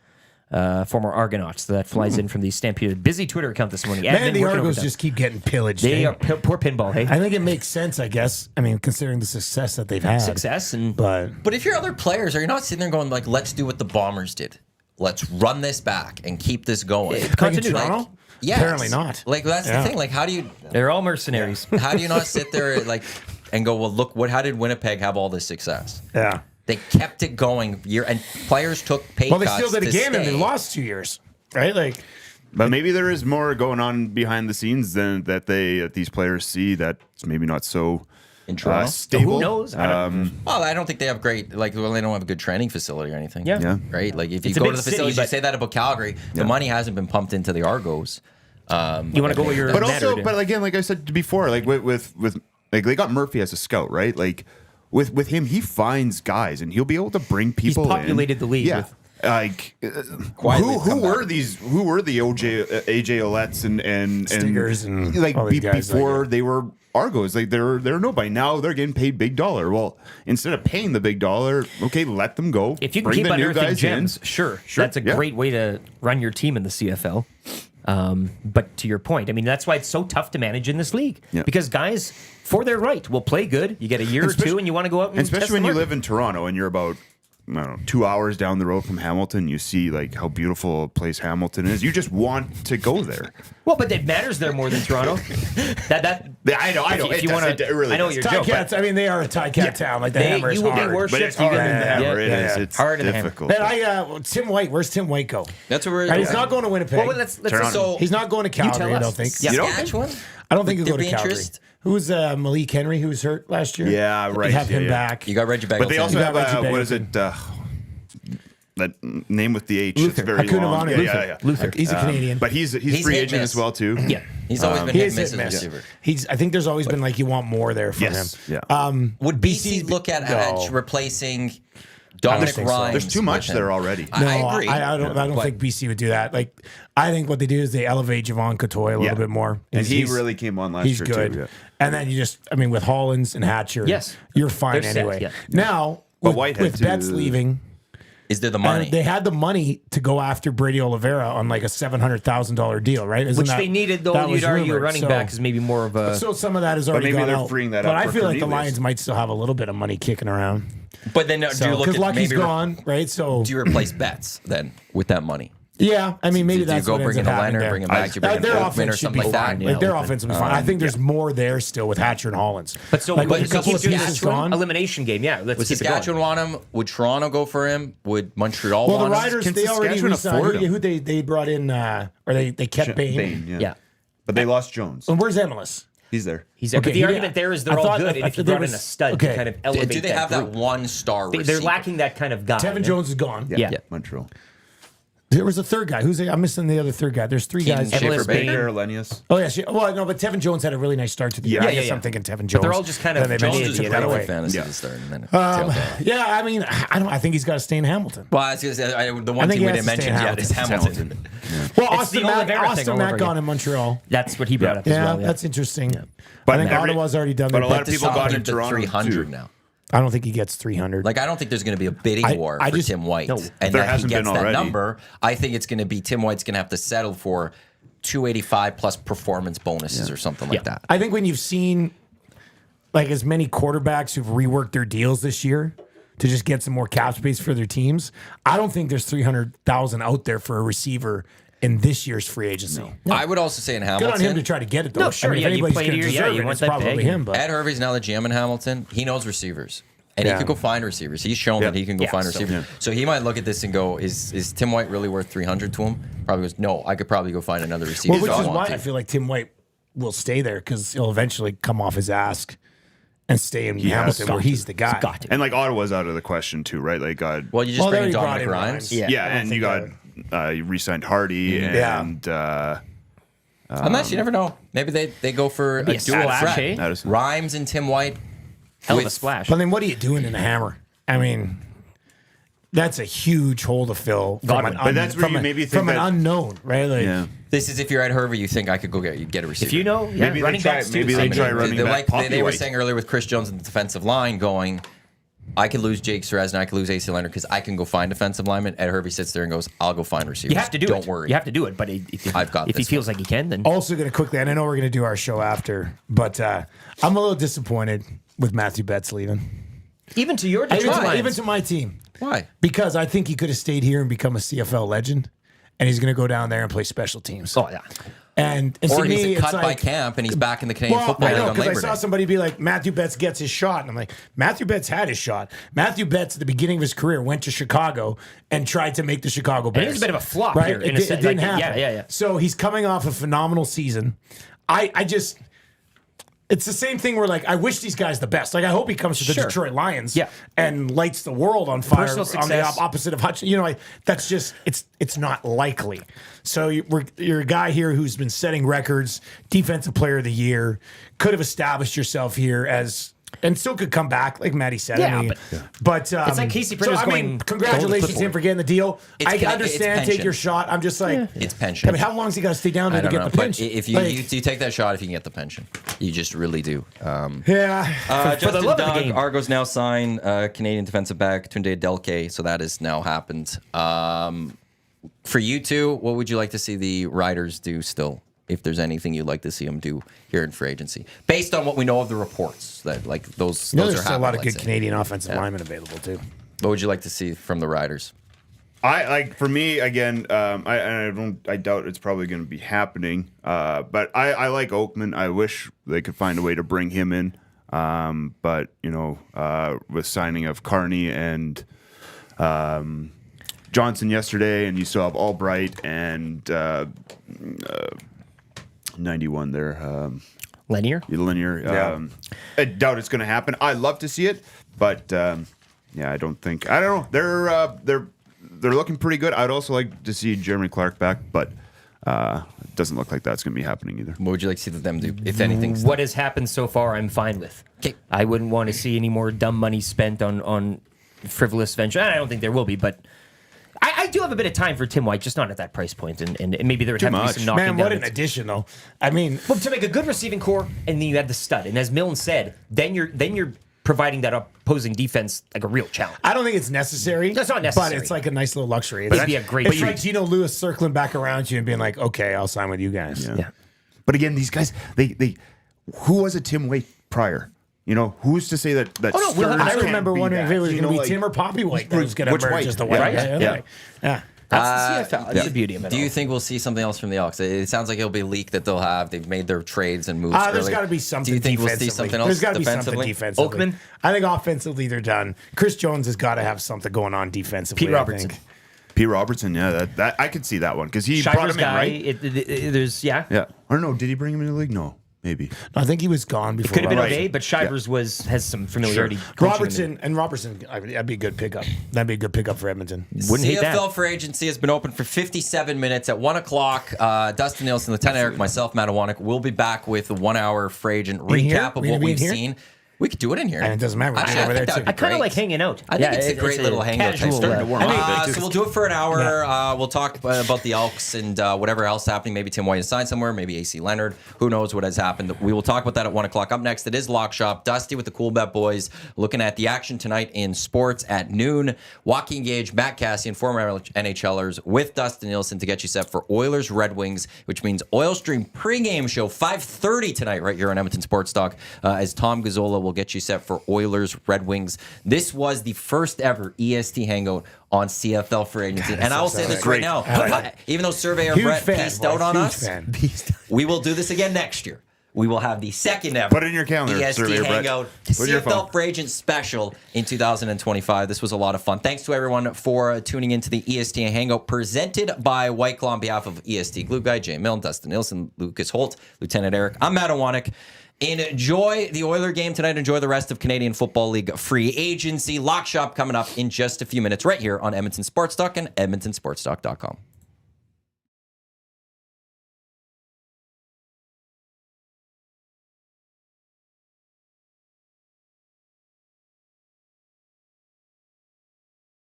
former Argonaut. So that flies in from the Stampeders busy Twitter account this morning. Man, the Working Argos overtime. just keep getting pillaged. They eh? are poor pinball. Hey, I think it makes sense, I guess. I mean, considering the success that they've had. success and But But if you're other players, are you not sitting there going like, let's do what the Bombers did? Let's run this back and keep this going. continuity. Like in Toronto? Yes. Apparently not. Like that's Yeah. the thing. Like how do you they're all mercenaries. not sit there like and go, well, look, how did Winnipeg have all this success? yeah. They kept it going and players took pay Well, they cuts still did to again, and stay. they lost 2 years, right? Like, But maybe there is more going on behind the scenes than that these players see that's maybe not so In Toronto? stable. Who knows? I don't Well, I don't think they have great, they don't have a good training facility or anything. Yeah. Yeah. Right? Like, if you It's a go big to the city, facilities, you but- say that about Calgary, the money hasn't been pumped into the Argos. You want to go where you're But mattered. also, but again, like I said before, like with like they got Murphy as a scout, right? Like with him, he finds guys and he'll be able to bring he's people. populated in. the league Yeah. with Like, Quietly who come were back. these? Who were the AJ Oletts and Stingers and like all these guys before like they were Argos? Like they're nobody now. They're getting paid big dollar. Well, instead of paying the big dollar, okay, let them go. If you can bring keep the new unearthing guys gems, in. sure, Sure, that's a yeah. great way to run your team in the CFL. But to your point, I mean, that's why it's so tough to manage in this league Yeah. because guys, for their right, will play good. You get a year or two, and you want to go out and especially test when the you market. live in Toronto and you're about, I don't know, 2 hours down the road from Hamilton. You see like how beautiful a place Hamilton is. You just want to go there. Well, but it matters there more than Toronto. that Yeah, I know. If you want to, it really I know does. you're Tie joking. Cats, I mean, they are a tie cat town. Like the Hammer is you will hard. be worshipped. But it's you hard can- in the Hammer. It yeah. is. It's Hard in the Hammer. difficult. And Tim White, where's Tim White go? That's what we're. Right, he's not going to Winnipeg. Well, let's Toronto. So He's not going to tell Calgary, I us. don't think. Yeah. You don't think? Saskatchewan. I don't think he'll go There'd to be Calgary. interest? Who's Malik Henry, who was hurt last year? Yeah, They right. have Yeah, him yeah. back. You got Reggie Beggleton. But they also You have got Reggie what is it? That name with the H. Luther. It's very Hakuna long. Vanu. Yeah. Luther. He's a Canadian. But he's He's free hit agent miss. as well too. Yeah. He's always been he hit is miss hit as a miss. receiver. I think there's always been like you want more there from Yes. him. Yeah. Would BC look at No. replacing Dominic think so. Rhymes? There's too much with him? there already. I agree. I don't But- think BC would do that. Like, I think what they do is they elevate Javon Cotoy a little Yeah. bit more. And he He's- really came on last He's year good. too. Yeah. And then you just, I mean, with Hollins and Hatcher, Yes. you're fine They're set, anyway. yeah. Now, But with, Whitehead with Betts too. leaving, Is there the money? and they had the money to go after Brady Oliveira on like a $700,000 deal, right? Isn't Which that- they needed, though. that You'd was argue a rumored. running So- back is maybe more of a. So some of that is already maybe gone they're out. freeing that but up I for feel like the Cornelius. Lions might still have a little bit of money kicking around. but then do you look Because at Lucky's maybe gone, right? So do you replace Betts then with that money? yeah, I mean maybe do you that's go what ends bring in up a happening Leonard, there. bring him back, you bring in Their Oakman or offense should something be like that? fine. Like their offense will be fine. I think there's more there still with Hatcher and Hollins. But so, like, but with a couple keep of doing pieces that gone. elimination game. Yeah, let's Would keep it going. Saskatchewan want him? Would Toronto go for him? Would Montreal Well, the want him? Riders Can they already Saskatchewan re-signed. afford Who, him? who they brought in or they kept Bain. Yeah. But they lost Jones. And where's Emilus? He's there. He's there. Okay, but the he- argument there is they're I all thought- good, and I if you thought there brought in a was- stud okay. to kind of Do elevate they have that group. one star They're receiver? lacking that kind of guy. Tevin Jones is gone. Yeah. Montreal. There was a third guy. I'm missing the other third guy. There's three Keaton guys. Schaefer Emilus Baker. Bain. Lenius. Oh yeah, well no, but Tevin Jones had a really nice start to the year. Yeah, I guess yeah. I'm thinking Tevin Jones. But they're all just kind of Then they Jones mentioned is he a took that great away. fantasy Yeah. to start and then it tailed off. Yeah, I mean, I think he's got to stay in Hamilton. Well, I was gonna say, the I one think team he we has didn't to stay mention in yet is Hamilton. Hamilton. Well, It's Austin the Oliveira thing all Matt over gone again. in Montreal. That's what he brought up as Yeah, well. Yeah. that's interesting. But I think every- Ottawa's already done but their a lot bit of to people stop got him. in to Toronto 300 too. now. I don't think he gets 300. Like, I don't think there's going to be a bidding war I for just- Tim White. No. And There that he hasn't gets been that already. number. I think it's going to be Tim White's going to have to settle for 285 plus performance bonuses or something like that. I think when you've seen like as many quarterbacks who've reworked their deals this year to just get some more cap space for their teams, I don't think there's 300,000 out there for a receiver in this year's free agency. I would also say in Good on him to Hamilton, try to get it though. No, sure, I mean, yeah, if you anybody's played going to here, yeah, deserve you it, want it's that probably bag. him. But Ed Hervey's now the GM in Hamilton. He knows receivers. And Yeah. he could go find receivers. He's shown that he can go Yeah, find so- receivers. So he might look at this and go, is Tim White really worth 300 to him? Probably goes, no, I could probably go find another receiver. well, which if I is want why to." I feel like Tim White will stay there because he'll eventually come off his ask and stay in Hamilton where he's the guy. Got it. And like Ottawa's out of the question too, right? Like, Well, you just Well, bring they in already Dominic brought in Rhymes. Rhymes. yeah, I don't and you think got you re-signed Hardy Yeah. and Unless you never know. Maybe they go for a Be a dual splash, threat. eh? Addison. Rhymes and Tim White. Hell of a with- splash. But then what are you doing in the Hammer? I mean, that's a huge hole to fill from Godwin. an, But that's where from you a- maybe think from an that- unknown, right? Like, yeah. This is if you're at Hervey, you think I could go get a receiver. if you know, yeah, Maybe they running try- backs too. maybe same they thing. try running They're back like Poppy they were White. saying earlier with Chris Jones in the defensive line going, I could lose Jake Serez and I could lose AC Leonard because I can go find defensive linemen. Ed Hervey sits there and goes, I'll go find receivers. You have to do it. Don't worry. You have to do it. But if I've got if he this feels like he can, then Also, going to quickly, and I know we're going to do our show after, but I'm a little disappointed with Matthew Betts leaving. even to your Even Detroit to, even Lions, to my team. Why? Because I think he could have stayed here and become a CFL legend, and he's going to go down there and play special teams. oh yeah, And Or to he's me, cut it's by like, camp and he's back in the Canadian well, Football I League know on because I Labor saw Day. somebody be like, Matthew Betts gets his shot. And I'm like, Matthew Betts had his shot. Matthew Betts, at the beginning of his career, went to Chicago and tried to make the Chicago Bears. it was a bit of a flop right? here, in It, a it sense. didn't Like, happen. yeah. So he's coming off a phenomenal season. I just... It's the same thing where, like, I wish these guys the best. Like, I hope he comes to the Sure. Detroit Lions Yeah. and lights the world on fire Personal on the success. opposite of Hutch. You know, that's just, it's not likely. So you're a guy here who's been setting records, defensive player of the year, could have established yourself here as and still could come back, like Maddie said. Yeah, I mean, but- but it's like Casey so, Pritchard's I mean, going congratulations to him for getting the deal. It's I it's understand, take pension. your shot. I'm just like, It's pension. I mean, how long's he got to stay down there I to don't get know, the but pinch? if you, Like, you take that shot, if you can get the pension, you just really do. yeah, for the Justin love of the Doug, game. Argos now signed Canadian defensive back Tunde Delke, so that has now happened. For you two, what would you like to see the Riders do still? If there's anything you'd like to see them do here in free agency, based on what we know of the reports that like those, you know, those there's are still a happening. lot of let's good say. Canadian offensive linemen available too. What would you like to see from the Riders? I like for me again. I doubt it's probably going to be happening. But I like Oakman. I wish they could find a way to bring him in. But you know, with signing of Carney and Johnson yesterday, and you still have Albright and 91 there. Linear. Linear. I doubt it's going to happen. I love to see it, but yeah, I don't know. They're looking pretty good. I'd also like to see Jeremy Clark back, but it doesn't look like that's going to be happening either. What would you like to see them do, if anything? What has happened so far, I'm fine with. 'Kay. I wouldn't want to see any more dumb money spent on frivolous venture. I don't think there will be, but I do have a bit of time for Tim White, just not at that price point, and maybe there would have to be much. some knocking Man, down. what an addition though. I mean, Well, to make a good receiving core, and then you add the stud, and as Milne said, then you're providing that opposing defense like a real challenge. I don't think it's necessary. That's not necessary. But it's like a nice little luxury. It'd be a great It's treat. like Gino Lewis circling back around you and being like, okay, I'll sign with you guys. Yeah. But again, these guys, they who was a Tim White prior? You know, who's to say that? Oh, no, Stearns I can't remember be wondering if that? it was You going to know, be Tim or Poppy White that was going to which merge White? as the Yeah, White. right. Yeah. Yeah. That's the CFL. That's the beauty of it. Do all. you think we'll see something else from the Elks? It sounds like it'll be leaked that they've made their trades and moves. There's early. got to be something. Do you think we'll defensively. see something else There's got to be something defensively? defensively. Oakman? I think offensively they're done. Chris Jones has got to have something going on defensively. Pete I Robertson. think. Pete Robertson, yeah, that I could see that one because he brought Shivers him in, guy, right? there's Yeah, I don't know. Did he bring him into the league? No, maybe. I think he was gone before. Could have been Robertson. okay, but Shivers has some familiarity. Sure. coaching him. Robertson, that'd be a good pickup. That'd be a good pickup for Edmonton. Wouldn't hate that. CFL free agency has been open for 57 minutes. At 1 o'clock, Dustin Nielsen, Lieutenant Eric, myself, Matt Iwanyk, will be back with a 1 hour free agent In here? recap of We what gonna be we've in here? seen. We could do it in here. And it doesn't matter. We can Actually, do it over I think there, that too. would be I kind of great. like hanging out. I think it's a great little hangout. casual, Starting to warm up. So we'll do it for an hour. We'll talk about the Elks and whatever else happening. Maybe Tim White is signed somewhere. Maybe AC Leonard. Who knows what has happened? We will talk about that at 1 o'clock. Up next, it is Lock Shop. Dusty with the Cool Bet Boys looking at the action tonight in sports at noon. Joaquin Gage, Matt Cassian, former NHLers with Dustin Nielsen to get you set for Oilers Red Wings, which means Oil Stream pregame show 5:30 tonight right here on Edmonton Sports Talk as Tom Gazzola will get you set for Oilers Red Wings. This was the first ever EST Hangout on CFL for agency. And I will say this right now, even though surveyor Huge Brett fan, pieced out boys, on huge us, fan. we will do this again next year. We will have the second ever Put it in your calendar, EST surveyor Brett. Hangout Put it in your CFL phone. for agent special in 2025. This was a lot of fun. Thanks to everyone for tuning into the EST Hangout presented by White Claw on behalf of EST Glue Guy, Jay Milne, Dustin Nielsen, Lucas Holt, Lieutenant Eric. I'm Matt Iwanyk. Enjoy the Oiler game tonight. Enjoy the rest of Canadian Football League free agency. Lock Shop coming up in just a few minutes right here on Edmonton Sports Talk and EdmontonSportsTalk.com.